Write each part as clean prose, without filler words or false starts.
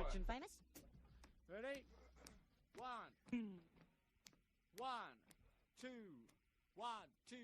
Rich and famous. Ready? 1, 1, 2, 1, 2.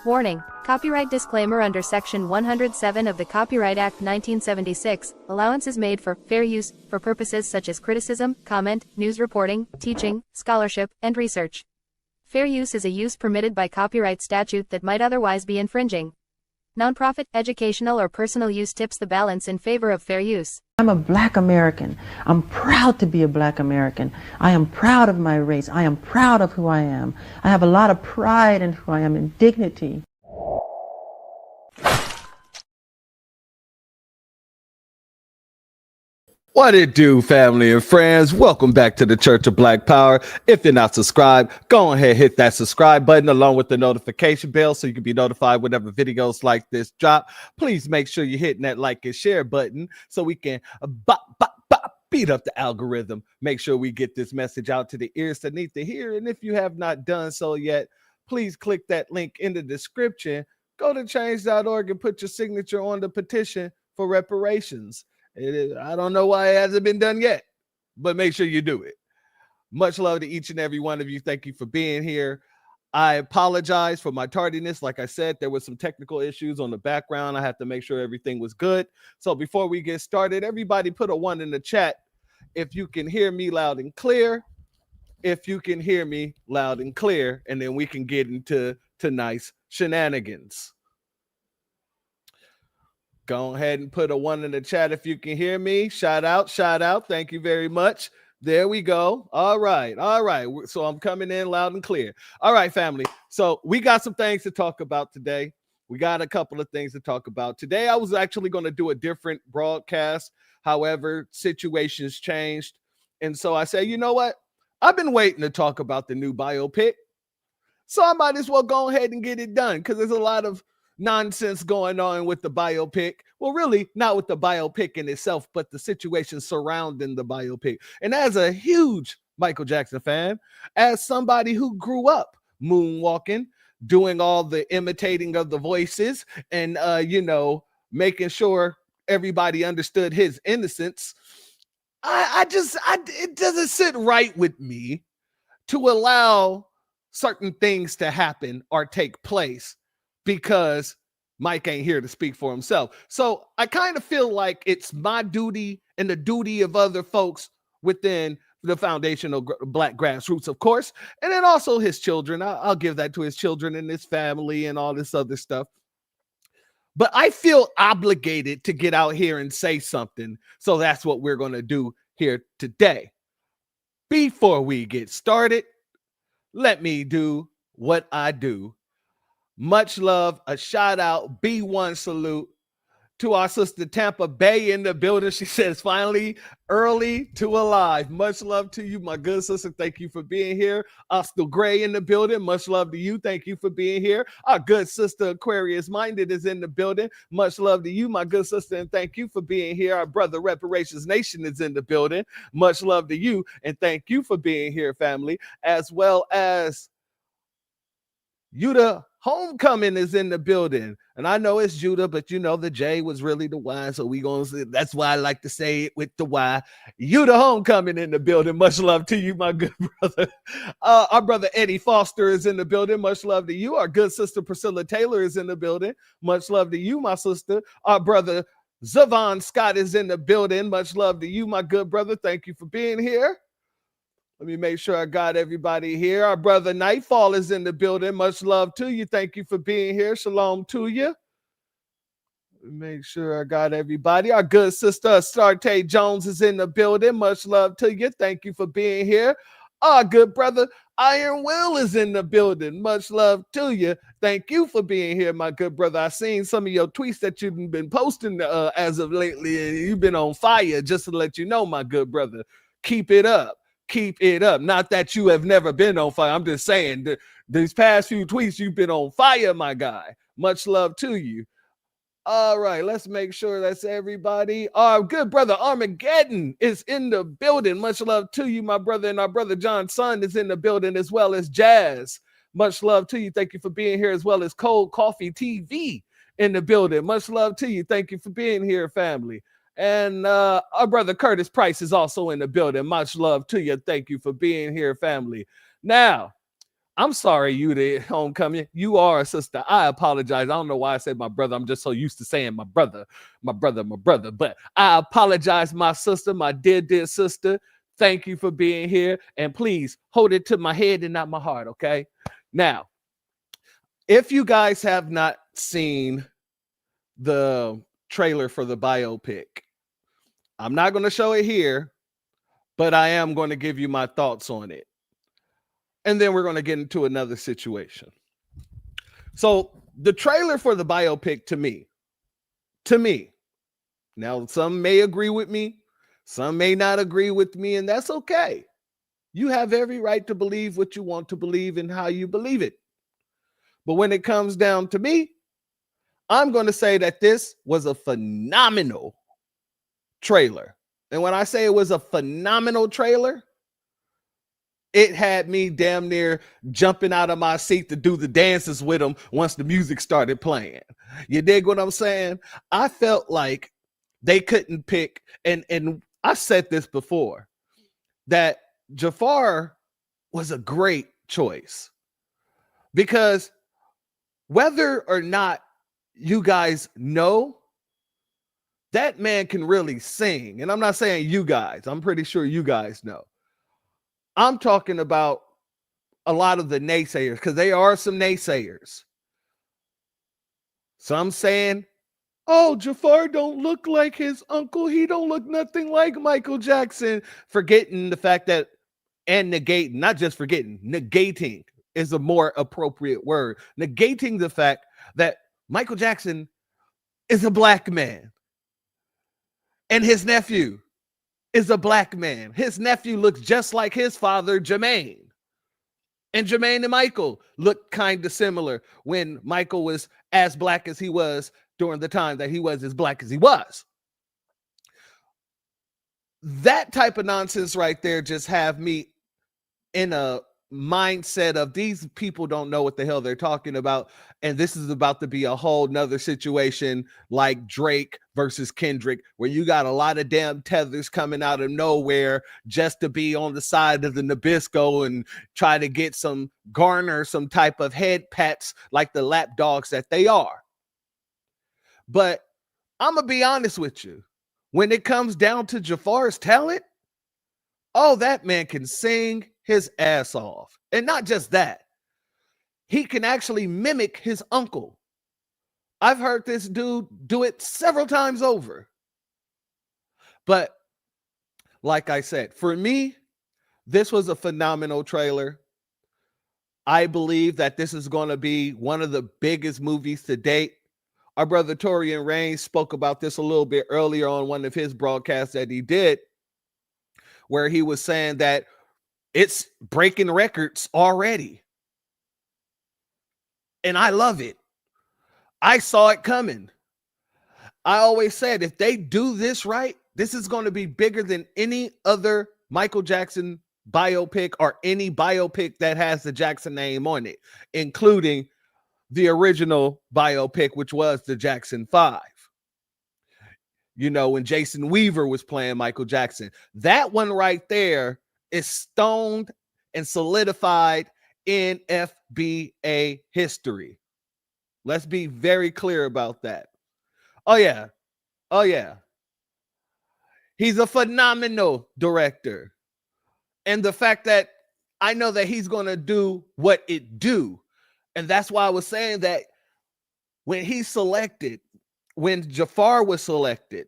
Warning, copyright disclaimer under Section 107 of the Copyright Act 1976, allowance is made for fair use for purposes such as criticism, comment, news reporting, teaching, scholarship, and research. Fair use is a use permitted by copyright statute that might otherwise be infringing. Nonprofit, educational, or personal use tips the balance in favor of fair use. I'm a Black American. I'm proud to be a Black American. I am proud of my race. I am proud of who I am. I have a lot of pride in who I am and dignity. What it do, family and friends? Welcome back to the Church of Black Power. If you're not subscribed, go ahead, hit that subscribe button along with the notification bell so you can be notified whenever videos like this drop. Please make sure you're hitting that like and share button so we can beat up the algorithm. Make sure we get this message out to the ears that need to hear. And if you have not done so yet, please click that link in the description. Go to change.org and put your signature on the petition for reparations. I don't know why it hasn't been done yet, but make sure you do it. Much love to each and every one of you. Thank you for being here. I apologize for my tardiness. Like I said, there was some technical issues on the background. I had to make sure everything was good. So before we get started, everybody put a 1 in the chat if you can hear me loud and clear. If you can hear me loud and clear, and then we can get into tonight's shenanigans. Go ahead and put a 1 in the chat if you can hear me. Shout out. Thank you very much. There we go. All right. So I'm coming in loud and clear. All right, family. So we got some things to talk about today. We got a couple of things to talk about. Today, I was actually going to do a different broadcast. However, situations changed. And so I said, you know what? I've been waiting to talk about the new biopic. So I might as well go ahead and get it done because there's a lot of nonsense going on with the biopic. Well, really not with the biopic in itself, but the situation surrounding the biopic. And as a huge Michael Jackson fan, as somebody who grew up moonwalking, doing all the imitating of the voices and, making sure everybody understood his innocence, it doesn't sit right with me to allow certain things to happen or take place because Mike ain't here to speak for himself. So I kind of feel like it's my duty and the duty of other folks within the foundational Black grassroots, of course, and then also his children. I'll give that to his children and his family and all this other stuff. But I feel obligated to get out here and say something. So that's what we're going to do here today. Before we get started, let me do what I do. Much love, a shout out, B1 salute to our sister Tampa Bay in the building. She says, finally, early to alive. Much love to you, my good sister. Thank you for being here. Oscar Gray in the building. Much love to you. Thank you for being here. Our good sister Aquarius Minded is in the building. Much love to you, my good sister, and thank you for being here. Our brother Reparations Nation is in the building. Much love to you, and thank you for being here, family, as well as Yuta Homecoming is in the building. And I know it's Judah, but the J was really the Y. So we gonna say that's why I like to say it with the Y. Yuta Homecoming in the building. Much love to you, my good brother. Our brother Eddie Foster is in the building. Much love to you. Our good sister Priscilla Taylor is in the building. Much love to you, my sister. Our brother Zavon Scott is in the building. Much love to you, my good brother. Thank you for being here. Let me make sure I got everybody here. Our brother Nightfall is in the building. Much love to you. Thank you for being here. Shalom to you. Make sure I got everybody. Our good sister Astarte Jones is in the building. Much love to you. Thank you for being here. Our good brother Iron Will is in the building. Much love to you. Thank you for being here, my good brother. I've seen some of your tweets that you've been posting as of lately, and you've been on fire. Just to let you know, my good brother, keep it up. Keep it up. Not that you have never been on fire. I'm just saying these past few tweets, you've been on fire, my guy. Much love to you. All right, let's make sure that's everybody. Our good brother Armageddon is in the building. Much love to you, my brother. And our brother John Son is in the building, as well as Jazz. Much love to you. Thank you for being here, as well as Cold Coffee TV in the building. Much love to you. Thank you for being here, family. And our brother Curtis Price is also in the building. Much love to you. Thank you for being here, family. Now, I'm sorry, you the homecoming. You are a sister. I apologize. I don't know why I said my brother. I'm just so used to saying my brother, my brother, my brother. But I apologize, my sister, my dear sister. Thank you for being here. And please hold it to my head and not my heart, okay? Now, if you guys have not seen the trailer for the biopic, I'm not going to show it here, but I am going to give you my thoughts on it. And then we're going to get into another situation. So the trailer for the biopic to me, now some may agree with me, some may not agree with me, and that's okay. You have every right to believe what you want to believe and how you believe it. But when it comes down to me, I'm going to say that this was a phenomenal trailer. And when I say it was a phenomenal trailer, it had me damn near jumping out of my seat to do the dances with them once the music started playing. You dig what I'm saying? I felt like they couldn't pick, and I said this before, that Jafar was a great choice. Because whether or not you guys know, that man can really sing. And I'm not saying you guys. I'm pretty sure you guys know. I'm talking about a lot of the naysayers, because there are some naysayers. Some saying, oh, Jafar don't look like his uncle. He don't look nothing like Michael Jackson. Forgetting the fact that, and negating, not just forgetting, negating is a more appropriate word. Negating the fact that Michael Jackson is a black man. And his nephew is a black man. His nephew looks just like his father, Jermaine. And Jermaine and Michael looked kind of similar when Michael was as black as he was during the time that he was as black as he was. That type of nonsense right there just have me in a mindset of these people don't know what the hell they're talking about. And this is about to be a whole nother situation like Drake versus Kendrick, where you got a lot of damn tethers coming out of nowhere just to be on the side of the Nabisco and try to get some garner, some type of head pats like the lap dogs that they are. But I'm going to be honest with you. When it comes down to Jafar's talent, oh, that man can sing his ass off. And not just that, he can actually mimic his uncle. I've heard this dude do it several times over. But like I said, for me, this was a phenomenal trailer. I believe that this is going to be one of the biggest movies to date. Our brother Torian Rains spoke about this a little bit earlier on one of his broadcasts that he did, where he was saying that it's breaking records already. And I love it. I saw it coming. I always said, if they do this right, this is going to be bigger than any other Michael Jackson biopic or any biopic that has the Jackson name on it, including the original biopic, which was the Jackson 5. You know, when Jason Weaver was playing Michael Jackson. That one right there is stoned and solidified in FBA history. Let's be very clear about that. Oh, yeah. Oh, yeah. He's a phenomenal director. And the fact that I know that he's going to do what it do. And that's why I was saying that when Jafar was selected,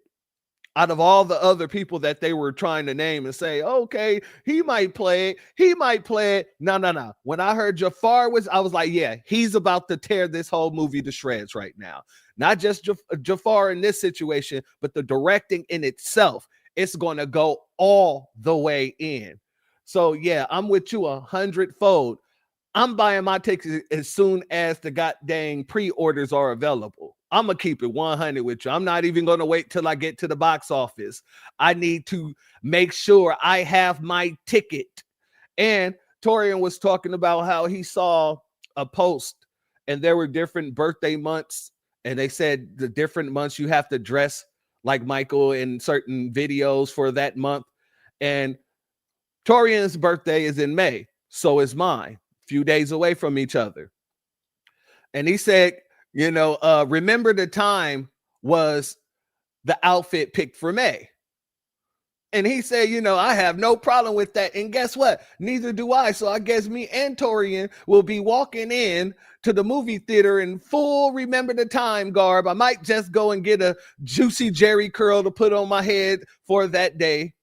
out of all the other people that they were trying to name and say, okay, he might play it. He might play it. No. When I heard Jafar I was like, yeah, he's about to tear this whole movie to shreds right now. Not just Jafar in this situation, but the directing in itself. It's going to go all the way in. So yeah, I'm with you 100-fold. I'm buying my tickets as soon as the goddamn pre-orders are available. I'm going to keep it 100 with you. I'm not even going to wait till I get to the box office. I need to make sure I have my ticket. And Torian was talking about how he saw a post and there were different birthday months. And they said the different months you have to dress like Michael in certain videos for that month. And Torian's birthday is in May. So is mine. few days away from each other. And he said, remember the time was the outfit picked for May. And he said, I have no problem with that. And guess what? Neither do I. So I guess me and Torian will be walking in to the movie theater in full Remember the Time garb. I might just go and get a juicy Jerry curl to put on my head for that day.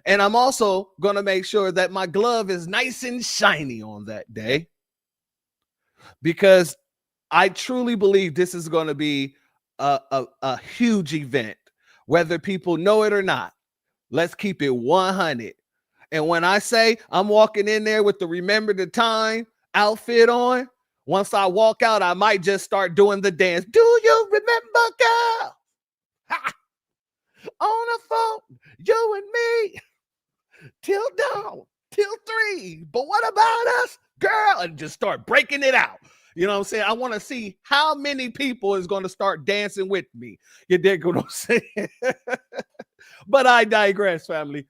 And I'm also going to make sure that my glove is nice and shiny on that day, because I truly believe this is going to be a huge event, whether people know it or not. Let's keep it 100. And when I say I'm walking in there with the Remember the Time outfit on, once I walk out, I might just start doing the dance. Do you remember, girl? Ha! On the phone, you and me, till dawn, till 3. But what about us, girl? And just start breaking it out. You know what I'm saying? I want to see how many people is going to start dancing with me. You dig what I'm saying? But I digress, family.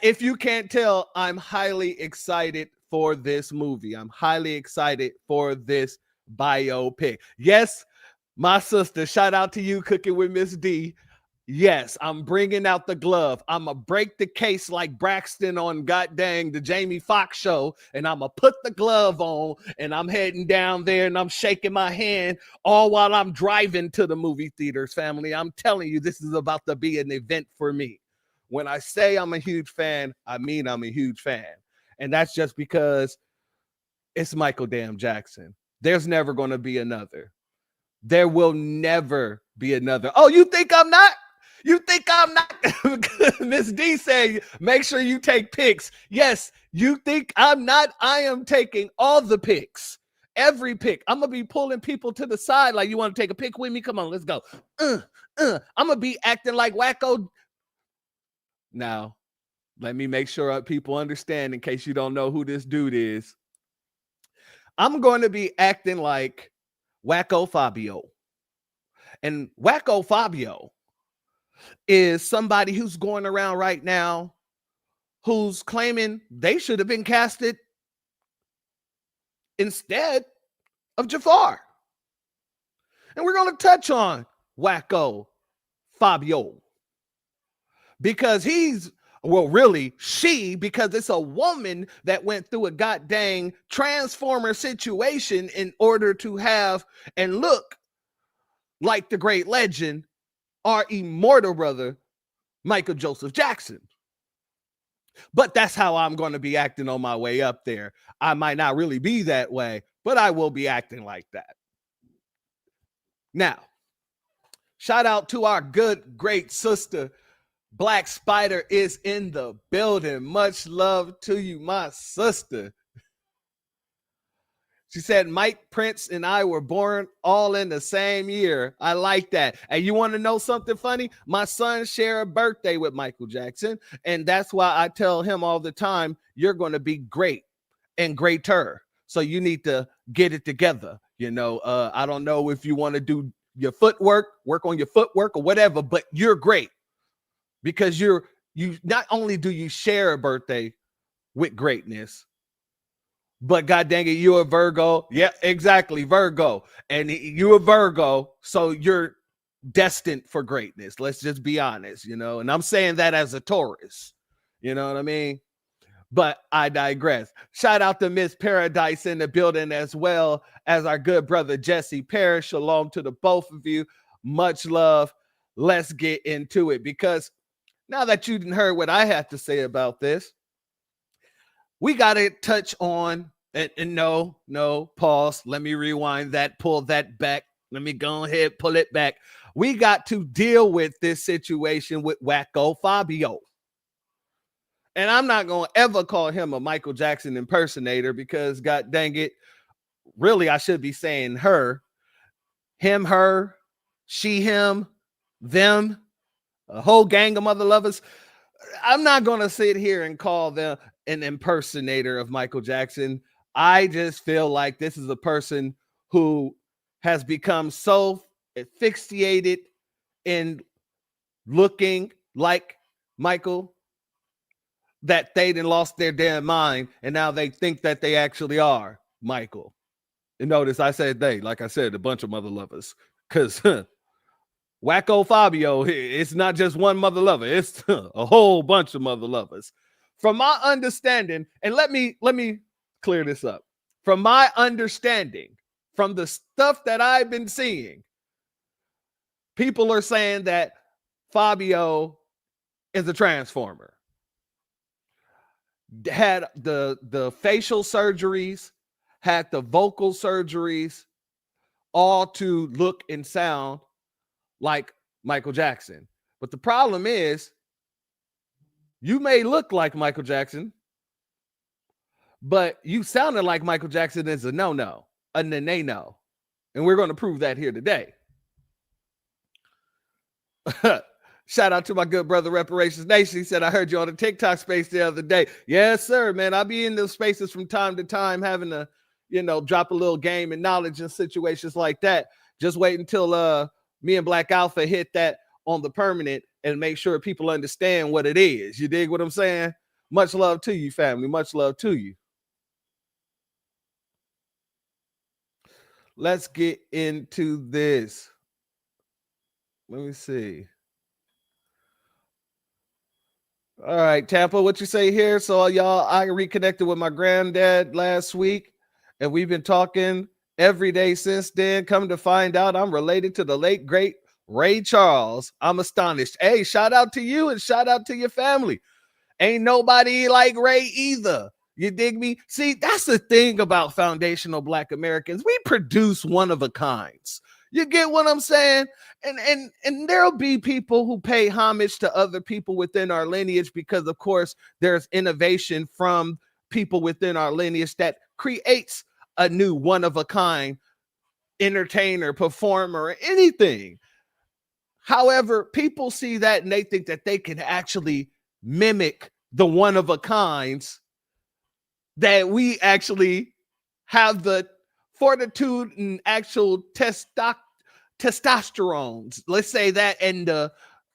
If you can't tell, I'm highly excited for this movie. I'm highly excited for this biopic. Yes, my sister, shout out to you, Cooking with Miss D. Yes, I'm bringing out the glove. I'm going to break the case like Braxton on goddamn the Jamie Foxx show, and I'm going to put the glove on, and I'm heading down there, and I'm shaking my hand all while I'm driving to the movie theaters, family. I'm telling you, this is about to be an event for me. When I say I'm a huge fan, I mean I'm a huge fan. And that's just because it's Michael damn Jackson. There's never going to be another. There will never be another. Oh, you think I'm not? You think I'm not? Miss D saying, make sure you take pics. Yes, you think I'm not? I am taking all the pics. Every pic. I'm going to be pulling people to the side like, you want to take a pic with me? Come on, let's go. I'm going to be acting like wacko. Now, let me make sure people understand in case you don't know who this dude is. I'm going to be acting like Wacko Fabio. And Wacko Fabio is somebody who's going around right now who's claiming they should have been casted instead of Jafar. And we're going to touch on Wacko Fabio because she, because it's a woman that went through a goddamn transformer situation in order to have and look like the great legend, our immortal brother, Michael Joseph Jackson. But that's how I'm going to be acting on my way up there. I might not really be that way, but I will be acting like that. Now, shout out to our good, great sister, Black Spider is in the building. Much love to you, my sister. She said, Mike, Prince, and I were born all in the same year. I like that. And you want to know something funny? My son shared a birthday with Michael Jackson. And that's why I tell him all the time, you're going to be great and greater. So you need to get it together. I don't know if you want to do your footwork, work on your footwork or whatever, but you're great because you not only do you share a birthday with greatness, but god dang it, you're a Virgo. Yeah, exactly. Virgo. And you're a Virgo, so you're destined for greatness. Let's just be honest, and I'm saying that as a Taurus. You know what I mean? But I digress. Shout out to Miss Paradise in the building, as well as our good brother Jesse Parrish. Shalom to the both of you. Much love. Let's get into it, because now that you heard what I have to say about this, we got to touch on, and no, pause. Let me rewind that, pull that back. Let me go ahead, pull it back. We got to deal with this situation with Wacko Fabio. And I'm not going to ever call him a Michael Jackson impersonator because, god dang it, really, I should be saying her, him, her, she, him, them, a whole gang of mother lovers. I'm not going to sit here and call them an impersonator of Michael Jackson. I just feel like this is a person who has become so asphyxiated in looking like Michael that they done lost their damn mind and now they think that they actually are Michael. And notice I said they, like I said, a bunch of mother lovers. Because Wacko Fabio, it's not just one mother lover, it's a whole bunch of mother lovers. From my understanding, and let me clear this up. From my understanding, from the stuff that I've been seeing, people are saying that Fabio is a transformer. Had the facial surgeries, had the vocal surgeries, all to look and sound like Michael Jackson. But the problem is, you may look like Michael Jackson, but you sounded like Michael Jackson is a no-no, a no. And we're going to prove that here today. Shout out to my good brother Reparations Nation. He said, I heard you on the TikTok space the other day. Yes, sir, man. I'll be in those spaces from time to time, having to, drop a little game and knowledge in situations like that. Just wait until me and Black Alpha hit that on the permanent and make sure people understand what it is. You dig what I'm saying? Much love to you, family. Much love to you. Let's get into this. Let me see. All right, Tampa, what you say here? So, y'all, I reconnected with my granddad last week, and we've been talking every day since then. Come to find out, I'm related to the late, great Ray Charles. I'm astonished. Hey, shout out to you and shout out to your family. Ain't nobody like Ray either. You dig me? See, that's the thing about foundational Black Americans. We produce one of a kinds. You get what I'm saying? And there'll be people who pay homage to other people within our lineage because, of course, there's innovation from people within our lineage that creates a new one-of-a-kind entertainer, performer, or anything. However, people see that and they think that they can actually mimic the one-of-a-kinds that we actually have the fortitude and actual testosterones. Let's say that, and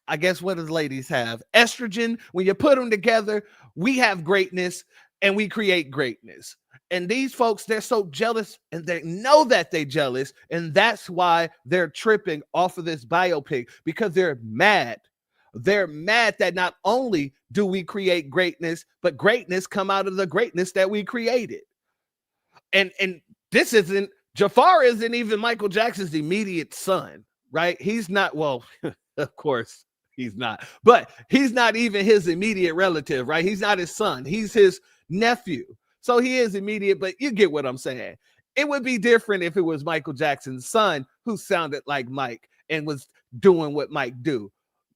I guess what does ladies have? Estrogen. When you put them together, we have greatness and we create greatness. And these folks, they're so jealous and they know that they're jealous. And that's why they're tripping off of this biopic, because they're mad. They're mad that not only do we create greatness, but greatness come out of the greatness that we created. And this isn't, Jafar isn't even Michael Jackson's immediate son, right? He's not, well, of course he's not, but he's not even his immediate relative, right? He's not his son. He's his nephew. So he is immediate, but you get what I'm saying. It would be different if it was Michael Jackson's son who sounded like Mike and was doing what Mike do.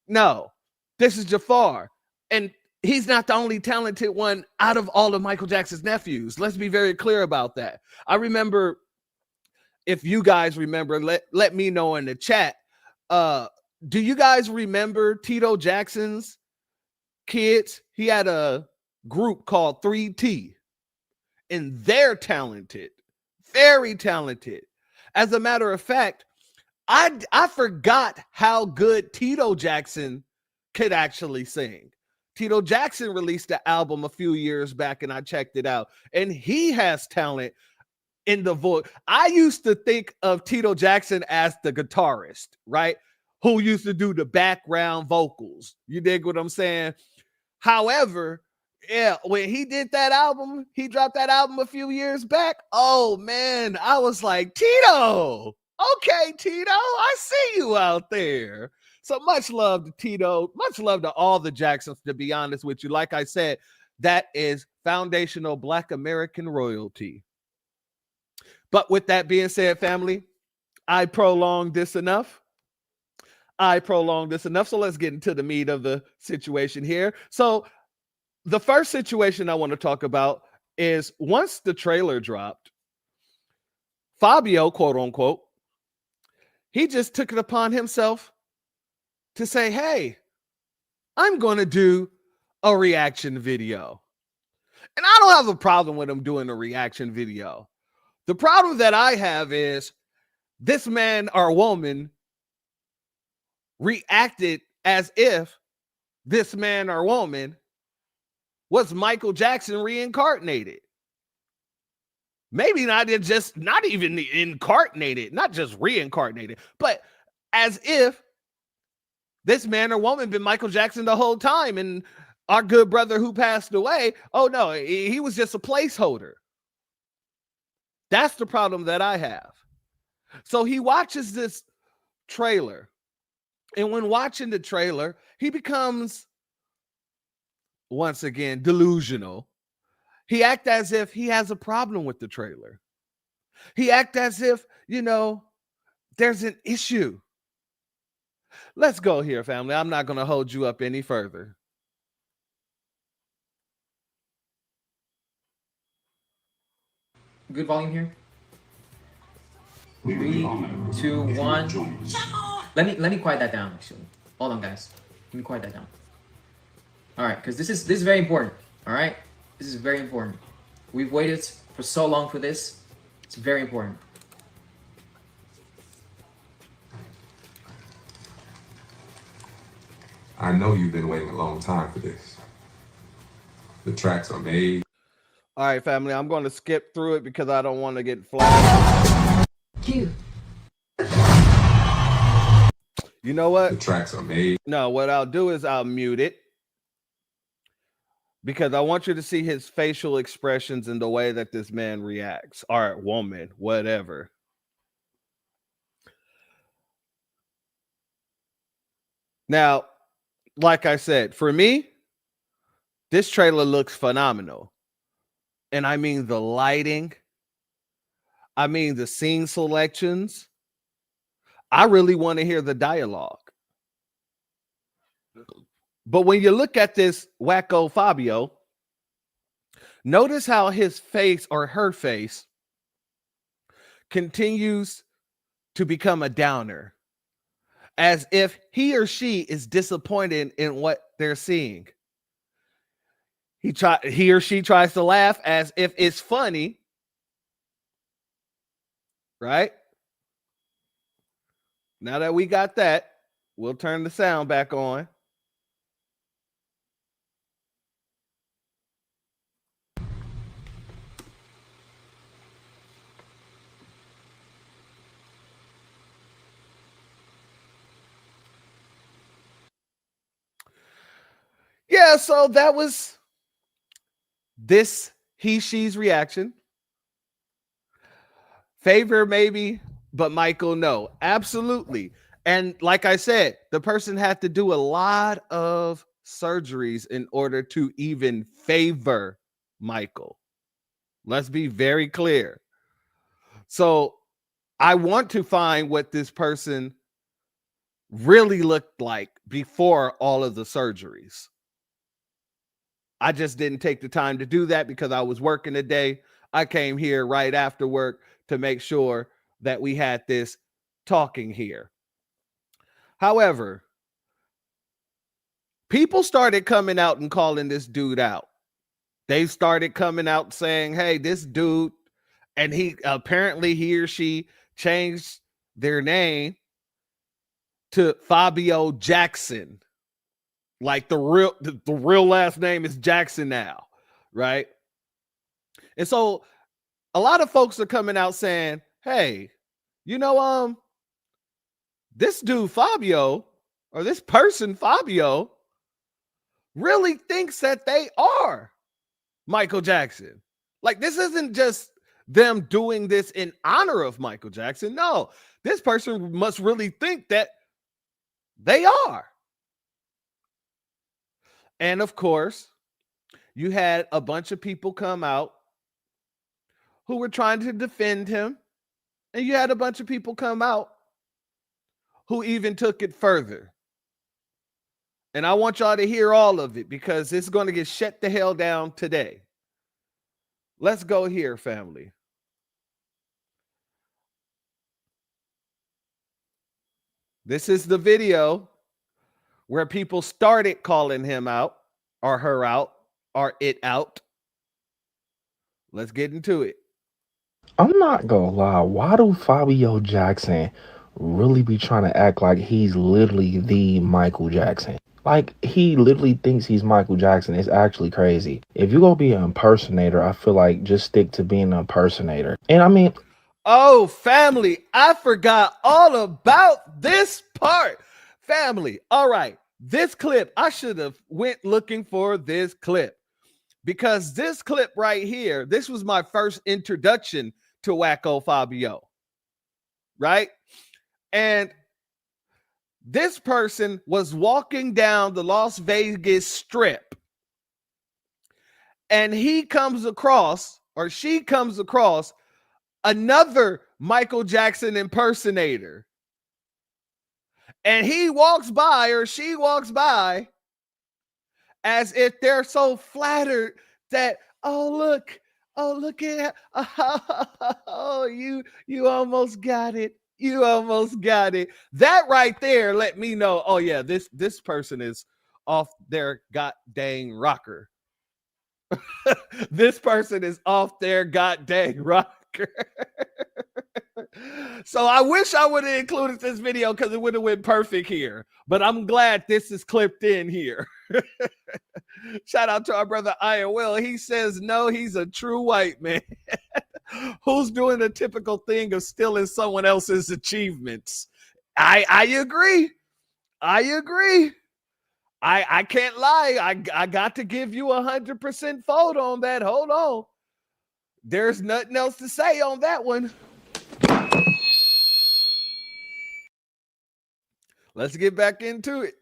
No, this is Jafar. And he's not the only talented one out of all of Michael Jackson's nephews. Let's be very clear about that. I remember, if you guys remember, let me know in the chat. Do you guys remember Tito Jackson's kids? He had a group called 3T, and they're talented, very talented. As a matter of fact, I forgot how good Tito Jackson could actually sing. Tito Jackson released an album a few years back, and I checked it out, and he has talent in the voice. I used to think of Tito Jackson as the guitarist, right? Who used to do the background vocals. You dig what I'm saying? However, yeah, when he did that album, he dropped that album a few years back. Oh man, I was like, Tito. Okay, Tito, I see you out there. So much love to Tito. Much love to all the Jacksons, to be honest with you. Like I said, that is foundational Black American royalty. But with that being said, family, I prolonged this enough. So let's get into the meat of the situation here. So the first situation I want to talk about is, once the trailer dropped, Fabio, quote unquote, he just took it upon himself to say, hey, I'm going to do a reaction video. And I don't have a problem with him doing a reaction video. The problem that I have is this man or woman reacted as if this man or woman was Michael Jackson reincarnated. Maybe not even incarnated, not just reincarnated, but as if this man or woman been Michael Jackson the whole time, and our good brother who passed away, oh no, he was just a placeholder. That's the problem that I have. So he watches this trailer, and when watching the trailer, he becomes, once again, delusional. He acts as if he has a problem with the trailer. He acts as if, there's an issue. Let's go here, family. I'm not going to hold you up any further. Good volume here. 3, 2, 1. Let me quiet that down. Actually, hold on, guys. Let me quiet that down. All right, because this is very important. All right, this is very important. We've waited for so long for this. It's very important. I know you've been waiting a long time for this. The tracks are made. All right, family, I'm going to skip through it because I don't want to get flagged. Cue. You know what? The tracks are made. No, what I'll do is I'll mute it because I want you to see his facial expressions and the way that this man reacts, or woman, whatever. Now, like I said, for me, this trailer looks phenomenal. And I mean the lighting. I mean the scene selections. I really want to hear the dialogue. But when you look at this wacko Fabio, notice how his face or her face continues to become a downer, as if he or she is disappointed in what they're seeing. He or she tries to laugh as if it's funny, right? Now that we got that, we'll turn the sound back on. Yeah, so that was this she's reaction. Favor maybe, but Michael, no, absolutely. And like I said, the person had to do a lot of surgeries in order to even favor Michael. Let's be very clear. So I want to find what this person really looked like before all of the surgeries. I just didn't take the time to do that because I was working today. I came here right after work to make sure that we had this talking here. However, people started coming out and calling this dude out. They started coming out saying, hey, this dude, and he or she changed their name to Fabio Jackson. Like the real last name is Jackson now, right? And so a lot of folks are coming out saying, hey, this dude Fabio, or this person Fabio, really thinks that they are Michael Jackson. Like, this isn't just them doing this in honor of Michael Jackson. No, this person must really think that they are. And of course, you had a bunch of people come out who were trying to defend him. And you had a bunch of people come out who even took it further. And I want y'all to hear all of it because it's going to get shut the hell down today. Let's go here, family. This is the video where people started calling him out or her out or it out. Let's get into it. I'm not gonna lie, why do Fabio Jackson really be trying to act like he's literally the Michael Jackson? Like, he literally thinks he's Michael Jackson. It's actually crazy. If you're gonna be an impersonator, I feel like just stick to being an impersonator. And I mean, oh, family, I forgot all about this part. Family, all right. This clip, I should have went looking for this clip because this clip right here, this was my first introduction to Wacko Fabio, right? And this person was walking down the Las Vegas Strip and he comes across, or she comes across, another Michael Jackson impersonator. And he walks by, or she walks by, as if they're so flattered that, oh look at, oh, you almost got it. You almost got it. That right there let me know, oh yeah, this person is off their god dang rocker. This person is off their god dang rocker. So I wish I would have included this video because it would have went perfect here. But I'm glad this is clipped in here. Shout out to our brother Ian Will. He says, no, he's a true white man. Who's doing the typical thing of stealing someone else's achievements? I agree. I agree. I can't lie. I got to give you 100% fault on that. Hold on. There's nothing else to say on that one. Let's get back into it.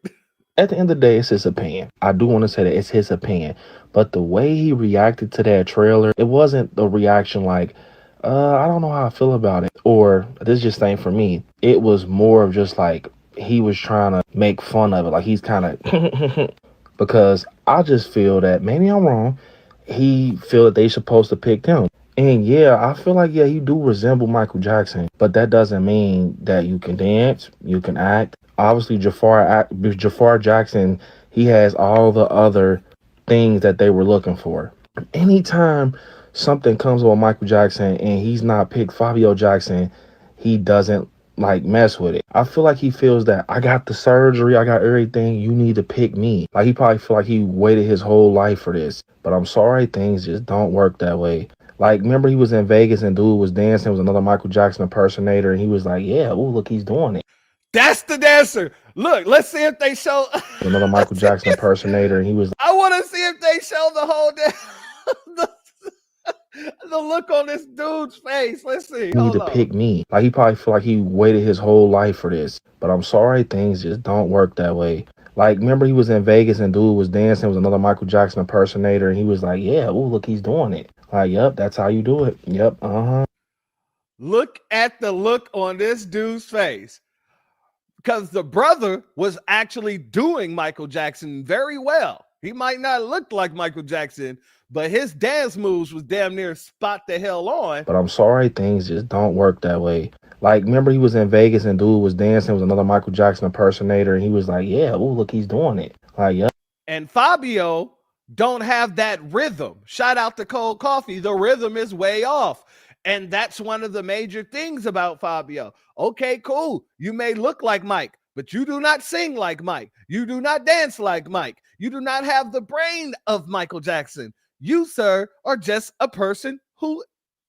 at the end of the day, it's his opinion. I do want to say that it's his opinion. But the way he reacted to that trailer, it wasn't the reaction like, I don't know how I feel about it, or this just ain't for me. It was more of just like he was trying to make fun of it. Like he's kind of because I just feel that maybe I'm wrong. He feel that they supposed to pick him. And yeah, I feel like, yeah, you do resemble Michael Jackson, but that doesn't mean that you can dance, you can act. Obviously, Jafar Jackson, he has all the other things that they were looking for. Anytime something comes with Michael Jackson and he's not picked Fabio Jackson, he doesn't like mess with it. I feel like he feels that I got the surgery, I got everything, you need to pick me. Like he probably feel like he waited his whole life for this. But I'm sorry, things just don't work that way. Like, remember he was in Vegas and dude was dancing, was another Michael Jackson impersonator, and he was like, yeah, oh, look, he's doing it. That's the dancer. Look, let's see if they show Another Michael Jackson impersonator, and he was I want to see if they show the whole the look on this dude's face. Let's see. need to pick me. Like he probably feel like he waited his whole life for this. But I'm sorry, things just don't work that way. Like, remember he was in Vegas and dude was dancing, was another Michael Jackson impersonator, and he was like, yeah, oh, look, he's doing it. Like, yep, that's how you do it. Yep, Look at the look on this dude's face. Because the brother was actually doing Michael Jackson very well. He might not look like Michael Jackson, but his dance moves was damn near spot the hell on. But I'm sorry, things just don't work that way. Like, remember he was in Vegas and dude was dancing, was another Michael Jackson impersonator, and he was like, yeah, oh, look, he's doing it. Like, yep. And Fabio don't have that rhythm. Shout out to Cold Coffee. The rhythm is way off. And that's one of the major things about Fabio. Okay, cool. You may look like Mike, but you do not sing like Mike. You do not dance like Mike. You do not have the brain of Michael Jackson. You, sir, are just a person who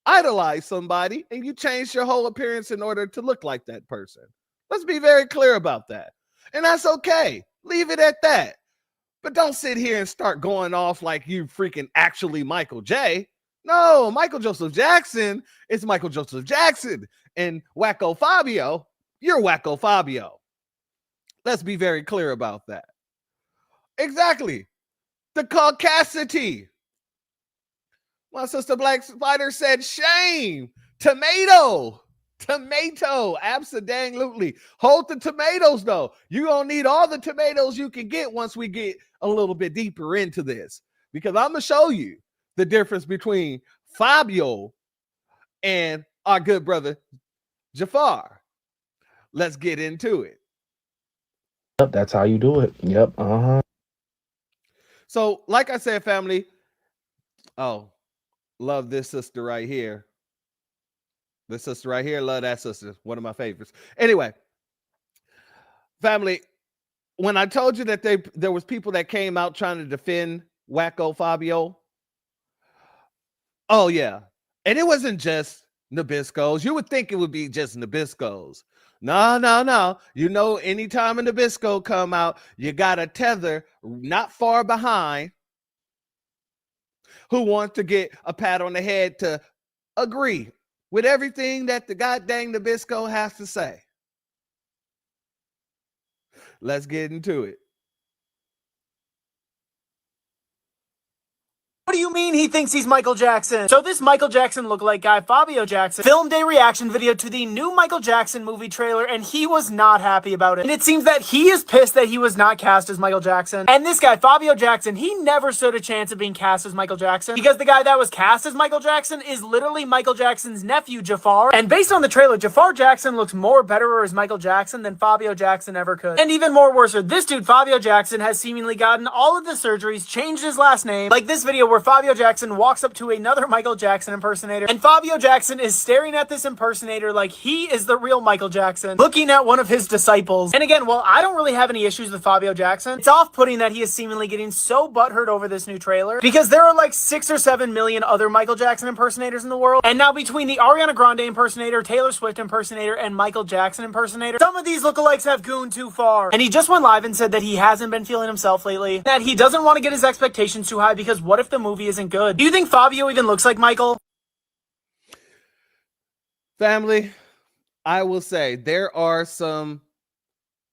idolized somebody and you changed your whole appearance in order to look like that person. Let's be very clear about that. And that's okay. Leave it at that. But don't sit here and start going off like you freaking actually Michael J. No, Michael Joseph Jackson is Michael Joseph Jackson. And Wacko Fabio, you're Wacko Fabio. Let's be very clear about that. Exactly. The caucasity. My sister Black Spider said shame. Tomato. Absolutely. Hold the tomatoes though. You're going to need all the tomatoes you can get once we get a little bit deeper into this. Because I'm going to show you the difference between Fabio and our good brother Jafar. Let's get into it. Yep, that's how you do it. Yep, So, like I said, family, oh, love this sister right here. This sister right here, love that sister. One of my favorites. Anyway, family, when I told you that there was people that came out trying to defend Wacko Fabio. Oh yeah, and it wasn't just Nabisco's. You would think it would be just Nabisco's. No. You know, anytime a Nabisco come out, you got a tether not far behind who wants to get a pat on the head to agree with everything that the goddamn Nabisco has to say. Let's get into it. What do you mean he thinks he's Michael Jackson? So this Michael Jackson lookalike guy, Fabio Jackson, filmed a reaction video to the new Michael Jackson movie trailer, and he was not happy about it. And it seems that he is pissed that he was not cast as Michael Jackson. And this guy, Fabio Jackson, he never stood a chance of being cast as Michael Jackson, because the guy that was cast as Michael Jackson is literally Michael Jackson's nephew, Jafar. And based on the trailer, Jafar Jackson looks more better as Michael Jackson than Fabio Jackson ever could. And even more worse, this dude, Fabio Jackson, has seemingly gotten all of the surgeries, changed his last name, like this video where Fabio Jackson walks up to another Michael Jackson impersonator, and Fabio Jackson is staring at this impersonator like he is the real Michael Jackson, looking at one of his disciples. And again, while I don't really have any issues with Fabio Jackson, it's off-putting that he is seemingly getting so butthurt over this new trailer, because there are like 6 or 7 million other Michael Jackson impersonators in the world, and now between the Ariana Grande impersonator, Taylor Swift impersonator, and Michael Jackson impersonator, some of these lookalikes have gooned too far. And he just went live and said that he hasn't been feeling himself lately, that he doesn't want to get his expectations too high, because what if the movie isn't good? Do you think Fabio even looks like Michael? Family, I will say there are some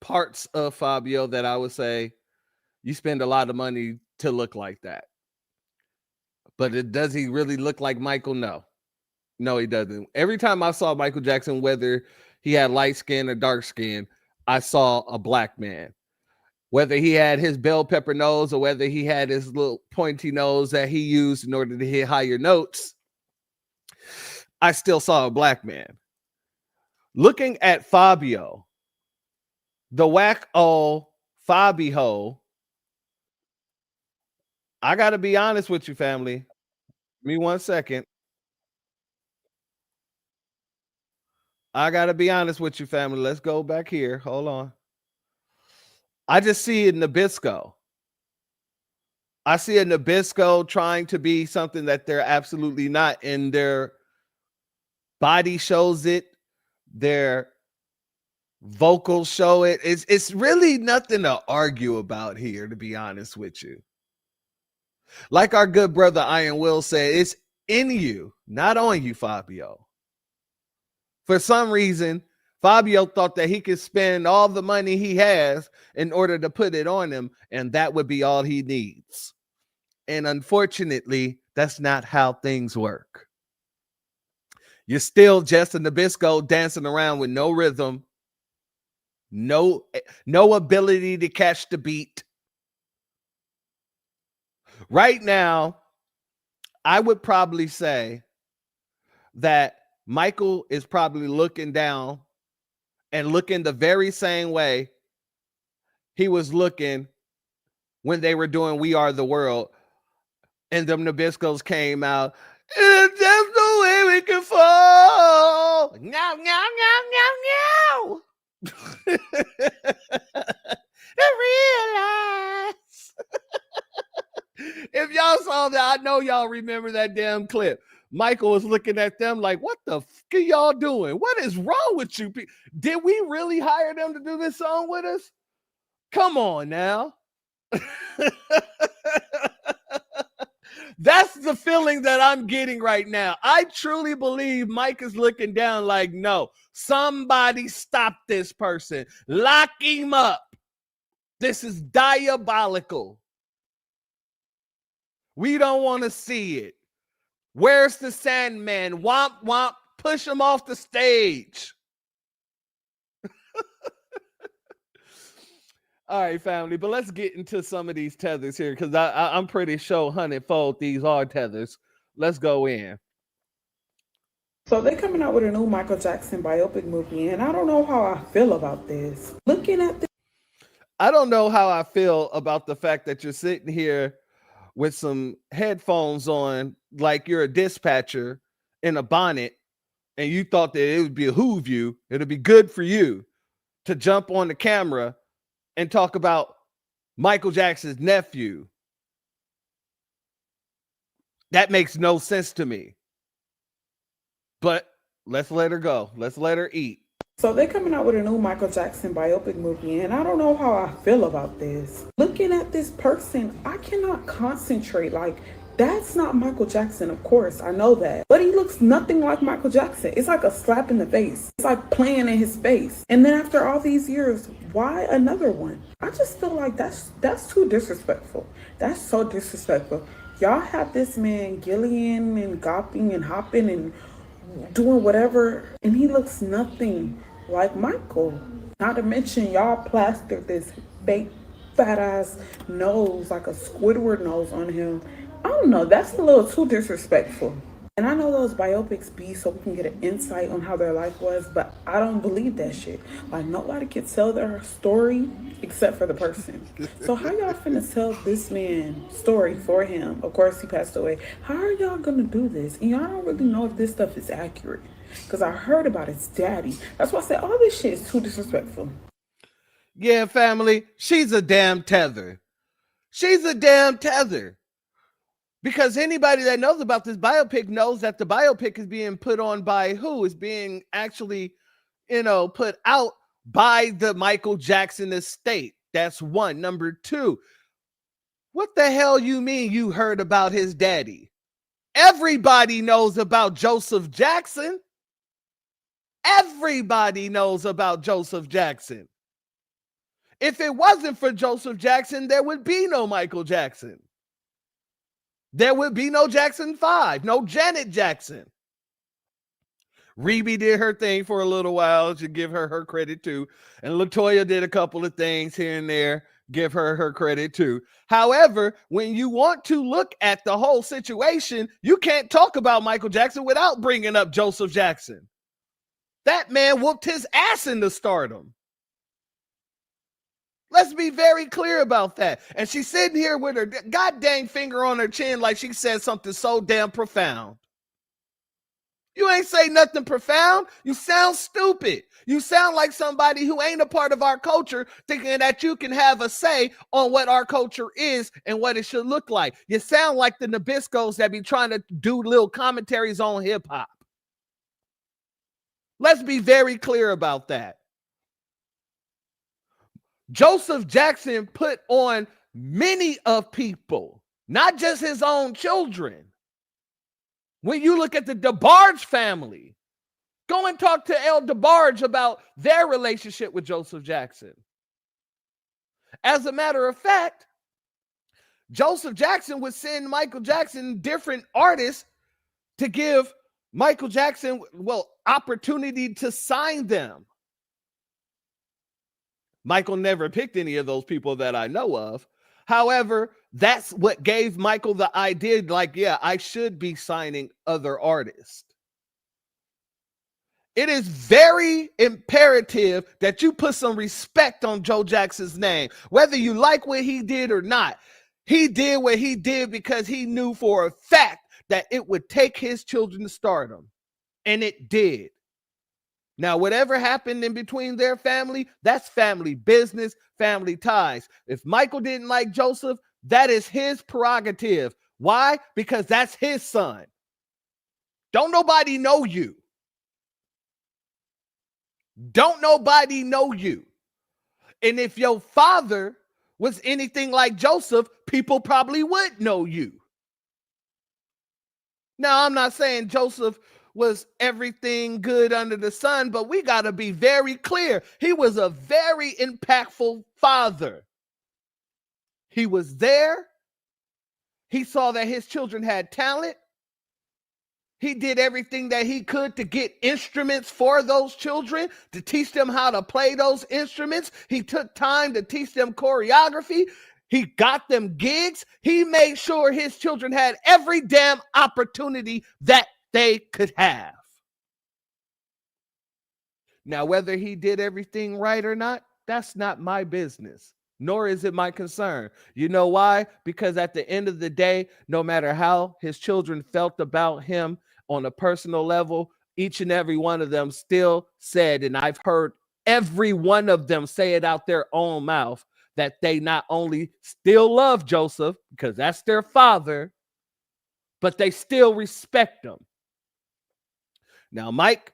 parts of Fabio that I would say you spend a lot of money to look like that. But does he really look like Michael? No, he doesn't. Every time I saw Michael Jackson, whether he had light skin or dark skin, I saw a black man. Whether he had his bell pepper nose or whether he had his little pointy nose that he used in order to hit higher notes, I still saw a black man. Looking at Fabio, the whack-o Fabio, I got to be honest with you, family. Give me 1 second. I got to be honest with you, family. Let's go back here. Hold on. I just see a Nabisco. I see a Nabisco trying to be something that they're absolutely not, and their body shows it. Their vocals show it. It's really nothing to argue about here, to be honest with you. Like our good brother Iron Will said, it's in you, not on you, Fabio. For some reason, Fabio thought that he could spend all the money he has in order to put it on him, and that would be all he needs. And unfortunately, that's not how things work. You're still just a Nabisco dancing around with no rhythm, no ability to catch the beat. Right now, I would probably say that Michael is probably looking down and looking the very same way he was looking when they were doing We Are the World, and them Nabiscos came out. It's just the way we can fall. Meow, meow, meow, meow, meow. To realize. If y'all saw that, I know y'all remember that damn clip. Michael was looking at them like, what the fuck are y'all doing? What is wrong with you? Did we really hire them to do this song with us? Come on now. That's the feeling that I'm getting right now. I truly believe Mike is looking down like, no, somebody stop this person. Lock him up. This is diabolical. We don't want to see it. Where's the Sandman? Womp, womp. Push him off the stage. All right, family, but let's get into some of these tethers here, because I'm pretty sure 100-fold these are tethers. Let's go in. So they're coming out with a new Michael Jackson biopic movie, and I don't know how I feel about this. Looking at this, I don't know how I feel about the fact that you're sitting here with some headphones on like you're a dispatcher in a bonnet, and you thought that it would behoove you, it'd be good for you to jump on the camera and talk about Michael Jackson's nephew. That makes no sense to me. But let's let her go. Let's let her eat. So they're coming out with a new Michael Jackson biopic movie, and I don't know how I feel about this. Looking at this person, I cannot concentrate. Like, that's not Michael Jackson, of course, I know that. But he looks nothing like Michael Jackson. It's like a slap in the face. It's like playing in his face. And then after all these years, why another one? I just feel like that's too disrespectful. That's so disrespectful. Y'all have this man Gillian and gopping and hopping and doing whatever, and he looks nothing like Michael. Not to mention, y'all plastered this fake fat ass nose, like a Squidward nose on him. I don't know, that's a little too disrespectful. And I know those biopics be so we can get an insight on how their life was, but I don't believe that shit. Like, nobody can tell their story except for the person. So how y'all finna tell this man's story for him? Of course, he passed away. How are y'all gonna do this? And y'all don't really know if this stuff is accurate. Because I heard about his daddy. That's why I said all this shit is too disrespectful. Yeah, family, she's a damn tether. She's a damn tether. Because anybody that knows about this biopic knows that the biopic is being put on by who? Is being actually, put out by the Michael Jackson estate. That's one. Number two, what the hell you mean you heard about his daddy? Everybody knows about Joseph Jackson. Everybody knows about Joseph Jackson. If it wasn't for Joseph Jackson, there would be no Michael Jackson. There would be no Jackson 5, no Janet Jackson. Rebe did her thing for a little while. Should give her credit too. And LaToya did a couple of things here and there. Give her credit too. However, when you want to look at the whole situation, you can't talk about Michael Jackson without bringing up Joseph Jackson. That man whooped his ass into stardom. Let's be very clear about that. And she's sitting here with her goddamn finger on her chin like she said something so damn profound. You ain't say nothing profound. You sound stupid. You sound like somebody who ain't a part of our culture thinking that you can have a say on what our culture is and what it should look like. You sound like the Nabiscos that be trying to do little commentaries on hip hop. Let's be very clear about that. Joseph Jackson put on many of people, not just his own children. When you look at the DeBarge family, go and talk to El DeBarge about their relationship with Joseph Jackson. As a matter of fact, Joseph Jackson would send Michael Jackson different artists to give Michael Jackson, opportunity to sign them. Michael never picked any of those people that I know of. However, that's what gave Michael the idea, like, yeah, I should be signing other artists. It is very imperative that you put some respect on Joe Jackson's name, whether you like what he did or not. He did what he did because he knew for a fact that it would take his children to stardom, and it did. Now, whatever happened in between their family, that's family business, family ties. If Michael didn't like Joseph, that is his prerogative. Why? Because that's his son. Don't nobody know you. Don't nobody know you. And if your father was anything like Joseph, people probably would know you. Now, I'm not saying Joseph was everything good under the sun, but we got to be very clear. He was a very impactful father. He was there. He saw that his children had talent. He did everything that he could to get instruments for those children, to teach them how to play those instruments. He took time to teach them choreography. He got them gigs. He made sure his children had every damn opportunity that they could have. Now, whether he did everything right or not, that's not my business, nor is it my concern. You know why? Because at the end of the day, no matter how his children felt about him on a personal level, each and every one of them still said, and I've heard every one of them say it out their own mouth that they not only still love Joseph because that's their father, but they still respect him. Now, Mike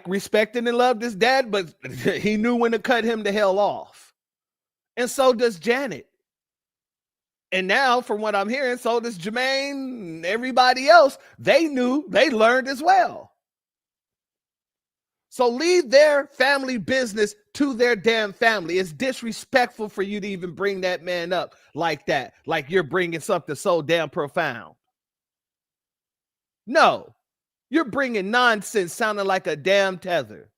respected and loved his dad, but he knew when to cut him the hell off. And so does Janet. And now, from what I'm hearing, so does Jermaine and everybody else. They learned as well. So leave their family business to their damn family. It's disrespectful for you to even bring that man up like that, like you're bringing something so damn profound. No, you're bringing nonsense sounding like a damn tether.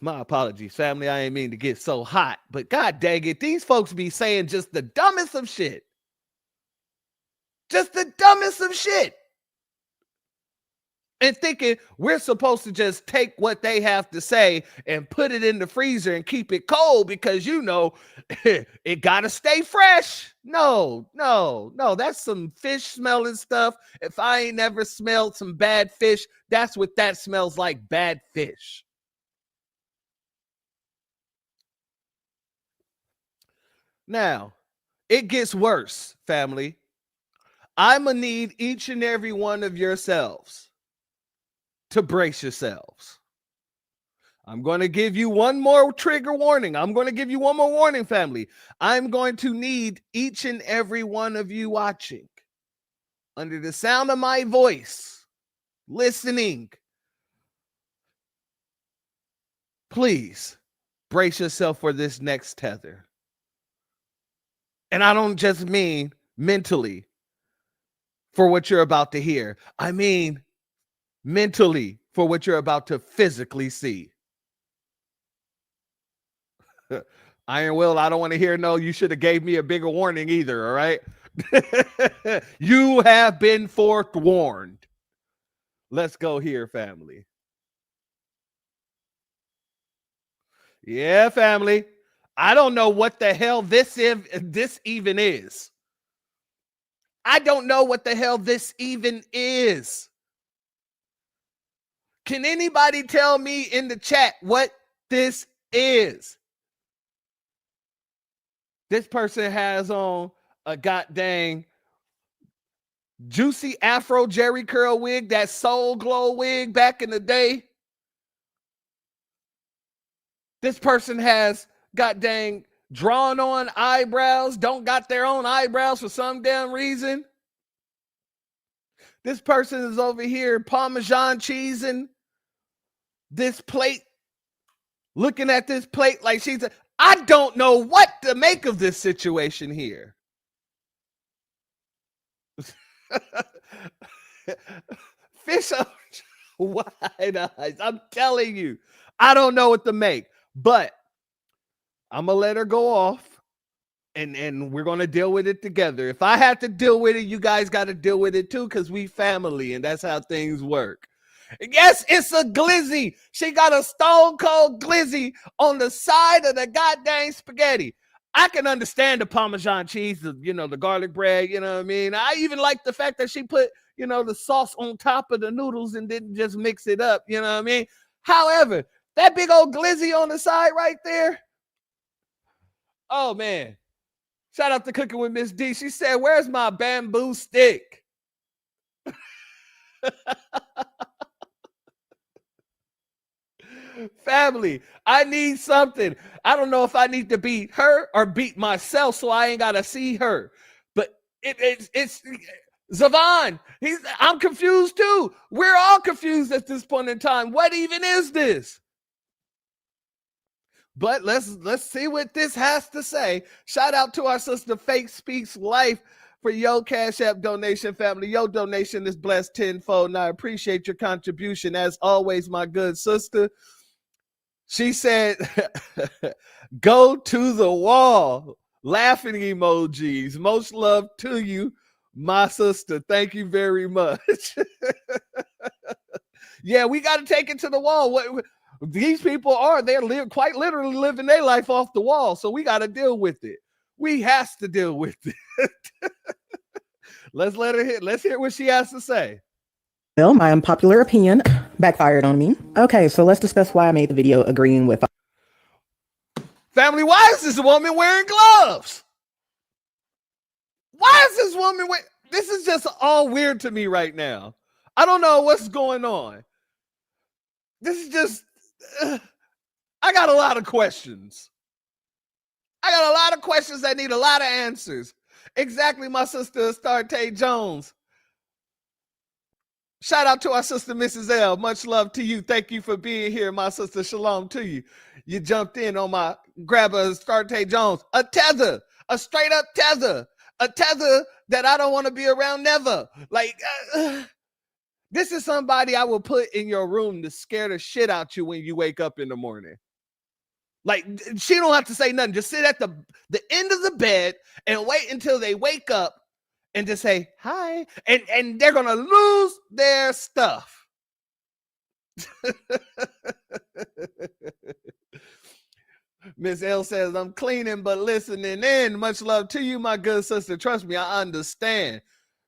My apologies, family. I ain't mean to get so hot, but god dang it, these folks be saying just the dumbest of shit. Just the dumbest of shit. And thinking we're supposed to just take what they have to say and put it in the freezer and keep it cold because, you know, it got to stay fresh. No, that's some fish smelling stuff. If I ain't never smelled some bad fish, that's what that smells like, bad fish. Now, it gets worse, family. I'm going to need each and every one of yourselves to brace yourselves. I'm going to give you one more trigger warning. I'm going to give you one more warning, family. I'm going to need each and every one of you watching, under the sound of my voice, listening. Please brace yourself for this next tether. And I don't just mean mentally for what you're about to hear. I mean mentally for what you're about to physically see. Iron Will, I don't want to hear no, you should have gave me a bigger warning either, all right? You have been forewarned. Let's go here, family. Yeah, family. I don't know what the hell this even is. I don't know what the hell this even is. Can anybody tell me in the chat what this is? This person has on a goddamn juicy Afro Jerry curl wig, that Soul Glow wig back in the day. This person has goddamn drawn on eyebrows, don't got their own eyebrows for some damn reason. This person is over here Parmesan cheesing this plate, looking at this plate like she's I don't know what to make of this situation here. Fish on wide eyes. I'm telling you, I don't know what to make, but I'm going to let her go off. And we're going to deal with it together. If I have to deal with it, you guys got to deal with it too, because we family, and that's how things work. Yes, it's a glizzy. She got a stone cold glizzy on the side of the goddamn spaghetti. I can understand the Parmesan cheese, the garlic bread, you know what I mean? I even like the fact that she put, the sauce on top of the noodles and didn't just mix it up, you know what I mean? However, that big old glizzy on the side right there, oh man. Shout out to Cooking with Miss D. She said, where's my bamboo stick? Family, I need something. I don't know if I need to beat her or beat myself so I ain't got to see her. But it's Zavon. I'm confused too. We're all confused at this point in time. What even is this? But let's see what this has to say. Shout out to our sister Fake Speaks Life for your Cash App donation, family. Your donation is blessed tenfold, and I appreciate your contribution as always, my good sister. She said, go to the wall. Laughing emojis. Most love to you, my sister. Thank you very much. Yeah, we got to take it to the wall. These people they're quite literally living their life off the wall. So we got to deal with it. We has to deal with it. Let's let her hit. Let's hear what she has to say. Well, my unpopular opinion backfired on me. Okay, so let's discuss why I made the video agreeing with. Family, why is this woman wearing gloves? Why is this woman wearing... This is just all weird to me right now. I don't know what's going on. This is just... I got a lot of questions. I got a lot of questions that need a lot of answers. Exactly, my sister, Astarte Jones. Shout out to our sister, Mrs. L. Much love to you. Thank you for being here, my sister. Shalom to you. You jumped in on my grabber, Astarte Jones. A tether, a straight up tether, a tether that I don't want to be around never. Like, this is somebody I will put in your room to scare the shit out you when you wake up in the morning. Like, she don't have to say nothing. Just sit at the end of the bed and wait until they wake up and just say, hi. And they're going to lose their stuff. Miss L says, I'm cleaning but listening in. Much love to you, my good sister. Trust me, I understand.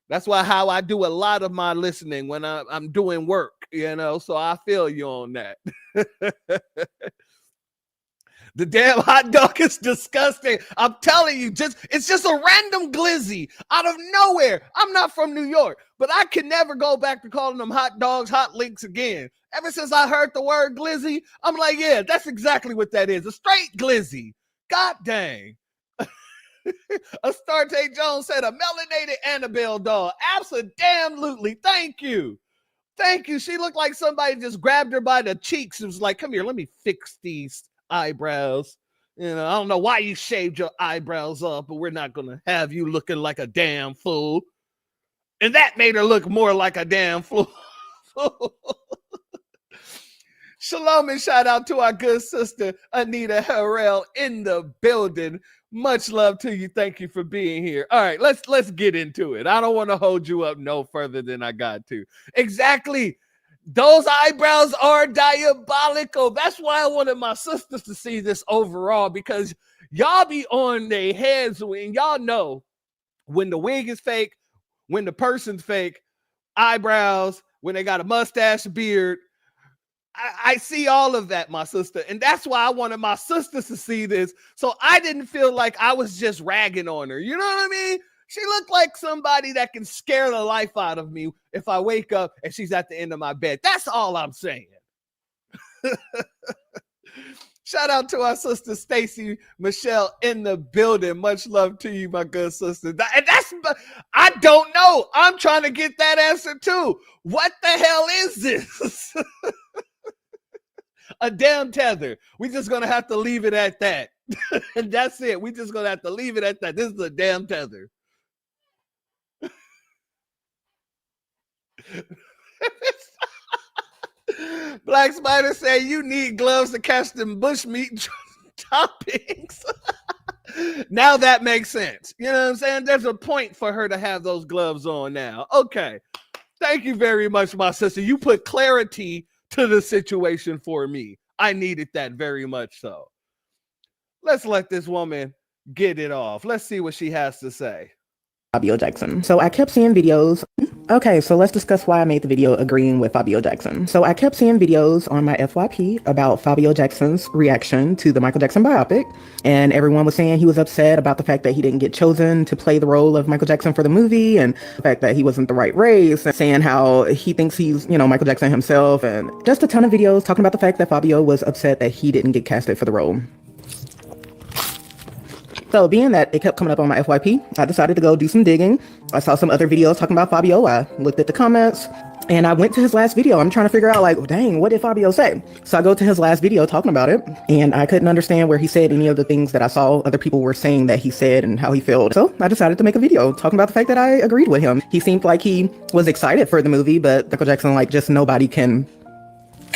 That's why how I do a lot of my listening when I'm doing work, you know, so I feel you on that. The damn hot dog is disgusting. I'm telling you, it's just a random glizzy out of nowhere. I'm not from New York, but I can never go back to calling them hot dogs, hot links again. Ever since I heard the word glizzy, I'm like, yeah, that's exactly what that is. A straight glizzy. God dang. Astarte Jones said a melanated Annabelle doll. Absolutely. Thank you. Thank you. She looked like somebody just grabbed her by the cheeks. It was like, come here, let me fix these eyebrows. You know, I don't know why you shaved your eyebrows off, but we're not going to have you looking like a damn fool. And that made her look more like a damn fool. Shalom and shout out to our good sister, Anita Harrell in the building. Much love to you. Thank you for being here. All right, let's get into it. I don't want to hold you up no further than I got to. Exactly. Those eyebrows are diabolical. That's why I wanted my sisters to see this overall, because y'all be on their heads when y'all know when the wig is fake, when the person's fake, eyebrows, when they got a mustache, beard. I see all of that, my sister. And that's why I wanted my sisters to see this. So I didn't feel like I was just ragging on her. You know what I mean? She looked like somebody that can scare the life out of me if I wake up and she's at the end of my bed. That's all I'm saying. Shout out to our sister, Stacy Michelle in the building. Much love to you, my good sister. And I don't know. I'm trying to get that answer too. What the hell is this? A damn tether. We're just going to have to leave it at that. And that's it. We're just going to have to leave it at that. This is a damn tether. Black Spider say you need gloves to catch them bushmeat toppings. Now that makes sense. You know what I'm saying? There's a point for her to have those gloves on now. Okay. Thank you very much, my sister. You put clarity to the situation for me. I needed that very much so. Let's let this woman get it off. Let's see what she has to say. Fabio Jackson. So I kept seeing videos. Okay, so let's discuss why I made the video agreeing with Fabio Jackson. So I kept seeing videos on my FYP about Fabio Jackson's reaction to the Michael Jackson biopic. And everyone was saying he was upset about the fact that he didn't get chosen to play the role of Michael Jackson for the movie, and the fact that he wasn't the right race, and saying how he thinks he's, you know, Michael Jackson himself, and just a ton of videos talking about the fact that Fabio was upset that he didn't get casted for the role. So being that it kept coming up on my FYP, I decided to go do some digging. I saw some other videos talking about Fabio. I looked at the comments and I went to his last video. I'm trying to figure out, like, dang, what did Fabio say? So I go to his last video talking about it, and I couldn't understand where he said any of the things that I saw other people were saying that he said and how he felt. So I decided to make a video talking about the fact that I agreed with him. He seemed like he was excited for the movie, but Michael Jackson, like, just nobody can,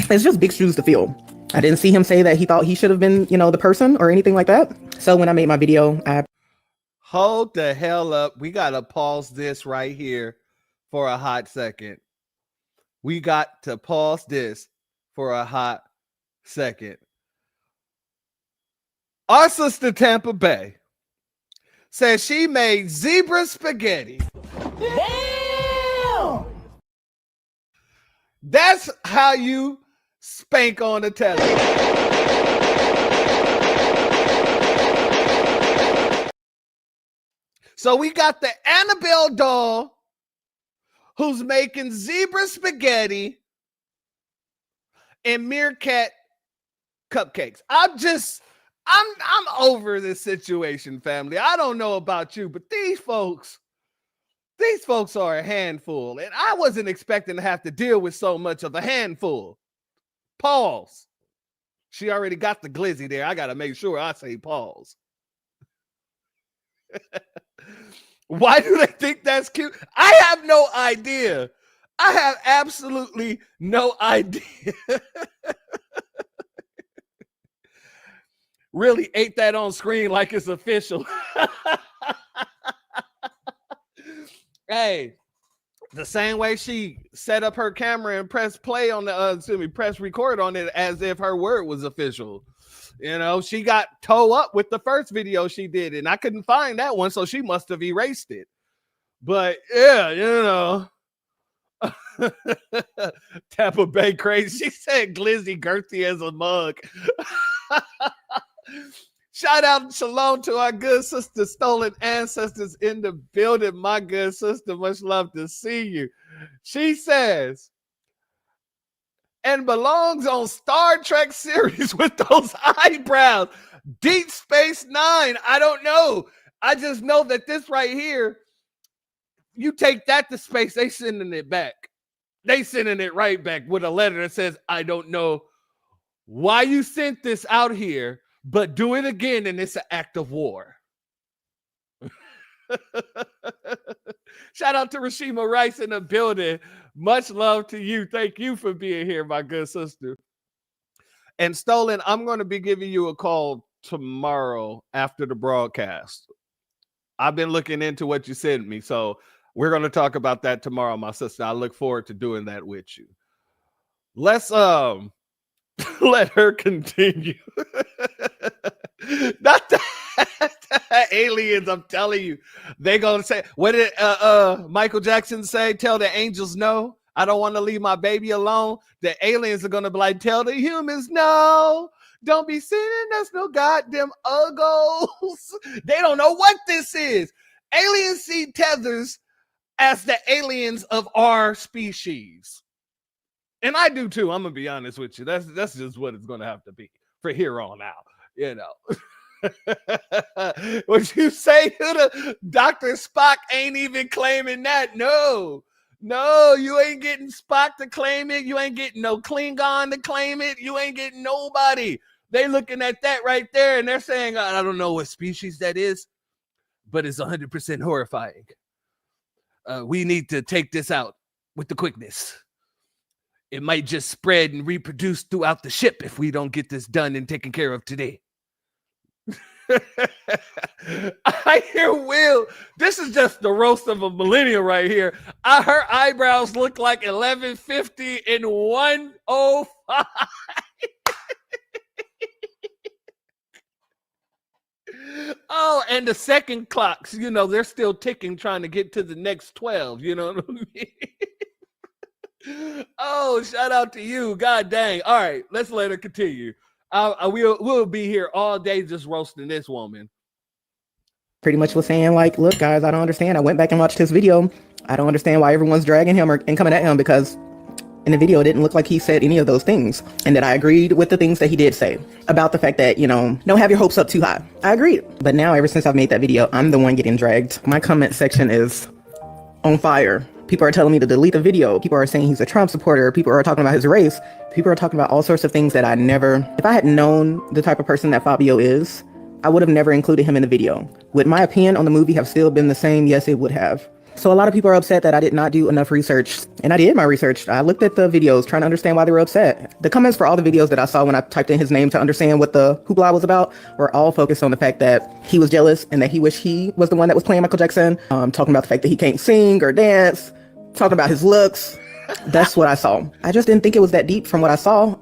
it's just big shoes to fill. I didn't see him say that he thought he should have been, you know, the person or anything like that. So when I made my video, Hold the hell up. We got to pause this right here for a hot second. We got to pause this for a hot second. Our sister Tampa Bay says she made zebra spaghetti. Damn! That's how you spank on the telly. So we got the Annabelle doll who's making zebra spaghetti and meerkat cupcakes. I'm over this situation, family. I don't know about you, but these folks are a handful, and I wasn't expecting to have to deal with so much of a handful. Pause. She already got the glizzy there. I got to make sure I say pause. Why do they think that's cute? I have no idea. I have absolutely no idea. Really ate that on screen like it's official. Hey, the same way she set up her camera and press play on the press record on it as if her word was official. You know, she got toe up with the first video she did, and I couldn't find that one, so she must have erased it. But yeah, you know. Tampa Bay crazy. She said glizzy girthy as a mug. Shout out, shalom to our good sister, Stolen Ancestors in the building. My good sister, much love to see you. She says, and belongs on Star Trek series with those eyebrows. Deep Space Nine. I don't know. I just know that this right here, you take that to space, they sending it back. They sending it right back with a letter that says, I don't know why you sent this out here, but do it again and it's an act of war. Shout out to Rashima Rice in the building. Much love to you. Thank you for being here, my good sister. And Stolen, I'm going to be giving you a call tomorrow after the broadcast. I've been looking into what you sent me, so we're going to talk about that tomorrow, my sister. I look forward to doing that with you. Let's let her continue. Not the aliens, I'm telling you. They gonna say, what did Michael Jackson say? Tell the angels no. I don't want to leave my baby alone. The aliens are gonna be like, tell the humans no. Don't be sending us no goddamn uggos. They don't know what this is. Aliens see tethers as the aliens of our species. And I do too. I'm gonna be honest with you. That's just what it's gonna have to be for here on out. You know. What you say to the Dr. Spock ain't even claiming that. No, you ain't getting Spock to claim it. You ain't getting no Klingon to claim it. You ain't getting nobody. They looking at that right there and they're saying, I don't know what species that is, but it's 100% horrifying. We need to take this out with the quickness. It might just spread and reproduce throughout the ship if we don't get this done and taken care of today. I hear Will. This is just the roast of a millennial right here. Her eyebrows look like 1150 and 105. Oh, and the second clocks, you know, they're still ticking, trying to get to the next 12. You know what I mean? Oh, shout out to you. God dang. All right, let's let her continue. We'll be here all day just roasting this woman. Pretty much was saying like, look guys, I don't understand. I went back and watched his video. I don't understand why everyone's dragging him and coming at him, because in the video it didn't look like he said any of those things. And that I agreed with the things that he did say about the fact that, you know, don't have your hopes up too high. I agreed. But now ever since I've made that video, I'm the one getting dragged. My comment section is on fire. People are telling me to delete the video. People are saying he's a Trump supporter. People are talking about his race. People are talking about all sorts of things that I never, if I had known the type of person that Fabio is, I would have never included him in the video. Would my opinion on the movie have still been the same? Yes, it would have. So a lot of people are upset that I did not do enough research. And I did my research. I looked at the videos trying to understand why they were upset. The comments for all the videos that I saw when I typed in his name to understand what the hoopla was about were all focused on the fact that he was jealous and that he wished he was the one that was playing Michael Jackson. Talking about the fact that he can't sing or dance. Talking about his looks. That's what I saw. I just didn't think it was that deep from what I saw.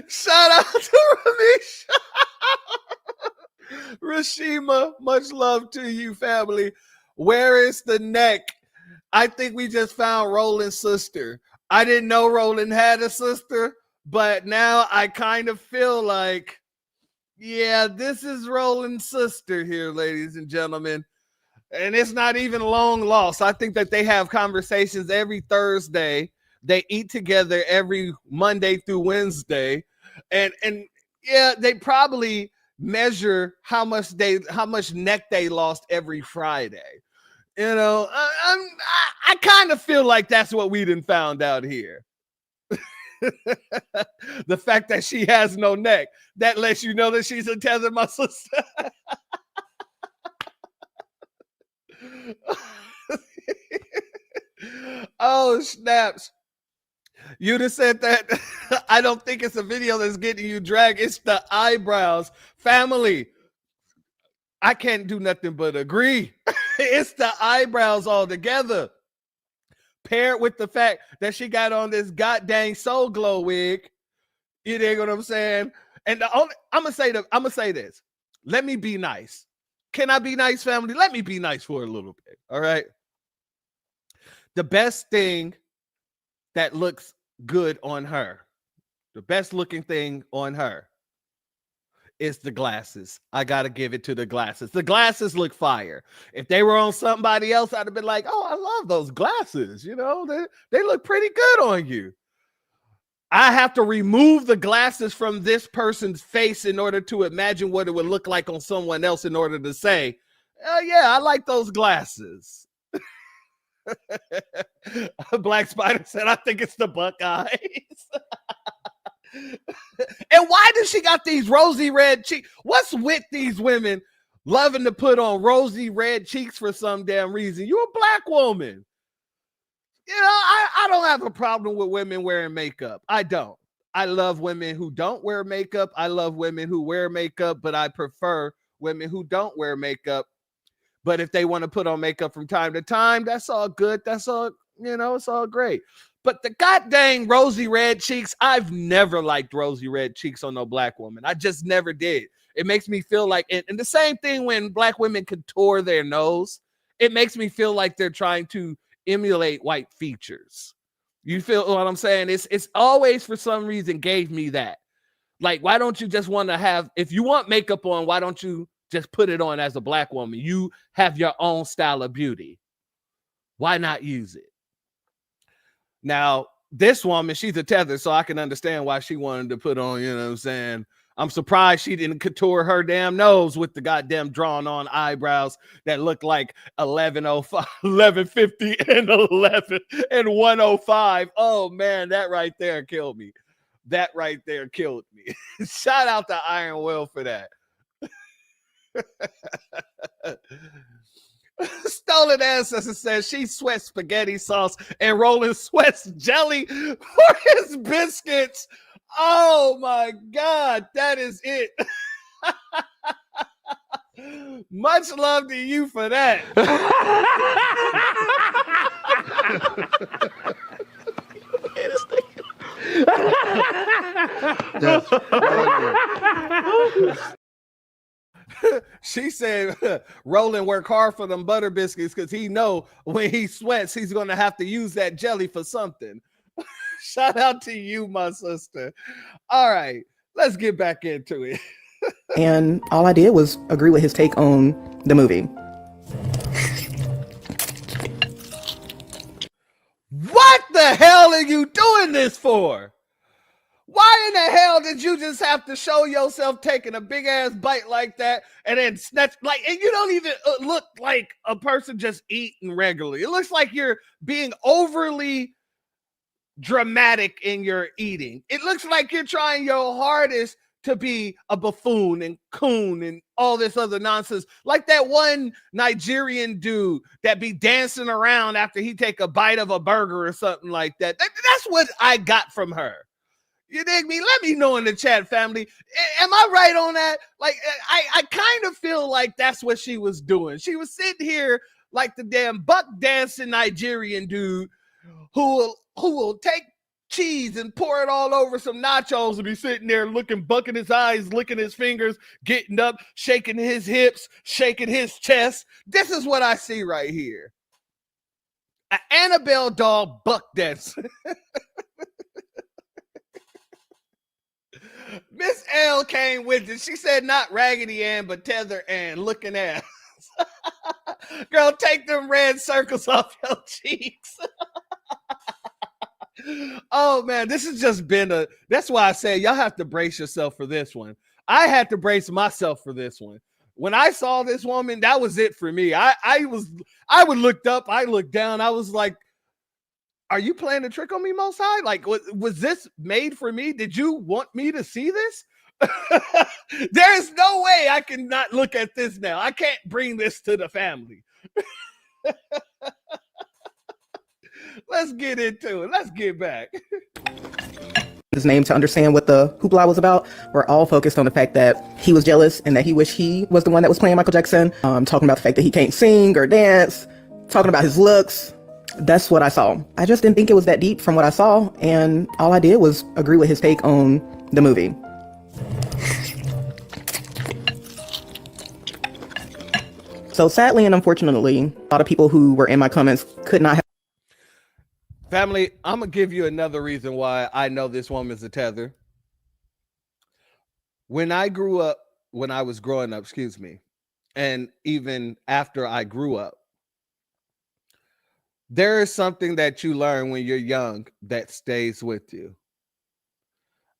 Shout out to Ramisha. Rashima, much love to you, family. Where is the neck? I think we just found Roland's sister. I didn't know Roland had a sister, but now I kind of feel like, yeah, this is Roland's sister here, ladies and gentlemen. And it's not even long lost. I think that they have conversations every Thursday. They eat together every Monday through Wednesday. And yeah, they probably measure how much neck they lost every Friday. You know, I kind of feel like that's what we done found out here. The fact that she has no neck, that lets you know that she's a tether, my sister. Oh, snaps. You just said that. I don't think it's a video that's getting you dragged. It's the eyebrows. Family, I can't do nothing but agree. It's the eyebrows all together. Paired with the fact that she got on this goddamn Soul Glow wig. You dig what I'm saying? And I'm gonna say this. Let me be nice. Can I be nice, family? Let me be nice for a little bit. All right. The best thing that looks good on her, the best looking thing on her is the glasses. I gotta give it to the glasses. The glasses look fire. If they were on somebody else, I'd have been like, oh, I love those glasses. You know, they look pretty good on you. I have to remove the glasses from this person's face in order to imagine what it would look like on someone else in order to say, oh yeah, I like those glasses. Black Spider said, I think it's the Buckeyes. And why does she got these rosy red cheeks? What's with these women loving to put on rosy red cheeks for some damn reason? You're a black woman. You know, I don't have a problem with women wearing makeup. I don't. I love women who don't wear makeup. I love women who wear makeup, but I prefer women who don't wear makeup. But if they want to put on makeup from time to time, that's all good. That's all, you know, it's all great. But the goddamn rosy red cheeks, I've never liked rosy red cheeks on no black woman. I just never did. It makes me feel like, and the same thing when black women contour their nose, it makes me feel like they're trying to emulate white features. You feel what I'm saying? It's always for some reason gave me that. Like, why don't you just want to have, if you want makeup on, why don't you just put it on as a black woman? You have your own style of beauty. Why not use it? Now, this woman, she's a tether, so I can understand why she wanted to put on, you know what I'm saying? I'm surprised she didn't contour her damn nose with the goddamn drawn on eyebrows that look like 1105, 1150 and 11 and 105. Oh man, that right there killed me. That right there killed me. Shout out to Iron Will for that. Stolen Ancestor says she sweats spaghetti sauce and Roland sweats jelly for his biscuits. Oh my God, that is it. Much love to you for that. She said Roland work hard for them butter biscuits because he know when he sweats he's going to have to use that jelly for something. Shout out to you, my sister. All right, let's get back into it. And all I did was agree with his take on the movie. What the hell are you doing this for? Why in the hell did you just have to show yourself taking a big ass bite like that and then snatch like, and you don't even look like a person just eating regularly. It looks like you're being overly dramatic in your eating. It looks like you're trying your hardest to be a buffoon and coon and all this other nonsense. Like that one Nigerian dude that be dancing around after he take a bite of a burger or something like that. That's what I got from her. You dig me? Let me know in the chat, family. Am I right on that? Like, I kind of feel like that's what she was doing. She was sitting here like the damn buck dancing Nigerian dude who will take cheese and pour it all over some nachos and be sitting there looking, bucking his eyes, licking his fingers, getting up, shaking his hips, shaking his chest. This is what I see right here. An Annabelle doll buck dance. Miss L came with it. She said not Raggedy Ann, but Tether Ann looking ass. Girl, take them red circles off your cheeks. Oh man, this has just been that's why I say y'all have to brace yourself for this one. I had to brace myself for this one. When I saw this woman, that was it for me. I would looked up, I looked down, I was like, are you playing a trick on me, Most High? Like, was this made for me? Did you want me to see this? There is no way I can not look at this now. I can't bring this to the family. Let's get into it. Let's get back. His name to understand what the hoopla was about. We're all focused on the fact that he was jealous and that he wished he was the one that was playing Michael Jackson. Talking about the fact that he can't sing or dance, talking about his looks. That's what I saw. I just didn't think it was that deep from what I saw, and all I did was agree with his take on the movie. So sadly and unfortunately, a lot of people who were in my comments could not have. Family, I'm going to give you another reason why I know this woman's a tether. When I was growing up, and even after I grew up, there is something that you learn when you're young that stays with you.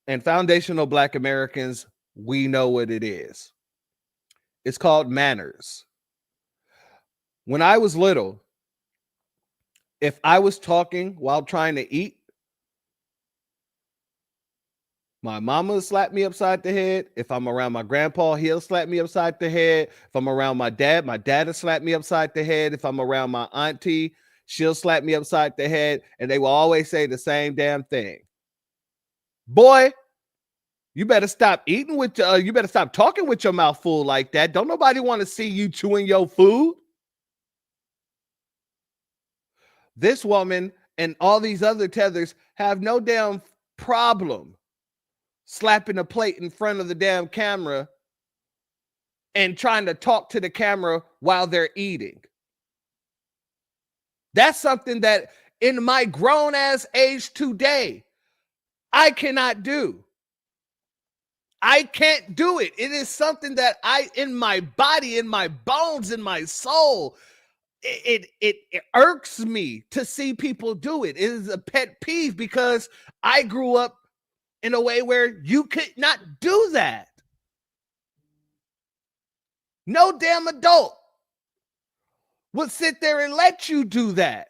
And foundational Black Americans, we know what it is. It's called manners. When I was little, if I was talking while trying to eat, my mama would slap me upside the head. If I'm around my grandpa, he'll slap me upside the head. If I'm around my dad will slap me upside the head. If I'm around my auntie, she'll slap me upside the head. And they will always say the same damn thing. Boy, you better stop eating with you better stop talking with your mouth full like that. Don't nobody want to see you chewing your food. This woman and all these other tethers have no damn problem slapping a plate in front of the damn camera and trying to talk to the camera while they're eating. That's something that in my grown ass age today, I cannot do. I can't do it. It is something that in my body, in my bones, in my soul, it irks me to see people do it. It is a pet peeve because I grew up in a way where you could not do that. No damn adult would sit there and let you do that.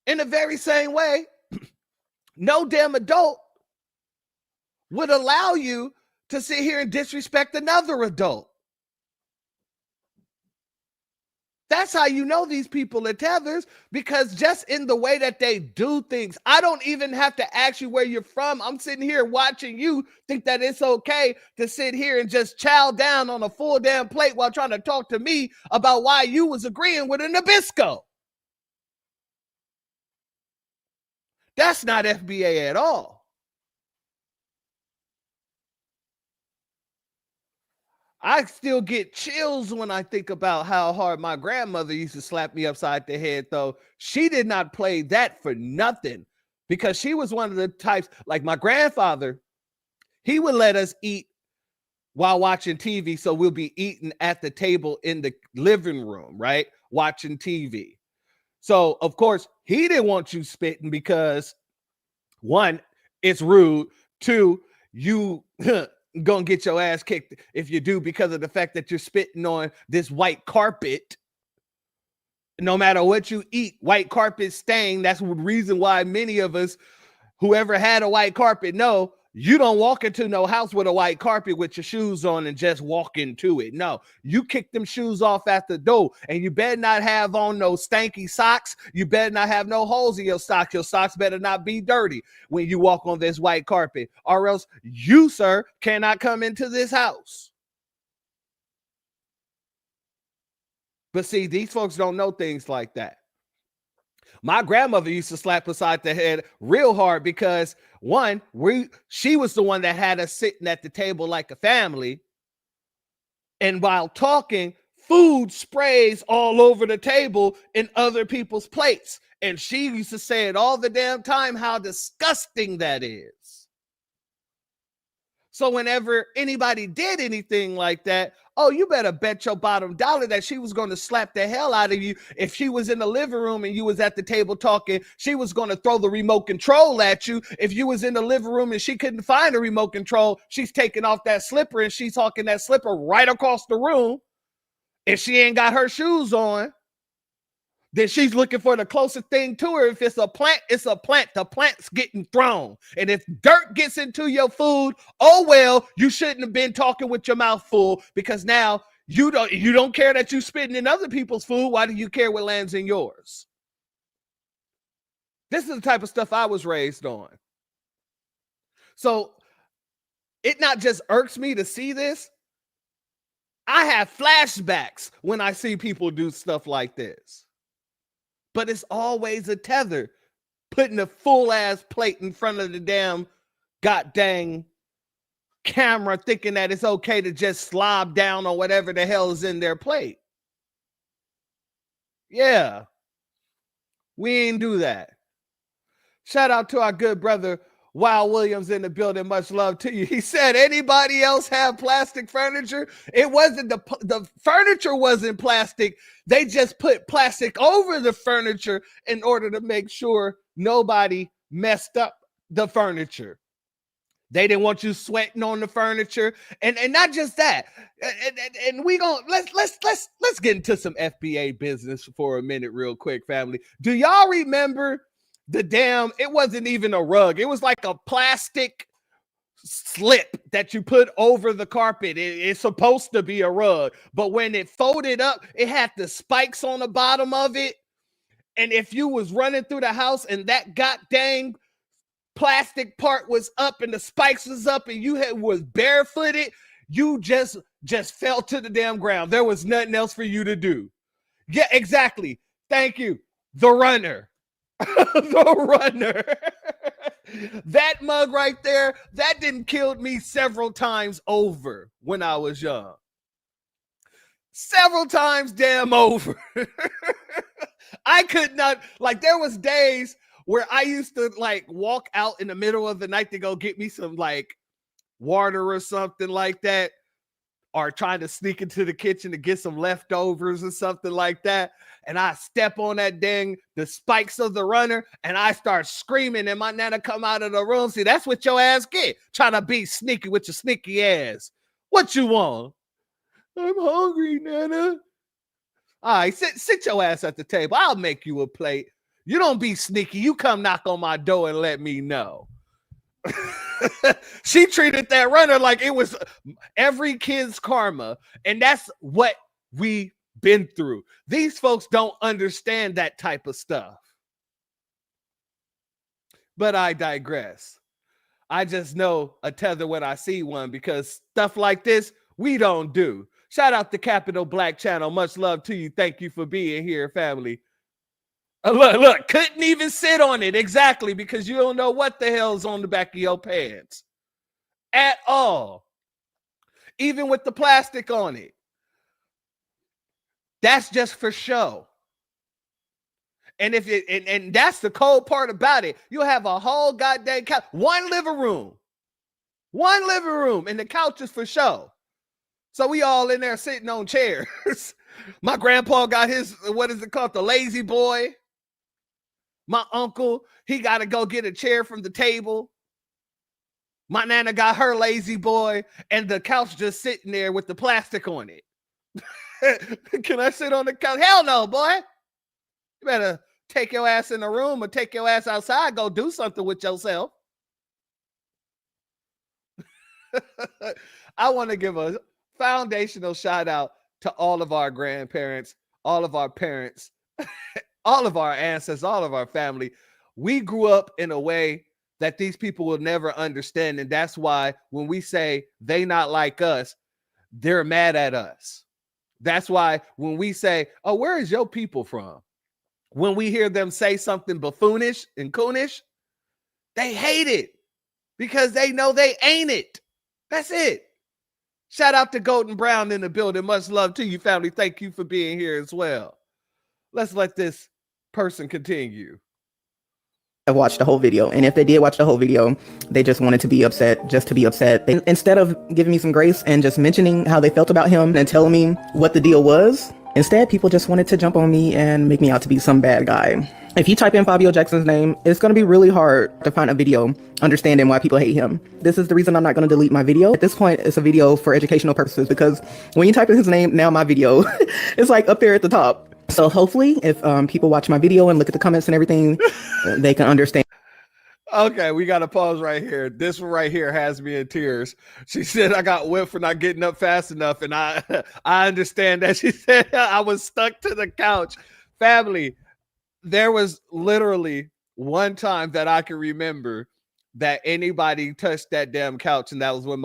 In the very same way, no damn adult would allow you to sit here and disrespect another adult. That's how you know these people are tethers, because just in the way that they do things, I don't even have to ask you where you're from. I'm sitting here watching you think that it's okay to sit here and just chow down on a full damn plate while trying to talk to me about why you was agreeing with a Nabisco. That's not FBA at all. I still get chills when I think about how hard my grandmother used to slap me upside the head, though. She did not play that for nothing, because she was one of the types, like my grandfather, he would let us eat while watching TV. So we'll be eating at the table in the living room, right? Watching TV. So, of course, he didn't want you spitting because, one, it's rude. Two, you gonna get your ass kicked if you do, because of the fact that you're spitting on this white carpet. No matter what you eat, white carpet stain. That's the reason why many of us, whoever had a white carpet, know you don't walk into no house with a white carpet with your shoes on and just walk into it. No, you kick them shoes off at the door, and you better not have on no stanky socks. You better not have no holes in your socks. Your socks better not be dirty when you walk on this white carpet, or else you, sir, cannot come into this house. But see, these folks don't know things like that. My grandmother used to slap beside the head real hard because, one, she was the one that had us sitting at the table like a family. And while talking, food sprays all over the table in other people's plates. And she used to say it all the damn time how disgusting that is. So whenever anybody did anything like that, oh, you better bet your bottom dollar that she was going to slap the hell out of you. If she was in the living room and you was at the table talking, she was going to throw the remote control at you. If you was in the living room and she couldn't find a remote control, she's taking off that slipper and she's talking that slipper right across the room. If she ain't got her shoes on, then she's looking for the closest thing to her. If it's a plant, it's a plant. The plant's getting thrown. And if dirt gets into your food, oh well, you shouldn't have been talking with your mouth full, because now you don't care that you spitting in other people's food. Why do you care what lands in yours? This is the type of stuff I was raised on. So it not just irks me to see this. I have flashbacks when I see people do stuff like this. But it's always a tether putting a full ass plate in front of the damn goddamn camera, thinking that it's okay to just slob down on whatever the hell is in their plate. Yeah, we ain't do that. Shout out to our good brother Wild Williams in the building. Much love to you. He said, anybody else have plastic furniture? It wasn't the furniture wasn't plastic. They just put plastic over the furniture in order to make sure nobody messed up the furniture. They didn't want you sweating on the furniture, and not just that. And we gonna let's get into some FBA business for a minute, real quick, family. Do y'all remember the damn? It wasn't even a rug. It was like a plastic slip that you put over the carpet. It's supposed to be a rug, but when it folded up, it had the spikes on the bottom of it. And if you was running through the house and that goddamn plastic part was up and the spikes was up and you was barefooted, you just fell to the damn ground. There was nothing else for you to do. Yeah, exactly. Thank you. The runner. The runner. That mug right there, that didn't kill me several times over when I was young. Several times damn over. I could not, like, there was days where I used to like walk out in the middle of the night to go get me some like water or something like that, or trying to sneak into the kitchen to get some leftovers or something like that. And I step on that the spikes of the runner, and I start screaming, and my nana come out of the room. See, that's what your ass get. Trying to be sneaky with your sneaky ass. What you want? I'm hungry, nana. All right, sit your ass at the table. I'll make you a plate. You don't be sneaky. You come knock on my door and let me know. She treated that runner like it was every kid's karma. And that's what we've been through. These folks don't understand that type of stuff. But I digress. I just know a tether when I see one, because stuff like this, we don't do. Shout out to Capital Black Channel. Much love to you. Thank you for being here, family. Look, couldn't even sit on it. Exactly, because you don't know what the hell's on the back of your pants at all. Even with the plastic on it. That's just for show. And if it and that's the cold part about it. You'll have a whole goddamn couch, one living room, and the couch is for show. So we all in there sitting on chairs. My grandpa got his, what is it called? The lazy boy. My uncle, he got to go get a chair from the table. My nana got her lazy boy, and the couch just sitting there with the plastic on it. Can I sit on the couch? Hell no, boy. You better take your ass in the room or take your ass outside. Go do something with yourself. I want to give a foundational shout out to all of our grandparents, all of our parents, all of our ancestors, all of our family. We grew up in a way that these people will never understand. And that's why when we say they not like us, they're mad at us. That's why when we say, oh, where is your people from? When we hear them say something buffoonish and coonish, they hate it because they know they ain't it. That's it. Shout out to Golden Brown in the building. Much love to you, family. Thank you for being here as well. Let's let this person continue. I watched the whole video, and if they did watch the whole video, they just wanted to be upset just to be upset. Instead of giving me some grace and just mentioning how they felt about him and telling me what the deal was, instead people just wanted to jump on me and make me out to be some bad guy. If you type in Fabio Jackson's name, it's going to be really hard to find a video understanding why people hate him. This is the reason I'm not going to delete my video. At this point, it's a video for educational purposes, because when you type in his name, now my video is like up there at the top. So hopefully if people watch my video and look at the comments and everything, they can understand. Okay, we got to pause right here. This one right here has me in tears. She said, I got whipped for not getting up fast enough. And I understand that. She said, I was stuck to the couch. Family, there was literally one time that I can remember that anybody touched that damn couch. And that was when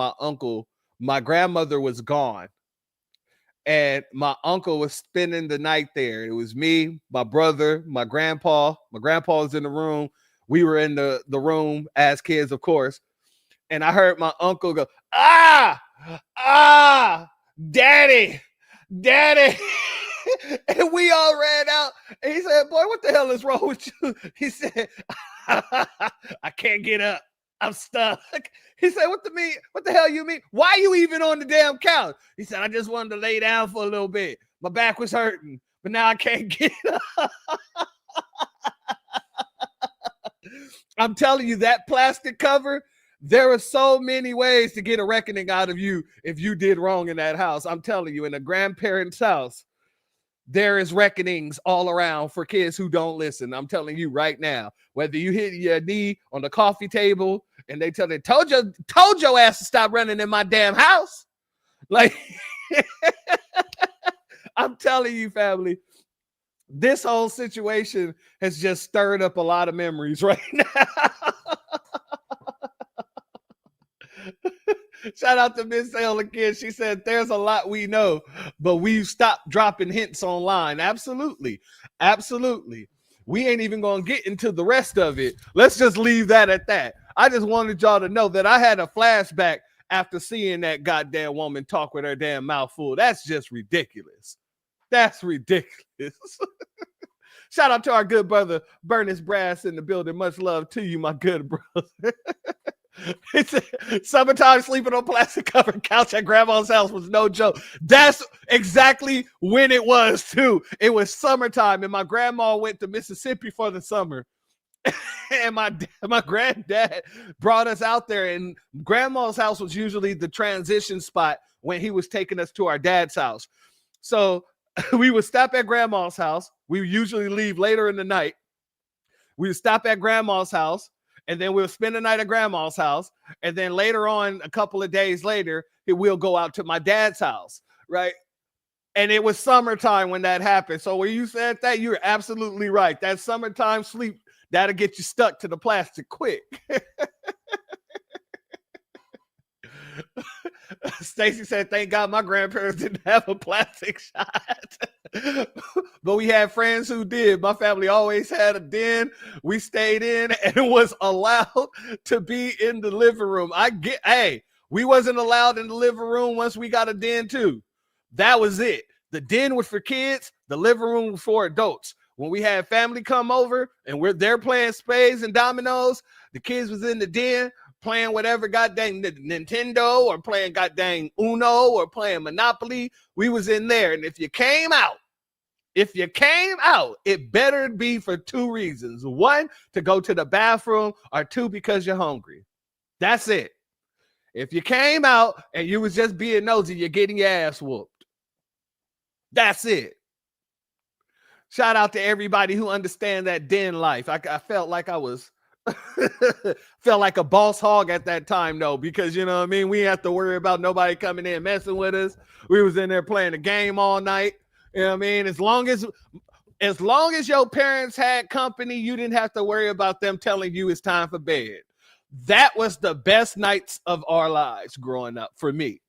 my grandmother was gone. And my uncle was spending the night there. It was me, my brother, my grandpa. My grandpa was in the room. We were in the room as kids, of course. And I heard my uncle go, daddy. And we all ran out. And he said, boy, what the hell is wrong with you? He said, I can't get up. I'm stuck. He said, what the hell you mean? Why are you even on the damn couch? He said, I just wanted to lay down for a little bit. My back was hurting, but now I can't get up. I'm telling you, that plastic cover, there are so many ways to get a reckoning out of you if you did wrong in that house. I'm telling you, in a grandparent's house, there is reckonings all around for kids who don't listen. I'm telling you right now, whether you hit your knee on the coffee table and they told your ass to stop running in my damn house. Like, I'm telling you, family, this whole situation has just stirred up a lot of memories right now. Shout out to Miss Sale again. She said, there's a lot we know, but we've stopped dropping hints online. Absolutely. Absolutely. We ain't even going to get into the rest of it. Let's just leave that at that. I just wanted y'all to know that I had a flashback after seeing that goddamn woman talk with her damn mouth full. That's just ridiculous. That's ridiculous. Shout out to our good brother, Bernice Brass in the building. Much love to you, my good brother. It's summertime sleeping on plastic covered couch at grandma's house was no joke. That's exactly when it was too. It was summertime and my grandma went to Mississippi for the summer. And my granddad brought us out there, and grandma's house was usually the transition spot when he was taking us to our dad's house. So we would stop at grandma's house. We would usually leave later in the night. We would stop at grandma's house, and then we'll spend the night at grandma's house. And then later on, a couple of days later, we'll go out to my dad's house, right? And it was summertime when that happened. So when you said that, you're absolutely right. That summertime sleep, that'll get you stuck to the plastic quick. Stacy said, thank God my grandparents didn't have a plastic shot. But we had friends who did. My family always had a den. We stayed in and it was allowed to be in the living room. We wasn't allowed in the living room once we got a den too. That was it. The den was for kids. The living room was for adults. When we had family come over and we're there playing spades and dominoes, the kids was in the den playing whatever goddamn Nintendo or playing goddamn Uno or playing Monopoly. We was in there. And if you came out, it better be for two reasons. One, to go to the bathroom, or two, because you're hungry. That's it. If you came out and you was just being nosy, you're getting your ass whooped. That's it. Shout out to everybody who understand that den life. I felt like I was felt like a boss hog at that time though, because you know what I mean, we didn't have to worry about nobody coming in messing with us. We was in there playing a game all night. You know what I mean? As long as your parents had company, you didn't have to worry about them telling you it's time for bed. That was the best nights of our lives growing up for me.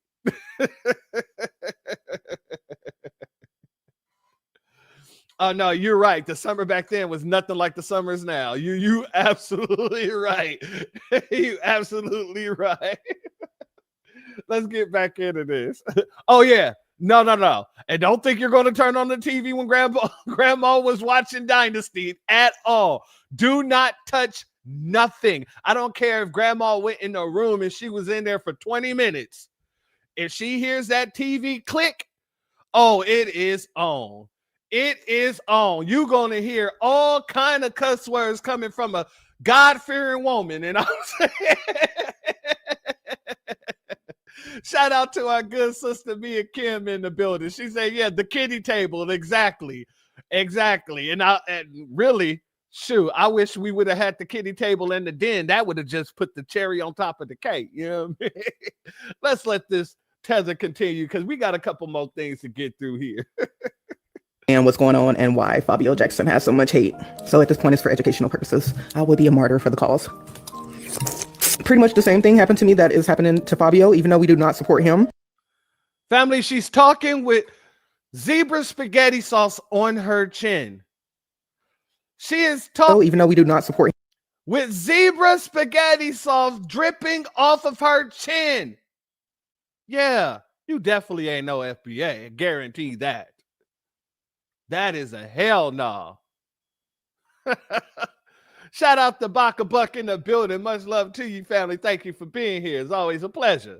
Oh no, you're right. The summer back then was nothing like the summers now. You absolutely right. You absolutely right. Let's get back into this. Oh yeah. No. And don't think you're going to turn on the TV when grandma was watching Dynasty at all. Do not touch nothing. I don't care if grandma went in a room and she was in there for 20 minutes. If she hears that TV click, oh, it is on. It is on. You're going to hear all kind of cuss words coming from a God-fearing woman. And I'm saying, shout out to our good sister Mia Kim in the building. She said, yeah, the kiddie table. Exactly. And really, shoot, I wish we would have had the kiddie table in the den. That would have just put the cherry on top of the cake. You know what I mean? Let's let this tether continue because we got a couple more things to get through here. And what's going on and why Fabio Jackson has so much hate. So at this point, it's for educational purposes. I would be a martyr for the cause. Pretty much the same thing happened to me that is happening to Fabio, even though we do not support him. Family, she's talking with zebra spaghetti sauce on her chin. She is talking, even though we do not support him, with zebra spaghetti sauce dripping off of her chin. Yeah, you definitely ain't no FBA. I guarantee that. That is a hell no. Shout out to Baka Buck in the building. Much love to you, family. Thank you for being here. It's always a pleasure.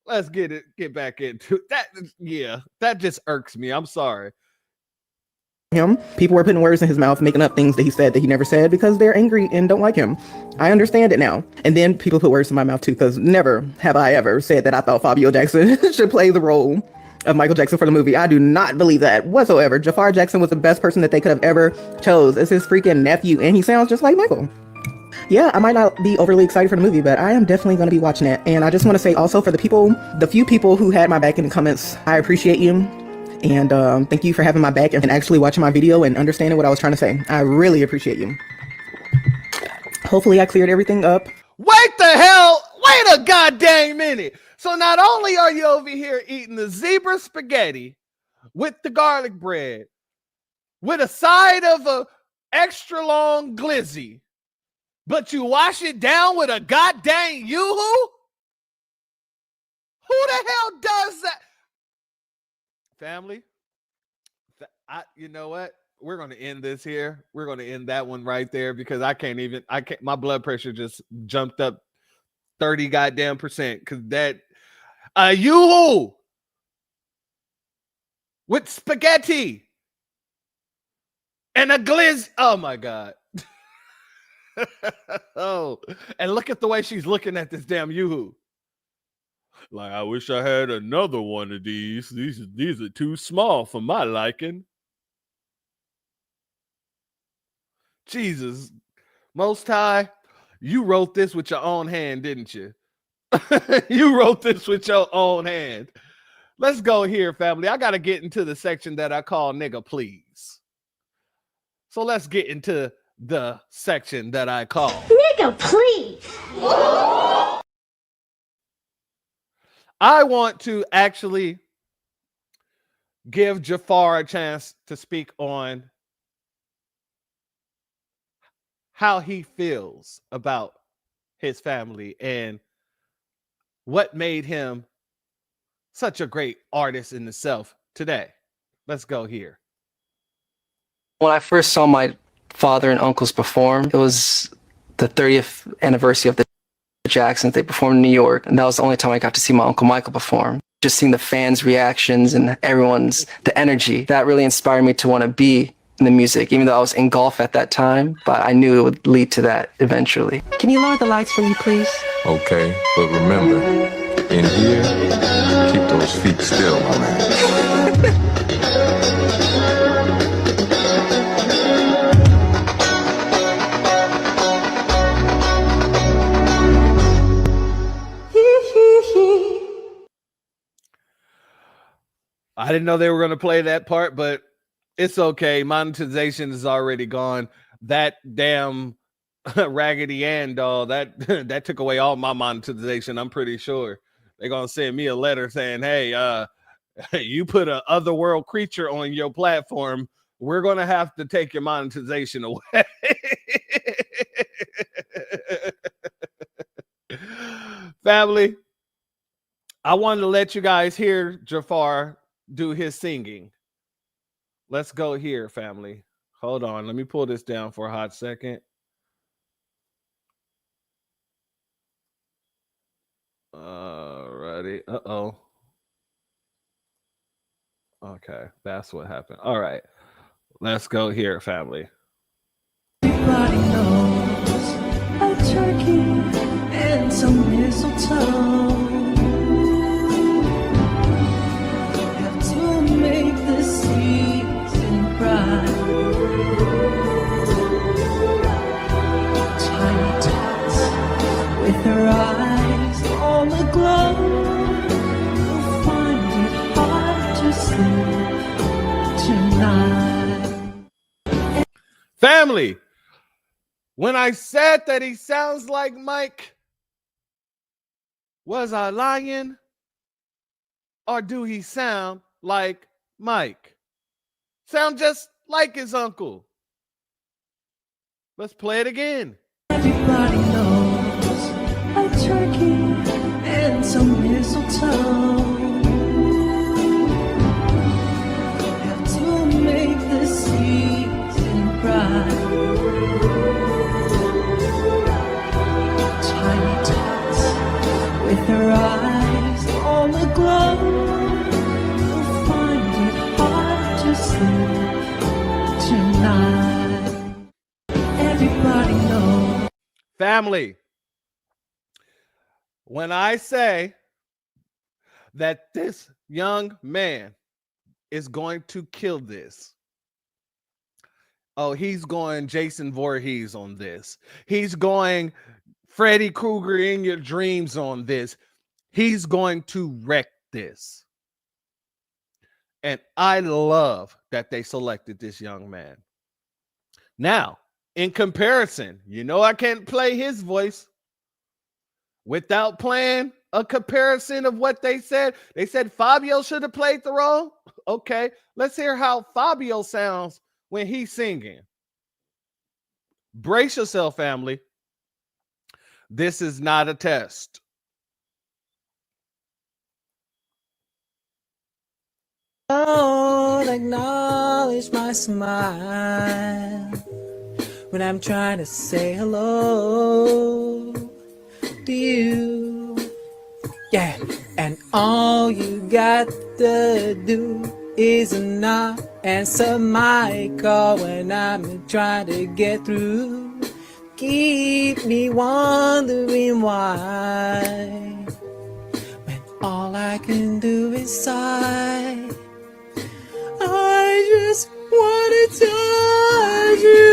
Let's get back into that. Yeah, that just irks me. I'm sorry. People were putting words in his mouth, making up things that he said that he never said because they're angry and don't like him. I understand it now. And then people put words in my mouth too, because never have I ever said that I thought Fabio Jackson should play the role of Michael Jackson for the movie. I do not believe that whatsoever. Jafar Jackson was the best person that they could have ever chose as his freaking nephew, and he sounds just like Michael. Yeah, I might not be overly excited for the movie, but I am definitely going to be watching it. And I just want to say also for the few people who had my back in the comments, I appreciate you. And thank you for having my back and actually watching my video and understanding what I was trying to say. I really appreciate you. Hopefully I cleared everything up. Wait a goddamn minute. So not only are you over here eating the zebra spaghetti with the garlic bread, with a side of a extra long glizzy, but you wash it down with a goddamn yoo-hoo? Who the hell does that? Family, you know what? We're going to end this here. We're going to end that one right there because my blood pressure just jumped up 30 goddamn percent because that yoo-hoo with spaghetti and a glizz. Oh my God. Oh, and look at the way she's looking at this damn yoo-hoo. Like, I wish I had another one of these. These are too small for my liking. Jesus, Most High, you wrote this with your own hand, didn't you? You wrote this with your own hand. Let's go here, family. I got to get into the section that I call nigga please. So let's get into the section that I call nigga please. I want to actually give Jafar a chance to speak on how he feels about his family and what made him such a great artist in itself today. Let's go here. When I first saw my father and uncles perform, it was the 30th anniversary of the Jacksons. They performed in New York, and that was the only time I got to see my Uncle Michael perform. Just seeing the fans' reactions and the energy, that really inspired me to want to be in the music, even though I was in golf at that time, but I knew it would lead to that eventually. Can you lower the lights for me, please? Okay, but remember, in here, keep those feet still, my man. I didn't know they were going to play that part, but it's okay. Monetization is already gone. That damn Raggedy Ann doll, that took away all my monetization. I'm pretty sure they're going to send me a letter saying, hey, you put an otherworld creature on your platform. We're going to have to take your monetization away. Family, I wanted to let you guys hear Jafar do his singing. Let's go here, family. Hold on. Let me pull this down for a hot second. Alrighty. Uh-oh. Okay, that's what happened. All right. Let's go here, family. Everybody knows a turkey and some mistletoe have to make the season bright. Tiny tots with their eyes on the glow will find it hard to sleep tonight. Family, when I said that he sounds like Mike, was I lying? Or do he sound like Mike? Sound just like his uncle. Let's play it again. Everybody knows a turkey and some mistletoe have to make the season bright. Tiny tots with their eyes on the glow will find it hard to sleep tonight. Everybody knows. Family, when I say that this young man is going to kill this, oh, he's going Jason Voorhees on this. He's going Freddy Krueger in your dreams on this. He's going to wreck this. And I love that they selected this young man. Now, in comparison, you know I can't play his voice without playing a comparison of what they said. They said Fabio should have played the role. Okay, let's hear how Fabio sounds when he's singing. Brace yourself, family. This is not a test. Don't acknowledge my smile when I'm trying to say hello to you. Yeah, and all you got to do is not answer my call when I'm trying to get through. Keep me wondering why, when all I can do is sigh. I just want to touch you.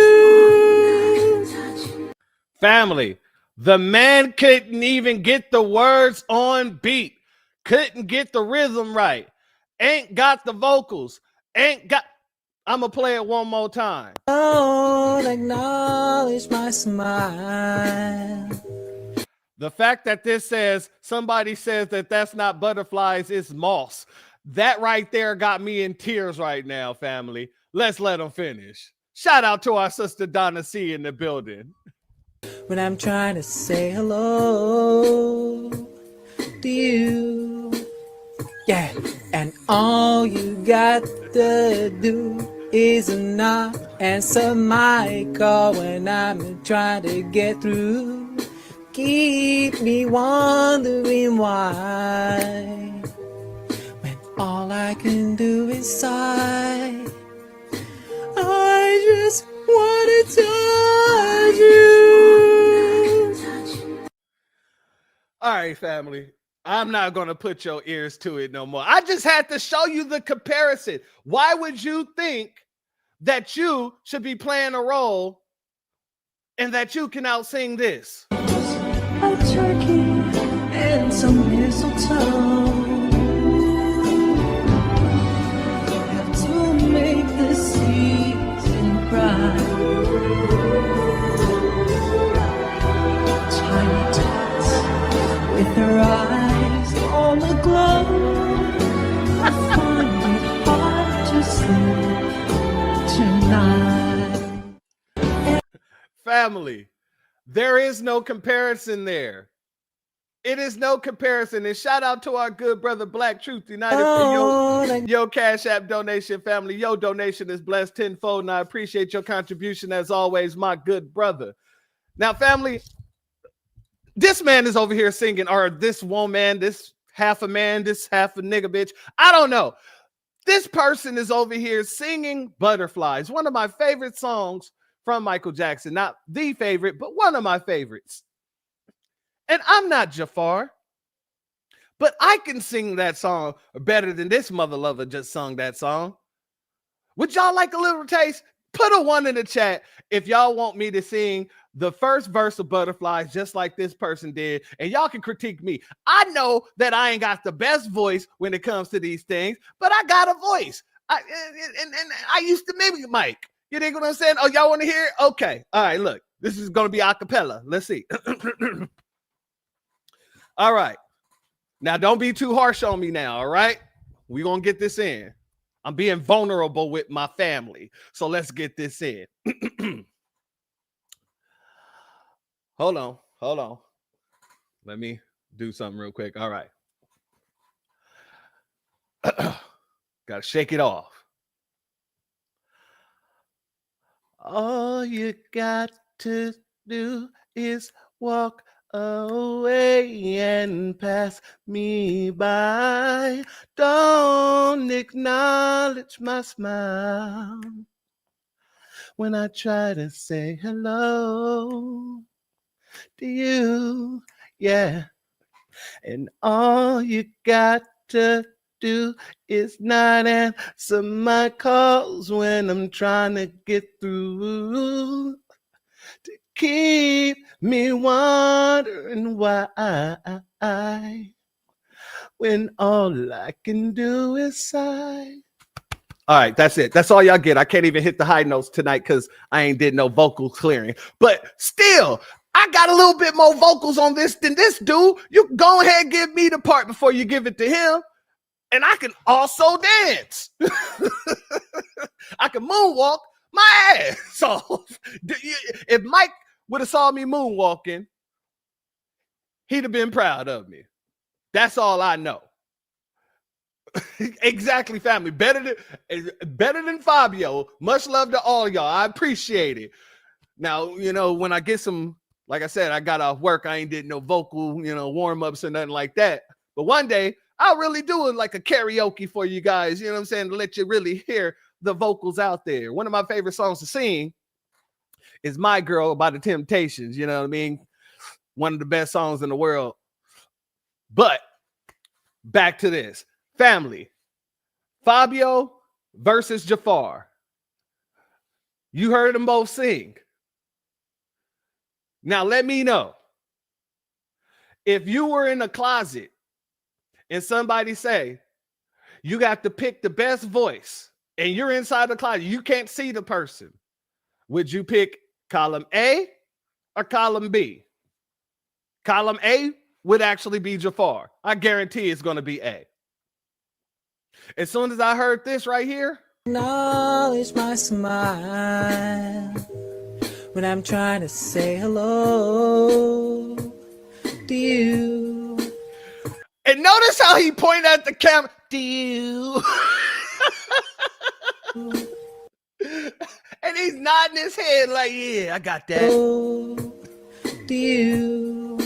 Family, the man couldn't even get the words on beat, couldn't get the rhythm right, ain't got the vocals, ain't got. I'm gonna play it one more time. Don't acknowledge my smile. The fact that this says, somebody says that that's not butterflies, it's moss. That right there got me in tears right now, family. Let's let them finish. Shout out to our sister Donna C in the building. When I'm trying to say hello to you. Yeah, and all you got to do is not answer my call when I'm trying to get through. Keep me wondering why, when all I can do is sigh. I just want to touch you. All right, family. I'm not going to put your ears to it no more. I just had to show you the comparison. Why would you think that you should be playing a role and that you can out-sing this? A turkey and some mistletoe have to make the season bright. Tiny tots with their eyes on the glow, I find it hard to sleep tonight. Family, there is no comparison there. It is no comparison. And shout out to our good brother Black Truth United for your Cash App donation, family. Your donation is blessed tenfold, and I appreciate your contribution as always, my good brother. Now, family, this man is over here singing, or this woman, this half a man, this half a nigga bitch. I don't know. This person is over here singing Butterflies, one of my favorite songs from Michael Jackson. Not the favorite, but one of my favorites. And I'm not Jafar, but I can sing that song better than this mother lover just sung that song. Would y'all like a little taste? Put a 1 in the chat if y'all want me to sing the first verse of Butterflies just like this person did, and y'all can critique me. I know that I ain't got the best voice when it comes to these things, but I got a voice. And I used to mimic Mike. You think what I'm saying? Oh, y'all want to hear it? Okay. All right, look. This is going to be a cappella. Let's see. All right. Now, don't be too harsh on me now, all right? We're going to get this in. I'm being vulnerable with my family. So let's get this in. Hold on. Let me do something real quick. All right. Got to shake it off. All you got to do is walk away and pass me by. Don't acknowledge my smile when I try to say hello to you. Yeah. And all you got to do is not answer my calls when I'm trying to get through. To keep me wondering why, when all I can do is sigh. All right, that's it. That's all y'all get. I can't even hit the high notes tonight because I ain't did no vocal clearing. But still, I got a little bit more vocals on this than this dude. You go ahead and give me the part before you give it to him. And I can also dance. I can moonwalk my ass off. If Mike would have saw me moonwalking, he'd have been proud of me. That's all I know. Exactly, family. Better than Fabio. Much love to all y'all. I appreciate it. Now, when I get some, like I said, I got off work. I ain't did no vocal, warm-ups or nothing like that. But one day, I'll really do it like a karaoke for you guys, you know what I'm saying, to let you really hear the vocals out there. One of my favorite songs to sing is My Girl by the Temptations, you know what I mean? One of the best songs in the world. But back to this. Family, Fabio versus Jafar. You heard them both sing. Now let me know. If you were in a closet and somebody say, you got to pick the best voice and you're inside the closet, you can't see the person, would you pick column A or column B? Column A would actually be Jafar. I guarantee it's going to be A. As soon as I heard this right here, acknowledge my smile when I'm trying to say hello to you. And notice how he pointed at the camera. Do you? And he's nodding his head like, yeah, I got that. Do you?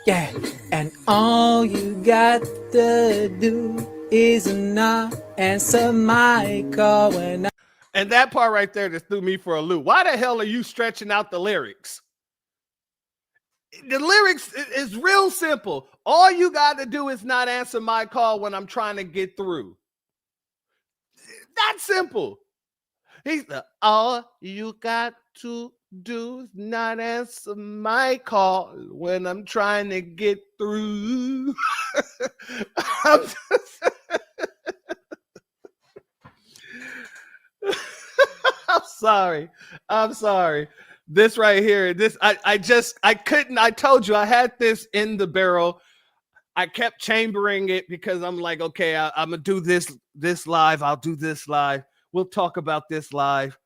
Yeah, and all you got to do is not answer my call when I... And that part right there just threw me for a loop. Why the hell are you stretching out the lyrics? The lyrics is real simple. All you got to do is not answer my call when I'm trying to get through. That's simple. He's the all you got to do is not answer my call when I'm trying to get through. I'm sorry. This right here, I couldn't. I told you I had this in the barrel. I kept chambering it because I'm like, okay, I'm gonna do this live. I'll do this live. We'll talk about this live.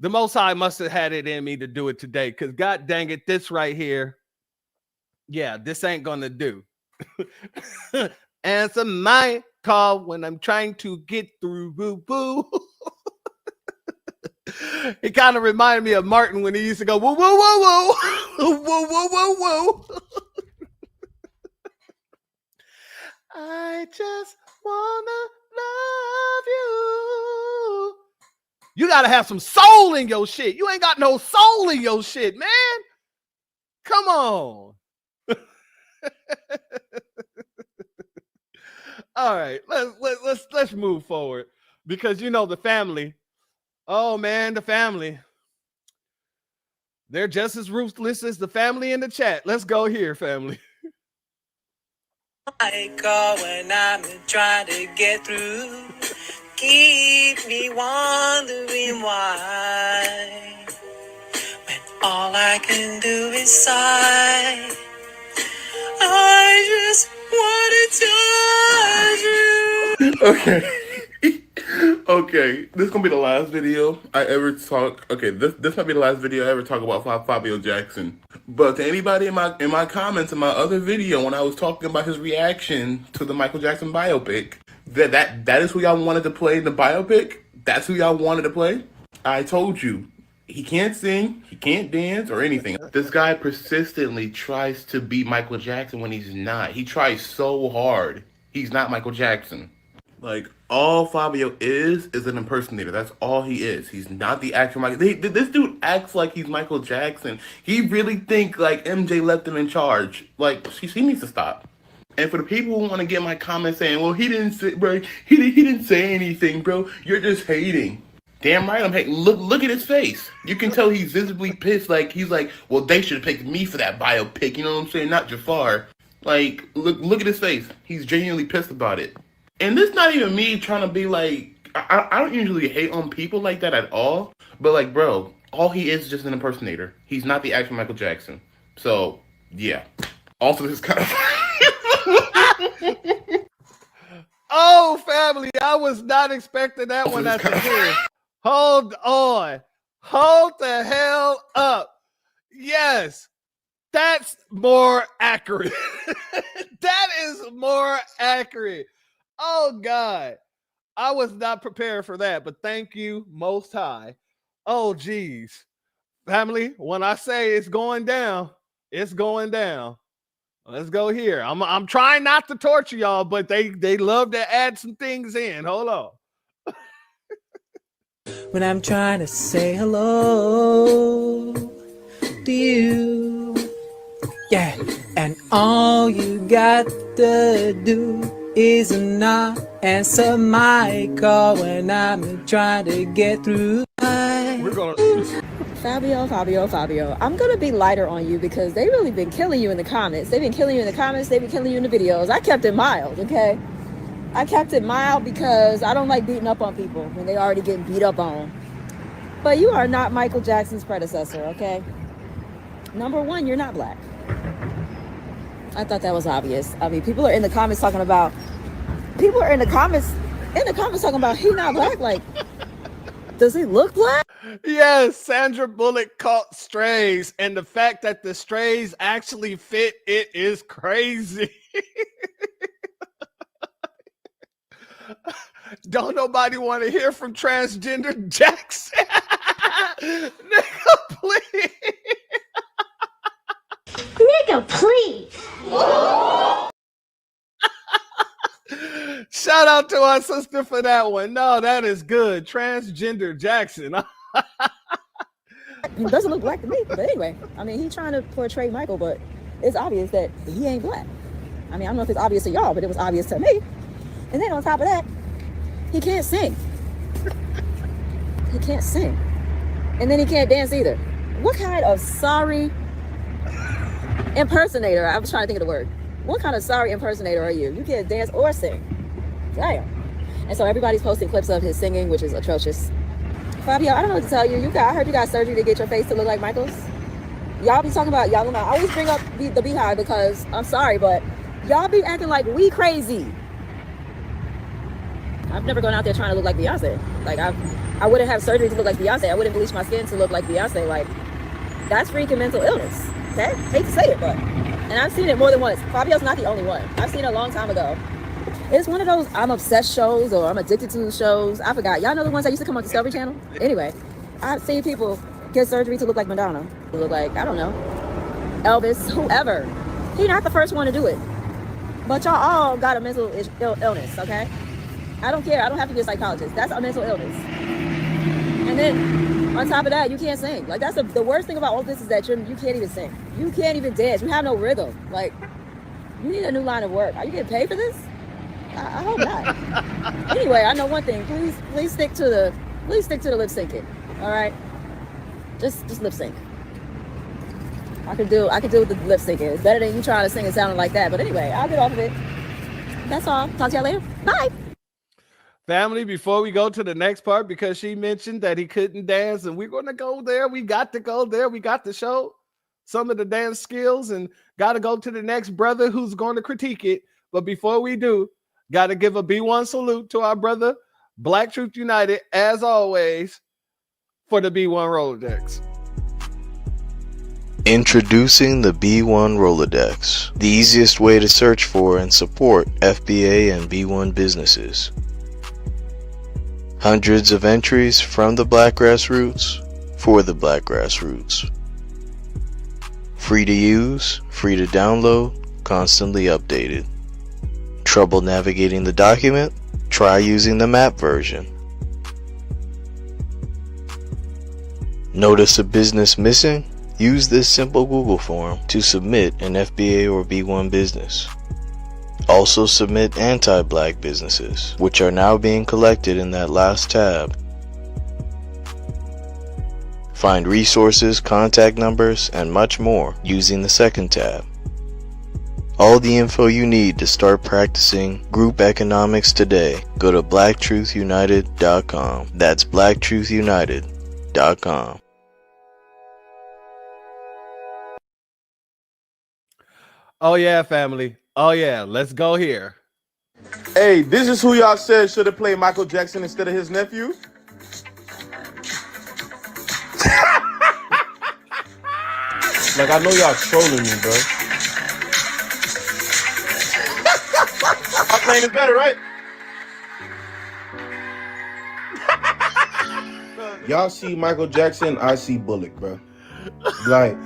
The Most High must have had it in me to do it today because God dang it, this right here Yeah, this ain't gonna do. Answer my call when I'm trying to get through. Boo boo. It kind of reminded me of Martin when he used to go woo woo woo woo woo woo woo woo. I just wanna love you. You gotta have some soul in your shit. You ain't got no soul in your shit, man. Come on. All right, let's move forward because you know the family. Oh man, the family. They're just as ruthless as the family in the chat. Let's go here, family. I call when I'm trying to get through. Keep me wondering why. When all I can do is sigh. I just want to touch you. Okay. Okay, this is gonna be the last video I ever talk. Okay, this might be the last video I ever talk about Fabio Jackson. But to anybody in my comments in my other video when I was talking about his reaction to the Michael Jackson biopic, that is who y'all wanted to play in the biopic. That's who y'all wanted to play. I told you, he can't sing, he can't dance or anything. This guy persistently tries to be Michael Jackson when he's not. He tries so hard. He's not Michael Jackson. Like, all Fabio is an impersonator. That's all he is. He's not the actual Michael. This dude acts like he's Michael Jackson. He really think like MJ left him in charge. Like, she needs to stop. And for the people who want to get my comments saying, well, he didn't say, bro, he didn't say anything, bro. You're just hating. Damn right I'm hating. Look at his face. You can tell he's visibly pissed. Like, he's like, well, they should have picked me for that biopic. You know what I'm saying? Not Jafar. Like, look at his face. He's genuinely pissed about it. And this not even me trying to be like, I don't usually hate on people like that at all. But like, bro, all he is just an impersonator. He's not the actual Michael Jackson. So, yeah. Also, this is kind of... Oh, family, I was not expecting that one at the end. Hold on. Hold the hell up. Yes. That's more accurate. That is more accurate. Oh, God. I was not prepared for that, but thank you, Most High. Oh, geez. Family, when I say it's going down, it's going down. Let's go here. I'm trying not to torture y'all, but they love to add some things in. Hold on. When I'm trying to say hello to you. Yeah, and all you got to do is not answer my call when I'm trying to get through. We're gonna Fabio, I'm gonna be lighter on you because they really been killing you in the comments. They've been killing you in the comments, they've been killing you in the videos. I kept it mild, okay? I kept it mild because I don't like beating up on people when they already getting beat up on. But you are not Michael Jackson's predecessor, okay? Number one, you're not black. I thought that was obvious. I mean, people are in the comments talking about he not black. Like, does he look black? Yes, Sandra Bullock caught strays, and the fact that the strays actually fit it is crazy. Don't nobody want to hear from transgender Jackson. Nigga, please. Nigga, please. Shout out to our sister for that one. No, that is good. Transgender Jackson. He doesn't look black to me, but anyway, I mean, he's trying to portray Michael, but it's obvious that he ain't black. I mean, I don't know if it's obvious to y'all, but it was obvious to me. And then on top of that, he can't sing. He can't sing. And then he can't dance either. What kind of sorry impersonator? I was trying to think of the word. What kind of sorry impersonator are you? You can't dance or sing. Damn. And so everybody's posting clips of his singing, which is atrocious. Fabio, I don't know what to tell you. I heard you got surgery to get your face to look like Michael's. Y'all be talking about, y'all, I always bring up the Beehive because, I'm sorry, but y'all be acting like we crazy. I've never gone out there trying to look like Beyonce. Like, I wouldn't have surgery to look like Beyonce. I wouldn't bleach my skin to look like Beyonce. Like, that's freaking mental illness. Okay? Hate to say it, but And I've seen it more than once. Fabio's not the only one. I've seen it a long time ago. It's one of those I'm obsessed shows or I'm addicted to shows. I forgot. Y'all know the ones that used to come on Discovery Channel? Anyway, I've seen people get surgery to look like Madonna. To look like, I don't know, Elvis, whoever. He's not the first one to do it. But y'all all got a mental illness, okay? I don't care. I don't have to be a psychologist. That's a mental illness. And then on top of that, you can't sing. Like, that's the worst thing about all this is that you can't even sing. You can't even dance. You have no rhythm. Like, you need a new line of work. Are you getting paid for this? I hope not. Anyway, I know one thing. Please stick to the lip syncing. All right? Just lip sync. I could do with the lip syncing. It's better than you trying to sing and sounding like that. But anyway, I'll get off of it. That's all. Talk to y'all later. Bye. Family, before we go to the next part, because she mentioned that he couldn't dance, and we're going to go there. We got to go there. We got to show some of the dance skills and got to go to the next brother who's going to critique it. But before we do, got to give a B1 salute to our brother, Black Truth United, as always, for the B1 Rolodex. Introducing the B1 Rolodex, the easiest way to search for and support FBA and B1 businesses. Hundreds of entries from the Black grassroots for the Black grassroots. Free to use, free to download, constantly updated. Trouble navigating the document? Try using the map version. Notice a business missing? Use this simple Google form to submit an FBA or B1 business. Also submit anti-Black businesses, which are now being collected in that last tab. Find resources, contact numbers, and much more using the second tab. All the info you need to start practicing group economics today. Go to blacktruthunited.com. That's blacktruthunited.com. Oh yeah, family. Oh yeah, let's go here. Hey, this is who y'all said should have played Michael Jackson instead of his nephew. Like, I know y'all trolling me, bro. My playing is better, right? Y'all see Michael Jackson, I see Bullock, bro. Like,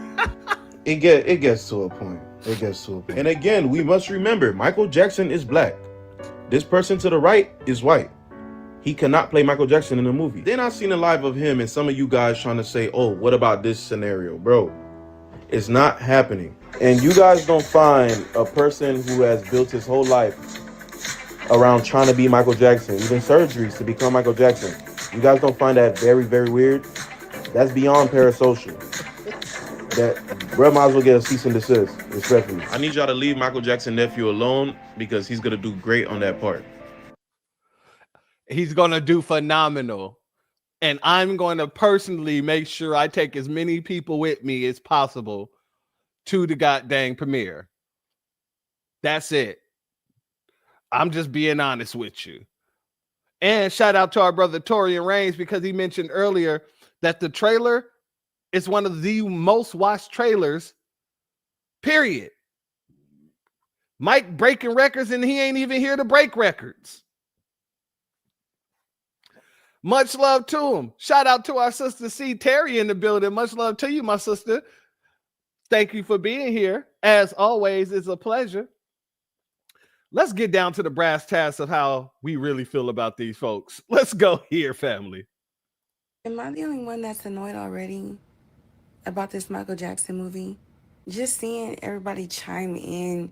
it gets to a point. It gets to a point. And again, we must remember, Michael Jackson is Black. This person to the right is white. He cannot play Michael Jackson in a movie. Then I seen a live of him and some of you guys trying to say, oh, what about this scenario? Bro, it's not happening. And you guys don't find a person who has built his whole life around trying to be Michael Jackson, even surgeries to become Michael Jackson. You guys don't find that very, very weird? That's beyond parasocial. That bro might as well get a cease and desist, respectfully. I need y'all to leave Michael Jackson nephew alone because he's gonna do great on that part. He's going to do phenomenal. And I'm going to personally make sure I take as many people with me as possible to the goddamn premiere. That's it. I'm just being honest with you. And shout out to our brother Torian Reigns, because he mentioned earlier that the trailer is one of the most watched trailers, period. Mike breaking records and he ain't even here to break records. Much love to him. Shout out to our sister C. Terry in the building. Much love to you, my sister. Thank you for being here. As always, it's a pleasure. Let's get down to the brass tacks of how we really feel about these folks. Let's go here, family. Am I the only one that's annoyed already about this Michael Jackson movie? Just seeing everybody chime in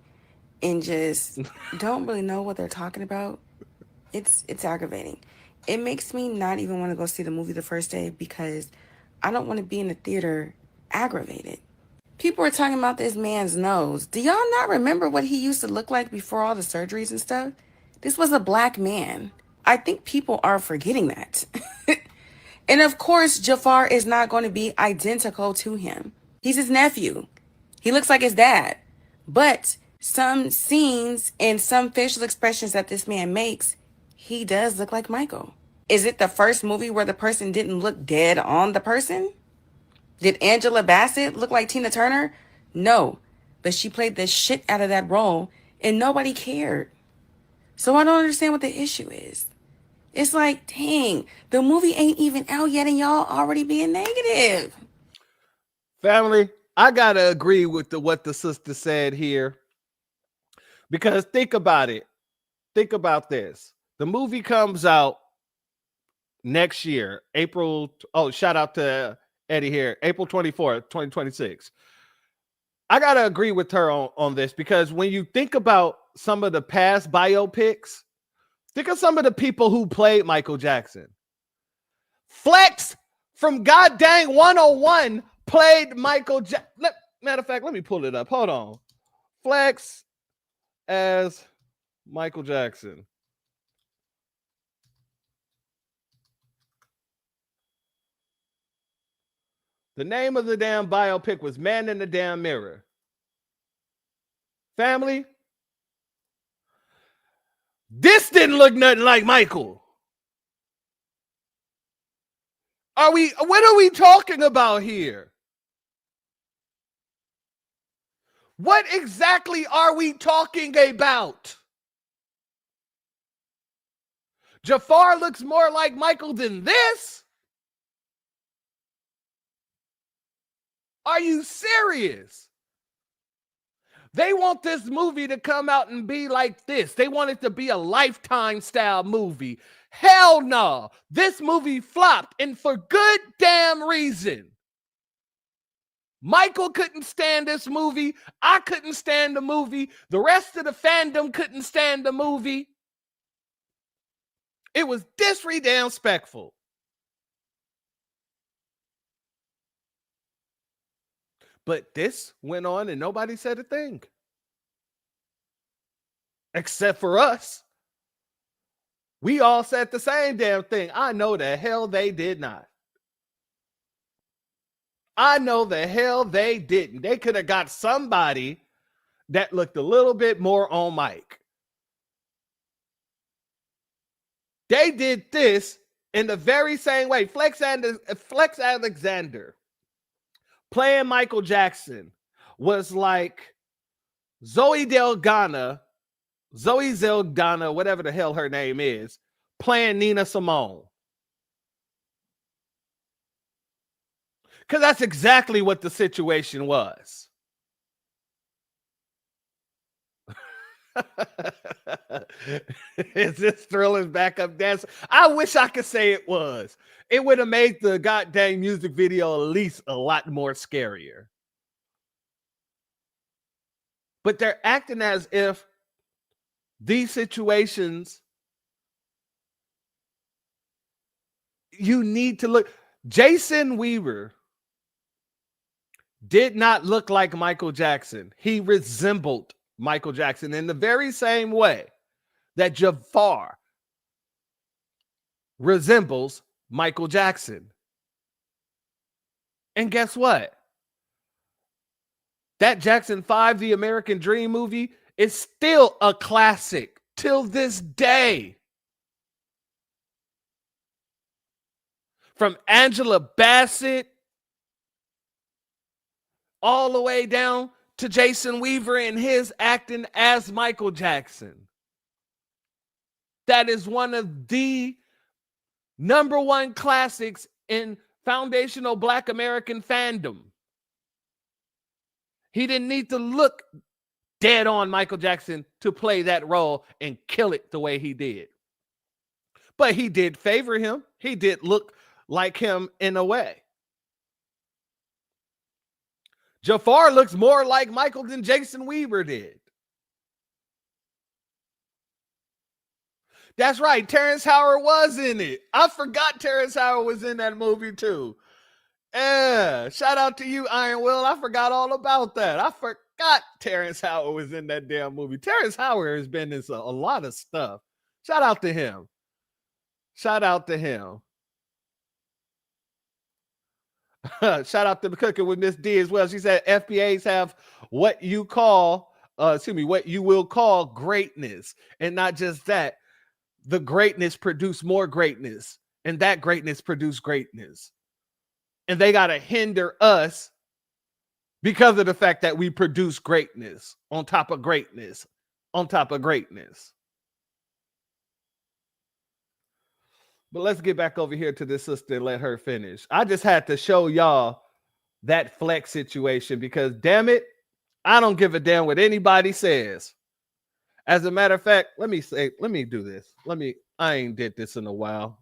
and just don't really know what they're talking about. It's aggravating. It makes me not even want to go see the movie the first day because I don't want to be in the theater aggravated. People are talking about this man's nose. Do y'all not remember what he used to look like before all the surgeries and stuff? This was a Black man. I think people are forgetting that. And of course, Jafar is not going to be identical to him. He's his nephew. He looks like his dad. But some scenes and some facial expressions that this man makes, he does look like Michael. Is it the first movie where the person didn't look dead on the person? Did Angela Bassett look like Tina Turner? No. but she played the shit out of that role and nobody cared. So I don't understand what the issue is. It's like, dang, the movie ain't even out yet and y'all already being negative. Family, I gotta agree with what the sister said here. Because think about it. Think about this. The movie comes out next year, April. Oh, shout out to Eddie here. April 24th, 2026. I got to agree with her on this, because when you think about some of the past biopics, think of some of the people who played Michael Jackson. Flex from goddamn 101 played Michael Jackson. Matter of fact, let me pull it up. Hold on. Flex as Michael Jackson. The name of the damn biopic was Man in the Damn Mirror. Family, this didn't look nothing like Michael. What are we talking about here? What exactly are we talking about? Jafar looks more like Michael than this? Are you serious? They want this movie to come out and be like this. They want it to be a Lifetime style movie. Hell no. This movie flopped, and for good damn reason. Michael couldn't stand this movie. I couldn't stand the movie. The rest of the fandom couldn't stand the movie. It was disrespectful. But this went on and nobody said a thing. Except for us. We all said the same damn thing. I know the hell they did not. I know the hell they didn't. They could have got somebody that looked a little bit more on Mike. They did this in the very same way. Flex Alexander playing Michael Jackson was like Zoe Saldana, whatever the hell her name is, playing Nina Simone. Because that's exactly what the situation was. Is this Thriller's backup dancer? I wish I could say it was. It would have made the goddamn music video at least a lot more scarier. But they're acting as if these situations, you need to look. Jason Weaver did not look like Michael Jackson. He resembled Michael Jackson in the very same way that Jafar resembles Michael Jackson. And guess what? That Jackson 5, The American Dream movie, is still a classic till this day. From Angela Bassett all the way down to Jason Weaver and his acting as Michael Jackson. That is one of the number one classics in foundational Black American fandom. He didn't need to look dead on Michael Jackson to play that role and kill it the way he did. But he did favor him. He did look like him in a way. Jafar looks more like Michael than Jason Weaver did. That's right. Terrence Howard was in it. I forgot Terrence Howard was in that movie too. Yeah. Shout out to you, Iron Will. I forgot all about that. I forgot Terrence Howard was in that damn movie. Terrence Howard has been in a lot of stuff. Shout out to him. Shout out to him. Shout out to the Cooking with Miss D as well. She said FBAs have what you will call greatness. And not just that, the greatness produce more greatness. And that greatness produce greatness. And they got to hinder us because of the fact that we produce greatness on top of greatness on top of greatness. But let's get back over here to this sister and let her finish. I just had to show y'all that flex situation because, damn it, I don't give a damn what anybody says. As a matter of fact, let me do this. I ain't did this in a while.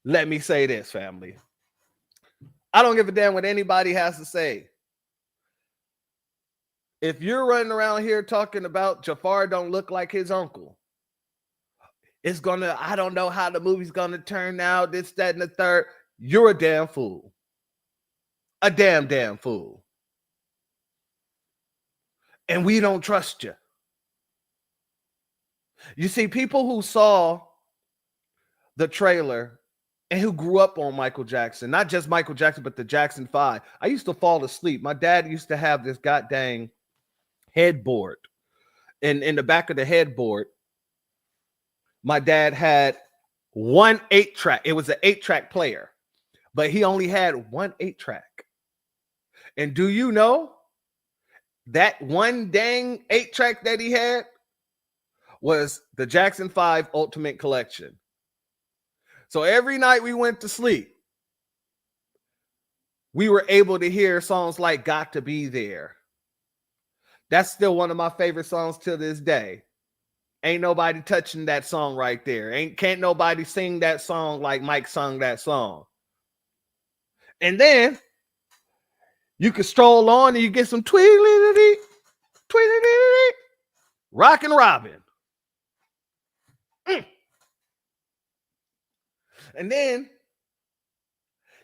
Let me say this, family. I don't give a damn what anybody has to say. If you're running around here talking about Jafar don't look like his uncle, I don't know how the movie's gonna turn out, this, that, and the third. You're a damn fool. A damn fool. And we don't trust you. You see, people who saw the trailer and who grew up on Michael Jackson, not just Michael Jackson, but the Jackson 5. I used to fall asleep. My dad used to have this goddamn headboard. And in the back of the headboard, my dad had one 8-track. It was an 8-track player, but he only had one 8-track. And do you know that one dang 8-track that he had was the Jackson 5 Ultimate Collection? So every night we went to sleep, we were able to hear songs like Got to Be There. That's still one of my favorite songs to this day. Ain't nobody touching that song right there. Can't nobody sing that song like Mike sung that song. And then you can stroll on and you get some tweedly, Rockin' Robin. And then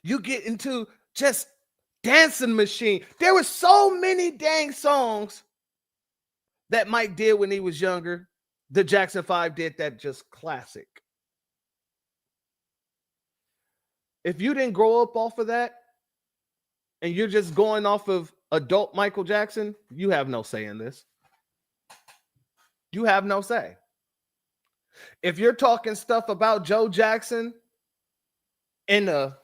you get into just Dancing Machine. There were so many dang songs that Mike did when he was younger. The Jackson 5 did that, just classic. If you didn't grow up off of that and you're just going off of adult Michael Jackson, you have no say in this. You have no say. If you're talking stuff about Joe Jackson in a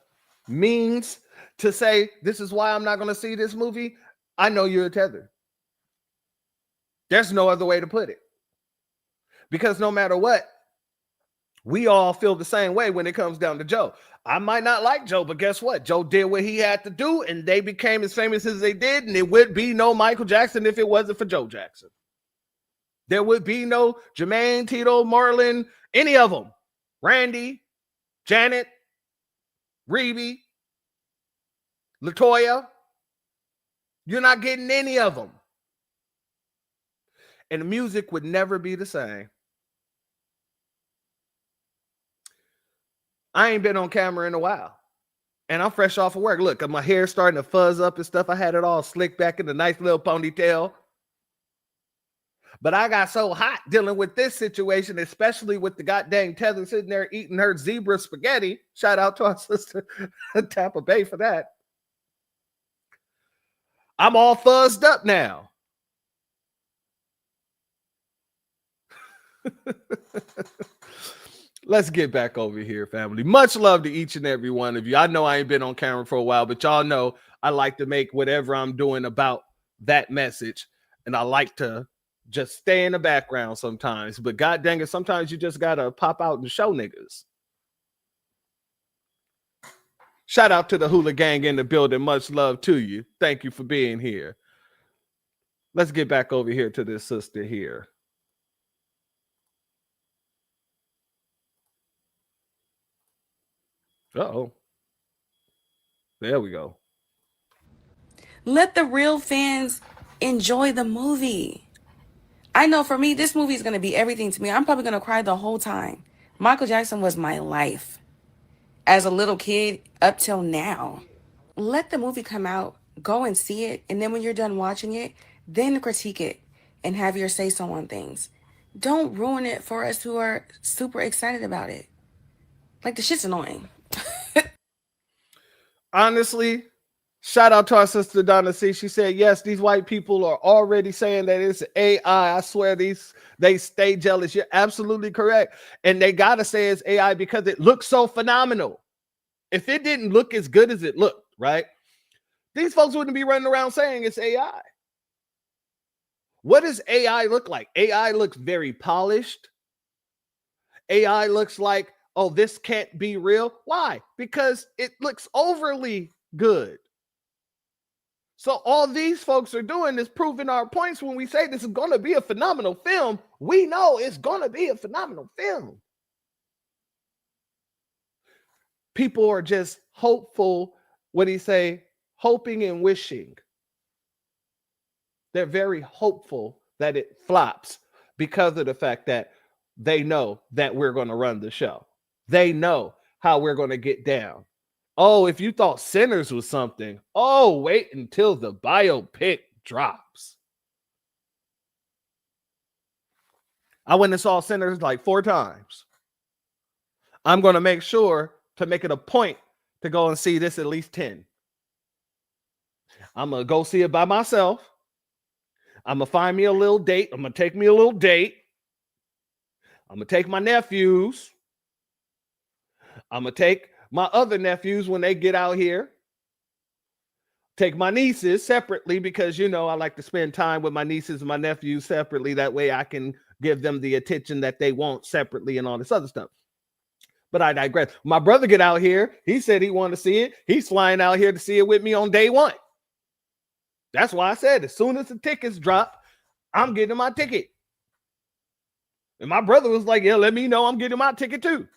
means to say, this is why I'm not going to see this movie, I know you're a tether. There's no other way to put it. Because no matter what, we all feel the same way when it comes down to Joe. I might not like Joe, but guess what? Joe did what he had to do, and they became as famous as they did, and it would be no Michael Jackson if it wasn't for Joe Jackson. There would be no Jermaine, Tito, Marlon, any of them. Randy, Janet, Rebbie, LaToya. You're not getting any of them. And the music would never be the same. I ain't been on camera in a while. And I'm fresh off of work. Look, my hair's starting to fuzz up and stuff. I had it all slicked back in a nice little ponytail. But I got so hot dealing with this situation, especially with the goddamn tether sitting there eating her zebra spaghetti. Shout out to our sister Tampa Bay for that. I'm all fuzzed up now. Let's get back over here, family. Much love to each and every one of you. I know I ain't been on camera for a while, but y'all know I like to make whatever I'm doing about that message. And I like to just stay in the background sometimes. But god dang it, sometimes you just got to pop out and show niggas. Shout out to the Hula Gang in the building. Much love to you. Thank you for being here. Let's get back over here to this sister here. Uh-oh. There we go. Let the real fans enjoy the movie. I know for me, this movie is going to be everything to me. I'm probably going to cry the whole time. Michael Jackson was my life as a little kid up till now. Let the movie come out, go and see it, and then when you're done watching it, then critique it and have your say-so on things. Don't ruin it for us who are super excited about it. Like, the shit's annoying. Honestly, shout out to our sister Donna C. She said, yes, these white people are already saying that it's AI. I swear they stay jealous. You're absolutely correct. And they got to say it's AI because it looks so phenomenal. If it didn't look as good as it looked, right? These folks wouldn't be running around saying it's AI. What does AI look like? AI looks very polished. AI looks like, oh, this can't be real. Why? Because it looks overly good. So all these folks are doing is proving our points when we say this is going to be a phenomenal film. We know it's going to be a phenomenal film. People are just hopeful. What do you say? Hoping and wishing. They're very hopeful that it flops because of the fact that they know that we're going to run the show. They know how we're going to get down. Oh, if you thought Sinners was something, oh, wait until the biopic drops. I went and saw Sinners like 4 times. I'm going to make sure to make it a point to go and see this at least 10. I'm going to go see it by myself. I'm going to find me a little date. I'm going to take me a little date. I'm going to take my nephews. I'm going to take my other nephews when they get out here. Take my nieces separately because, you know, I like to spend time with my nieces and my nephews separately. That way I can give them the attention that they want separately and all this other stuff. But I digress. My brother get out here. He said he wanted to see it. He's flying out here to see it with me on day 1. That's why I said as soon as the tickets drop, I'm getting my ticket. And my brother was like, yeah, let me know I'm getting my ticket too.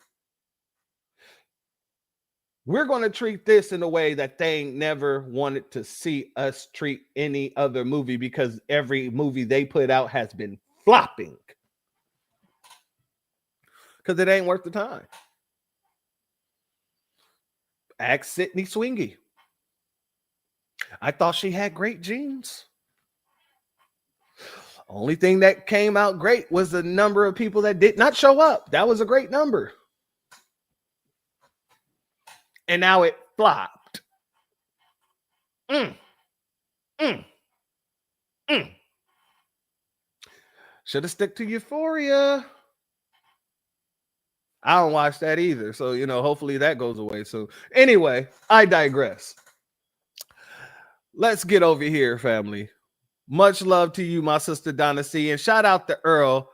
We're going to treat this in a way that they never wanted to see us treat any other movie because every movie they put out has been flopping. Because it ain't worth the time. Ask Sydney Sweeney. I thought she had great genes. Only thing that came out great was the number of people that did not show up. That was a great number. And now it flopped. Should have stuck to Euphoria. I don't watch that either. So, you know, hopefully that goes away soon. Anyway, I digress. Let's get over here, family. Much love to you, my sister Donna C. And shout out to Earl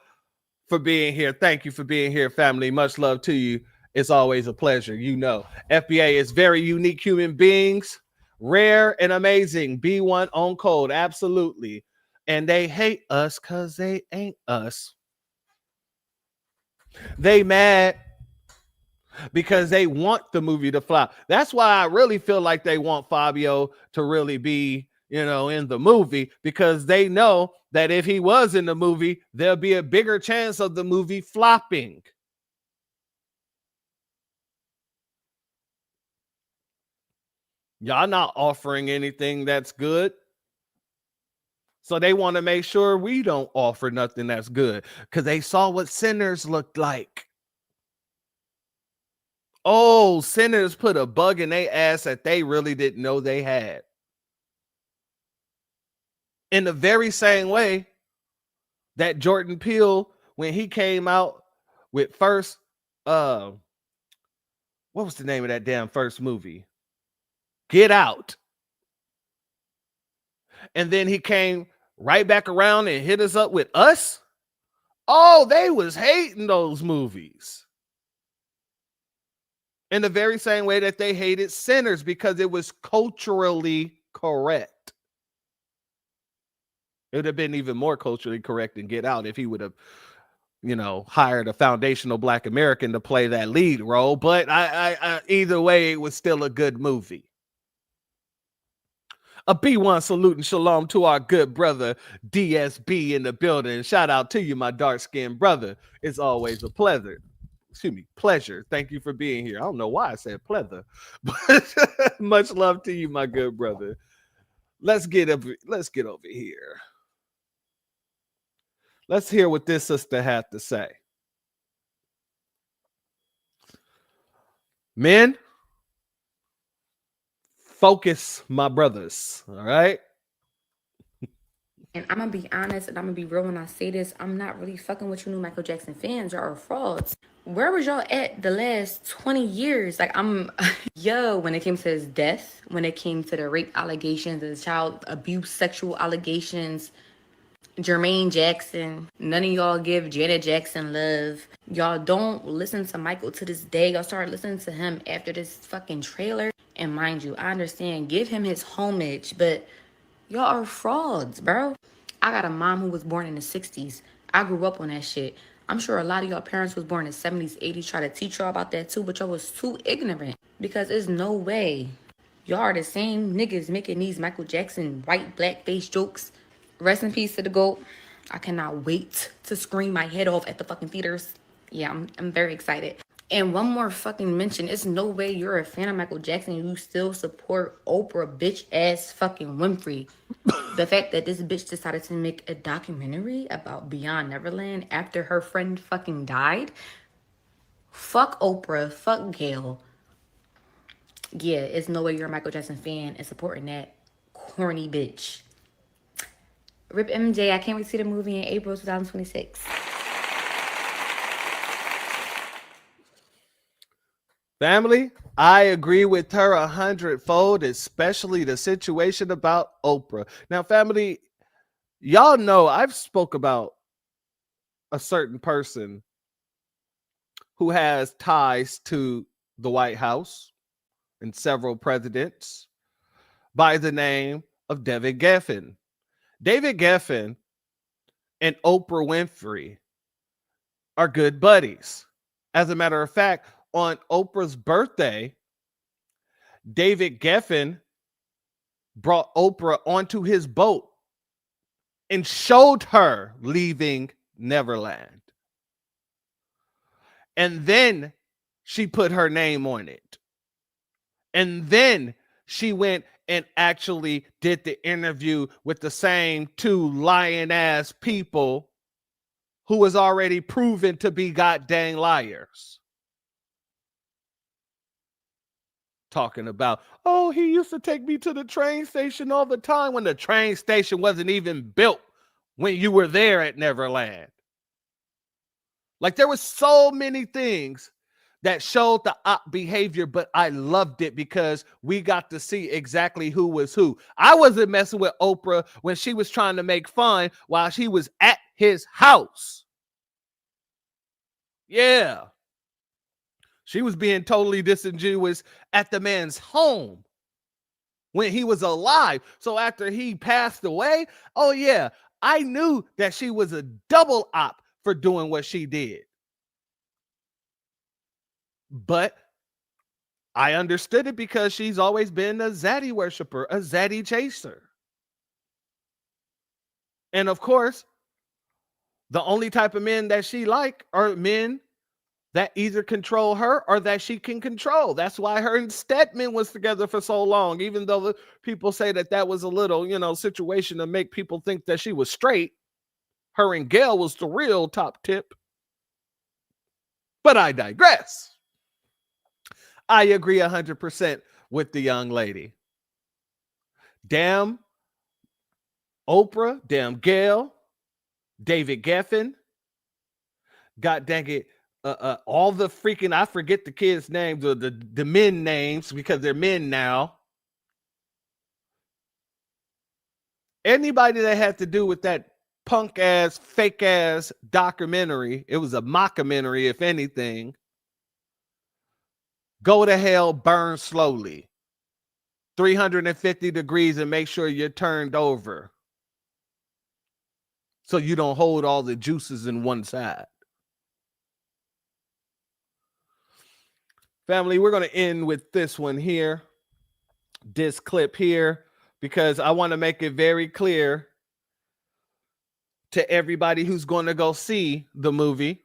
for being here. Thank you for being here, family. Much love to you. It's always a pleasure. You know, FBA is very unique human beings, rare and amazing. B1 on code. Absolutely. And they hate us because they ain't us. They mad because they want the movie to flop. That's why I really feel like they want Fabio to really be, you know, in the movie, because they know that if he was in the movie, there'll be a bigger chance of the movie flopping. Y'all not offering anything that's good. So they want to make sure we don't offer nothing that's good because they saw what Sinners looked like. Oh, Sinners put a bug in their ass that they really didn't know they had. In the very same way that Jordan Peele, when he came out with first, what was the name of that damn first movie? Get Out. And then he came right back around and hit us up with Us. Oh, they was hating those movies. In the very same way that they hated Sinners because it was culturally correct. It would have been even more culturally correct than Get Out if he would have, you know, hired a foundational Black American to play that lead role. But I either way, it was still a good movie. A B1 salute and shalom to our good brother DSB in the building. Shout out to you, my dark-skinned brother. It's always a pleasure. Pleasure. Thank you for being here. I don't know why I said pleasure, but much love to you, my good brother. Let's get over here. Let's hear what this sister had to say. Men, focus, my brothers. All right. And I'm gonna be honest and I'm gonna be real when I say this. I'm not really fucking with you new Michael Jackson fans. Y'all are frauds. Where was y'all at the last 20 years? Like, yo, when it came to his death, when it came to the rape allegations, the child abuse, sexual allegations, Jermaine Jackson, none of y'all give Janet Jackson love. Y'all don't listen to Michael to this day. Y'all started listening to him after this fucking trailer. And mind you, I understand, give him his homage, but y'all are frauds, bro. I got a mom who was born in the 60s. I grew up on that shit. I'm sure a lot of y'all parents was born in the 70s, 80s, try to teach y'all about that too, but y'all was too ignorant because there's no way. Y'all are the same niggas making these Michael Jackson white blackface jokes. Rest in peace to the GOAT. I cannot wait to scream my head off at the fucking theaters. Yeah, I'm very excited. And one more fucking mention. It's no way you're a fan of Michael Jackson and you still support Oprah bitch ass fucking Winfrey. The fact that this bitch decided to make a documentary about Beyond Neverland after her friend fucking died. Fuck Oprah. Fuck Gail. Yeah, it's no way you're a Michael Jackson fan and supporting that corny bitch. Rip MJ, I can't wait to see the movie in April 2026. Family, I agree with her 100-fold, especially the situation about Oprah. Now, family, y'all know I've spoke about a certain person who has ties to the White House and several presidents by the name of David Geffen. David Geffen and Oprah Winfrey are good buddies. As a matter of fact, on Oprah's birthday, David Geffen brought Oprah onto his boat and showed her leaving Neverland. And then she put her name on it. And then she went and actually did the interview with the same two lying ass people who was already proven to be goddamn liars. Talking about, oh, he used to take me to the train station all the time when the train station wasn't even built when you were there at Neverland. Like, there was so many things that showed the op behavior, but I loved it because we got to see exactly who was who. I wasn't messing with Oprah when she was trying to make fun while she was at his house. Yeah. She was being totally disingenuous at the man's home when he was alive. So after he passed away, oh yeah, I knew that she was a double op for doing what she did. But I understood it because she's always been a zaddy worshiper, a zaddy chaser. And of course, the only type of men that she like are men that either control her or that she can control. That's why her and Stedman was together for so long, even though the people say that that was a little, situation to make people think that she was straight. Her and Gail was the real top tip. But I digress. I agree 100% with the young lady. Damn Oprah, damn Gail, David Geffen, god dang it, all the freaking, I forget the kids' names or the men names because they're men now. Anybody that had to do with that punk ass, fake ass documentary, it was a mockumentary, if anything. Go to hell, burn slowly. 350 degrees and make sure you're turned over so you don't hold all the juices in one side. Family, we're going to end with this one here, this clip here, because I want to make it very clear to everybody who's going to go see the movie,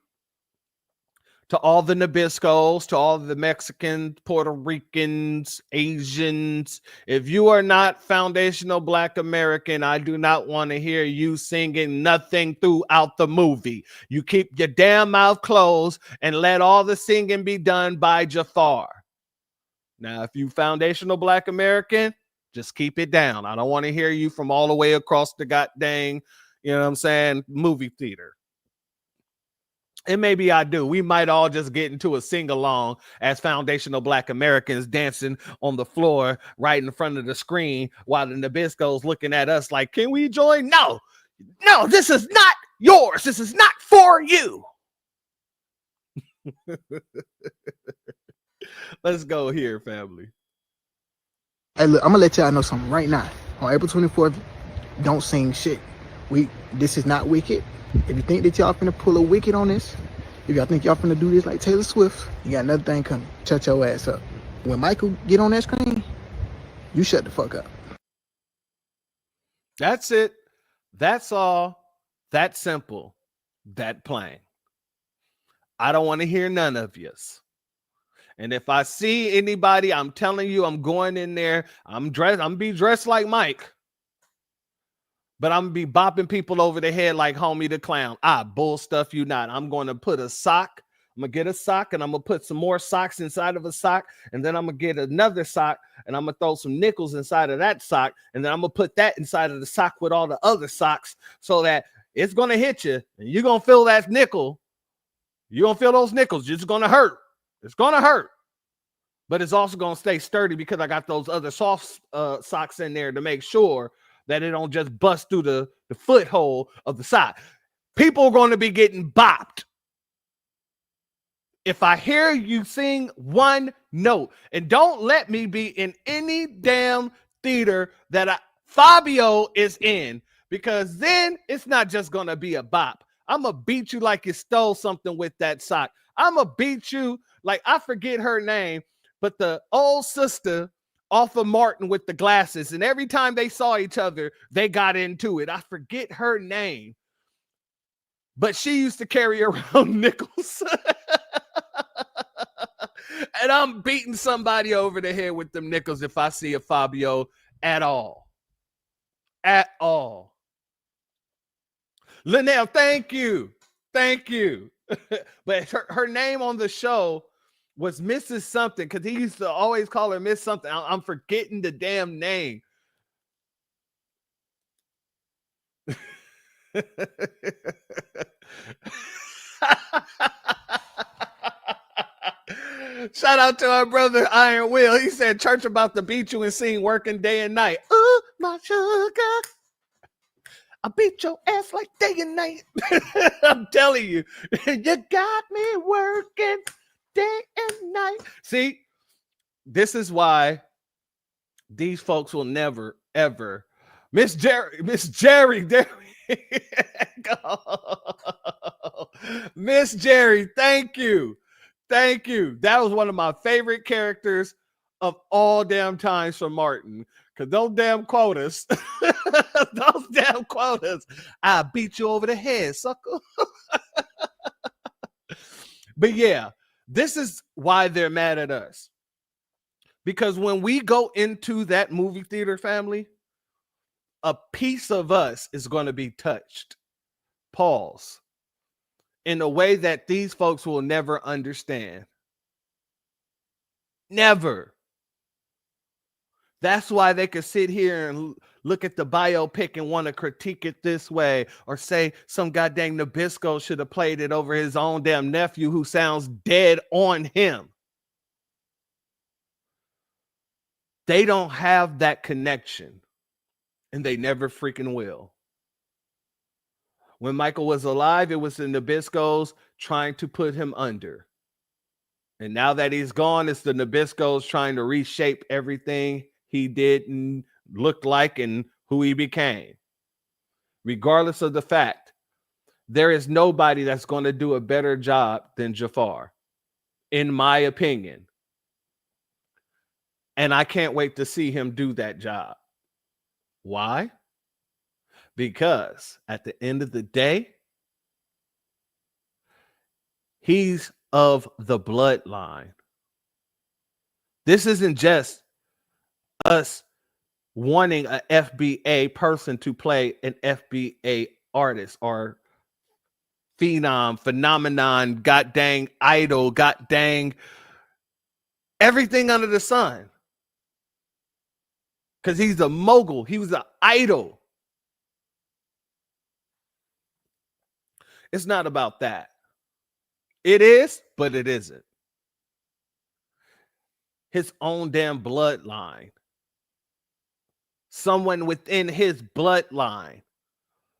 to all the Nabiscos, to all the Mexicans, Puerto Ricans, Asians. If you are not foundational Black American, I do not want to hear you singing nothing throughout the movie. You keep your damn mouth closed and let all the singing be done by Jafar. Now, if you foundational Black American, Just keep it down. I don't want to hear you from all the way across the goddamn, you know what I'm saying, movie theater. And maybe I do. We might all just get into a sing-along as foundational Black Americans dancing on the floor right in front of the screen while the Nabisco's looking at us like, can we join? No, this is not yours. This is not for you. Let's go here, family. Hey, look, I'm gonna let y'all know something right now. On April 24th, don't sing shit. This is not Wicked. If you think that y'all finna pull a Wicked on this, if y'all think y'all finna do this like Taylor Swift, you got another thing coming. Shut your ass up. When Michael get on that screen, you shut the fuck up. That's it. That's all. That simple. That plain. I don't want to hear none of yous. And if I see anybody, I'm telling you, I'm going in there. I'm be dressed like Mike. But I'm gonna be bopping people over the head like Homie the Clown. Bull stuff you not. I'm going to put a sock. I'm gonna get a sock and I'm gonna put some more socks inside of a sock. And then I'm gonna get another sock and I'm gonna throw some nickels inside of that sock. And then I'm gonna put that inside of the sock with all the other socks so that it's gonna hit you and you're gonna feel that nickel. You're gonna feel those nickels. It's gonna hurt. It's gonna hurt. But it's also gonna stay sturdy because I got those other soft socks in there to make sure that it don't just bust through the foothole of the sock. People are going to be getting bopped. If I hear you sing one note, and don't let me be in any damn theater that Fabio is in, because then it's not just going to be a bop. I'm going to beat you like you stole something with that sock. I'm going to beat you like, I forget her name, but the old sister off of Martin with the glasses, and every time they saw each other, they got into it. I forget her name, but she used to carry around nickels. And I'm beating somebody over the head with them nickels if I see a Fabio at all. At all. Linnell, thank you. Thank you. But her name on the show was Mrs. Something, because he used to always call her Miss Something. I'm forgetting the damn name. Shout out to our brother Iron Will. He said church about to beat you and sing working day and night. Ooh, my sugar, I beat your ass like day and night. I'm telling you, you got me working day and night. See, this is why these folks will never, ever. Miss Jerry, there we go. Miss Jerry, thank you. Thank you. That was one of my favorite characters of all damn times from Martin. Because those damn quotas, I beat you over the head, sucker. But yeah, this is why they're mad at us. Because when we go into that movie theater, family, a piece of us is going to be touched. Pause. In a way that these folks will never understand. Never. That's why they could sit here and look at the biopic and want to critique it this way, or say some goddamn Nabisco should have played it over his own damn nephew who sounds dead on him. They don't have that connection, and they never freaking will. When Michael was alive, it was the Nabiscos trying to put him under. And now that he's gone, it's the Nabiscos trying to reshape everything he did and looked like and who he became. Regardless of the fact, there is nobody that's going to do a better job than Jafar, in my opinion. And I can't wait to see him do that job. Why? Because at the end of the day, he's of the bloodline. This isn't just us wanting an FBA person to play an FBA artist or phenomenon, god dang idol, god dang everything under the sun. because he's a mogul. He was an idol. It's not about that. It is, but it isn't. His own damn bloodline. Someone within his bloodline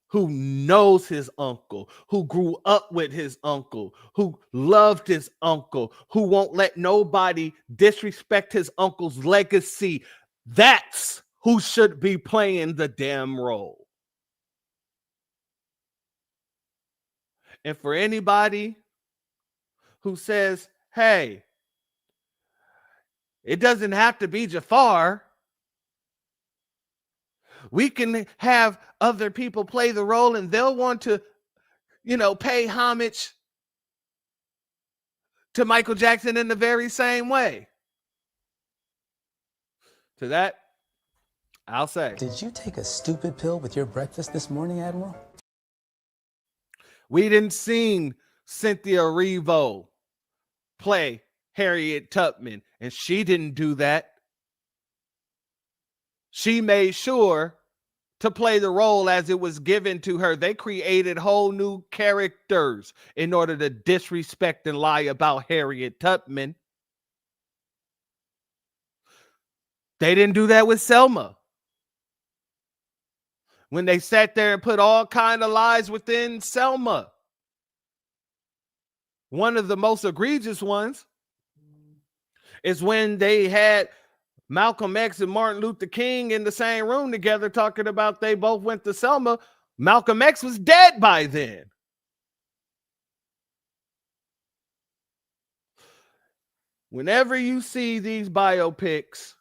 who knows his uncle, who grew up with his uncle, who loved his uncle, who won't let nobody disrespect his uncle's legacy. That's who should be playing the damn role. And for anybody who says, hey, it doesn't have to be Jafar. We can have other people play the role and they'll want to, pay homage to Michael Jackson in the very same way. To that, I'll say. Did you take a stupid pill with your breakfast this morning, Admiral? We didn't see Cynthia Erivo play Harriet Tubman, and she didn't do that. She made sure to play the role as it was given to her. They created whole new characters in order to disrespect and lie about Harriet Tubman. They didn't do that with Selma. When they sat there and put all kind of lies within Selma. One of the most egregious ones is when they had Malcolm X and Martin Luther King in the same room together talking about they both went to Selma. Malcolm X was dead by then. Whenever you see these biopics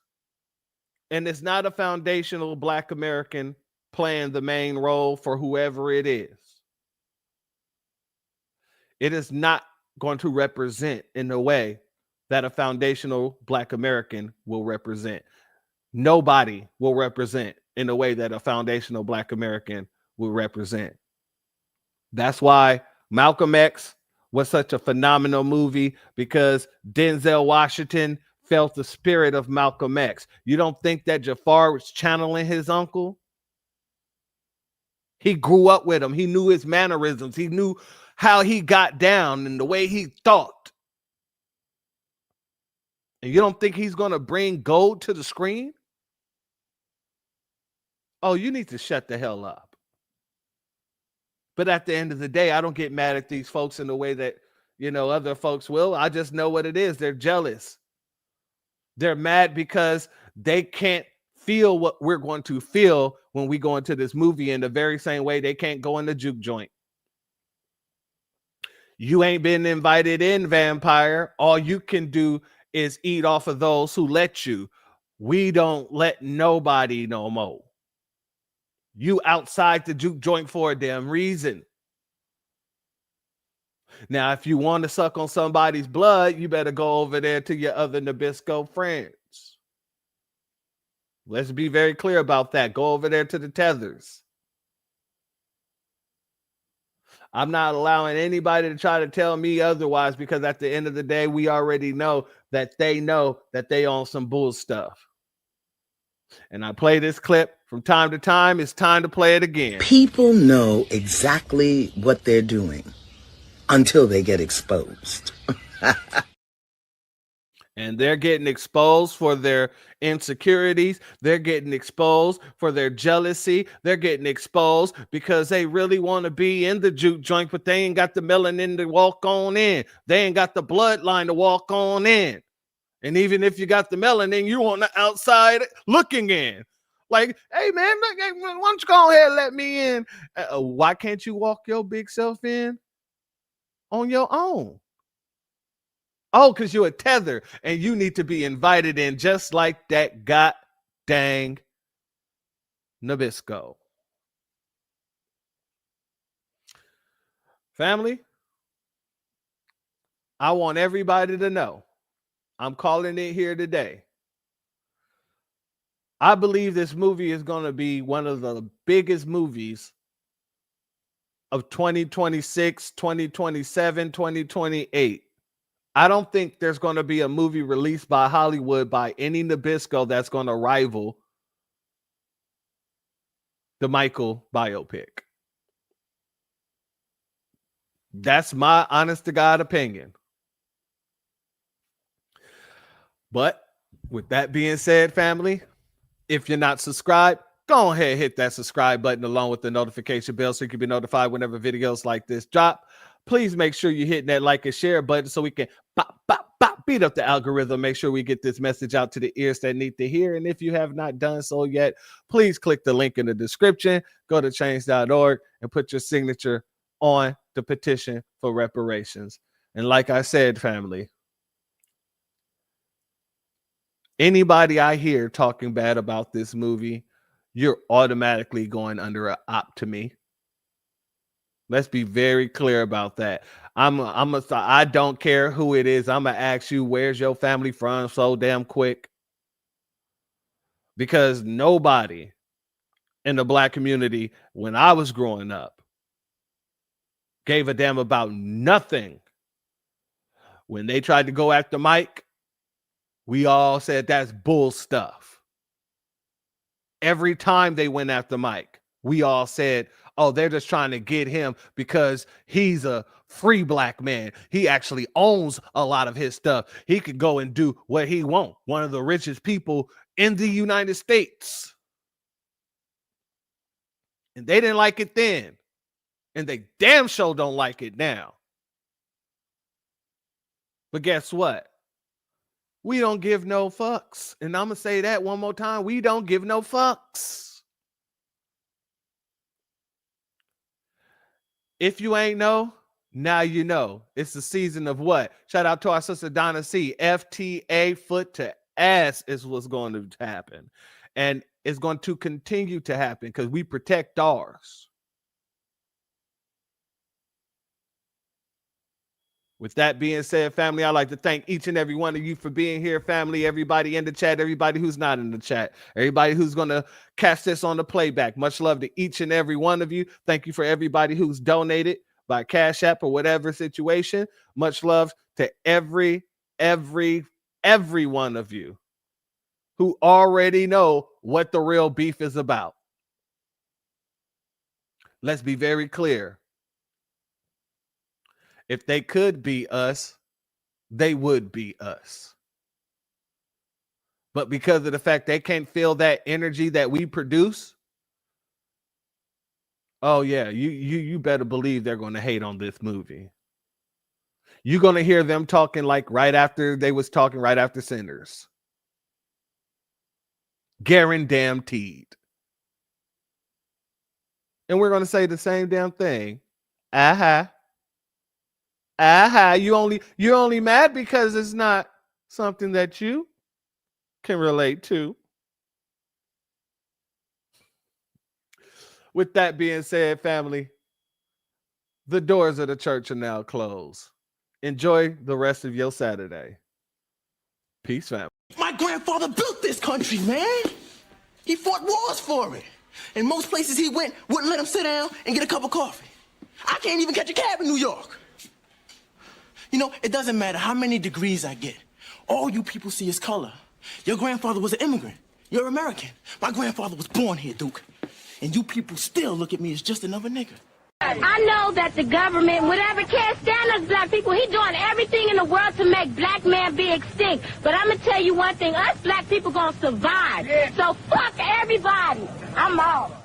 and it's not a foundational Black American playing the main role for whoever it is not going to represent in the way that a foundational Black American will represent. Nobody will represent in the way that a foundational Black American will represent. That's why Malcolm X was such a phenomenal movie, because Denzel Washington felt the spirit of Malcolm X. You don't think that Jafar was channeling his uncle? He grew up with him. He knew his mannerisms. He knew how he got down and the way he thought. And you don't think he's going to bring gold to the screen? Oh, you need to shut the hell up. But at the end of the day, I don't get mad at these folks in the way that, other folks will. I just know what it is. They're jealous. They're mad because they can't feel what we're going to feel when we go into this movie in the very same way they can't go in the juke joint. You ain't been invited in, vampire. All you can do is eat off of those who let you. We don't let nobody no more. You outside the juke joint for a damn reason. Now, if you want to suck on somebody's blood, you better go over there to your other Nabisco friends. Let's be very clear about that. Go over there to the tethers. I'm not allowing anybody to try to tell me otherwise, because at the end of the day, we already know that they own some bull stuff. And I play this clip from time to time. It's time to play it again. People know exactly what they're doing until they get exposed. And they're getting exposed for their insecurities. They're getting exposed for their jealousy. They're getting exposed because they really want to be in the juke joint, but they ain't got the melanin to walk on in. They ain't got the bloodline to walk on in. And even if you got the melanin, you on the outside looking in. Like, hey, man, why don't you go ahead and let me in? Why can't you walk your big self in on your own? Oh, because you're a tether and you need to be invited in just like that god dang Nabisco. Family, I want everybody to know, I'm calling it here today. I believe this movie is going to be one of the biggest movies of 2026, 2027, 2028. I don't think there's going to be a movie released by Hollywood by any Nabisco that's going to rival the Michael biopic. That's my honest to God opinion. But with that being said, family, if you're not subscribed, go ahead and hit that subscribe button along with the notification bell so you can be notified whenever videos like this drop. Please make sure you're hitting that like and share button so we can beat up the algorithm. Make sure we get this message out to the ears that need to hear. And if you have not done so yet, please click the link in the description. Go to change.org and put your signature on the petition for reparations. And like I said, family, anybody I hear talking bad about this movie, you're automatically going under an op to me. Let's be very clear about that. I don't care who it is. I'm going to ask you, where's your family from so damn quick? Because nobody in the Black community, when I was growing up, gave a damn about nothing. When they tried to go after Mike, we all said that's bull stuff. Every time they went after Mike, we all said, oh, they're just trying to get him because he's a free Black man. He actually owns a lot of his stuff. He could go and do what he wants. One of the richest people in the United States. And they didn't like it then. And they damn sure don't like it now. But guess what? We don't give no fucks. And I'm going to say that one more time. We don't give no fucks. If you ain't know, now you know. It's the season of what? Shout out to our sister Donna C. FTA foot to ass is what's going to happen. And it's going to continue to happen because we protect ours. With that being said, family, I'd like to thank each and every one of you for being here, family, everybody in the chat, everybody who's not in the chat, everybody who's going to catch this on the playback. Much love to each and every one of you. Thank you for everybody who's donated by Cash App or whatever situation. Much love to every one of you who already know what the real beef is about. Let's be very clear. If they could be us, they would be us. But because of the fact they can't feel that energy that we produce, oh yeah, you better believe they're going to hate on this movie. You're going to hear them talking like right after they was talking right after Sinners. Guaranteed. And we're going to say the same damn thing. You're only mad because it's not something that you can relate to. With that being said, family, the doors of the church are now closed. Enjoy the rest of your Saturday. Peace, family. My grandfather built this country, man. He fought wars for it. And most places he went wouldn't let him sit down and get a cup of coffee. I can't even catch a cab in New York. You know, it doesn't matter how many degrees I get. All you people see is color. Your grandfather was an immigrant. You're American. My grandfather was born here, Duke. And you people still look at me as just another nigga. I know that the government, whatever can't stand us black people, he doing everything in the world to make black man be extinct. But I'm going to tell you one thing, us black people going to survive. So fuck everybody. I'm out.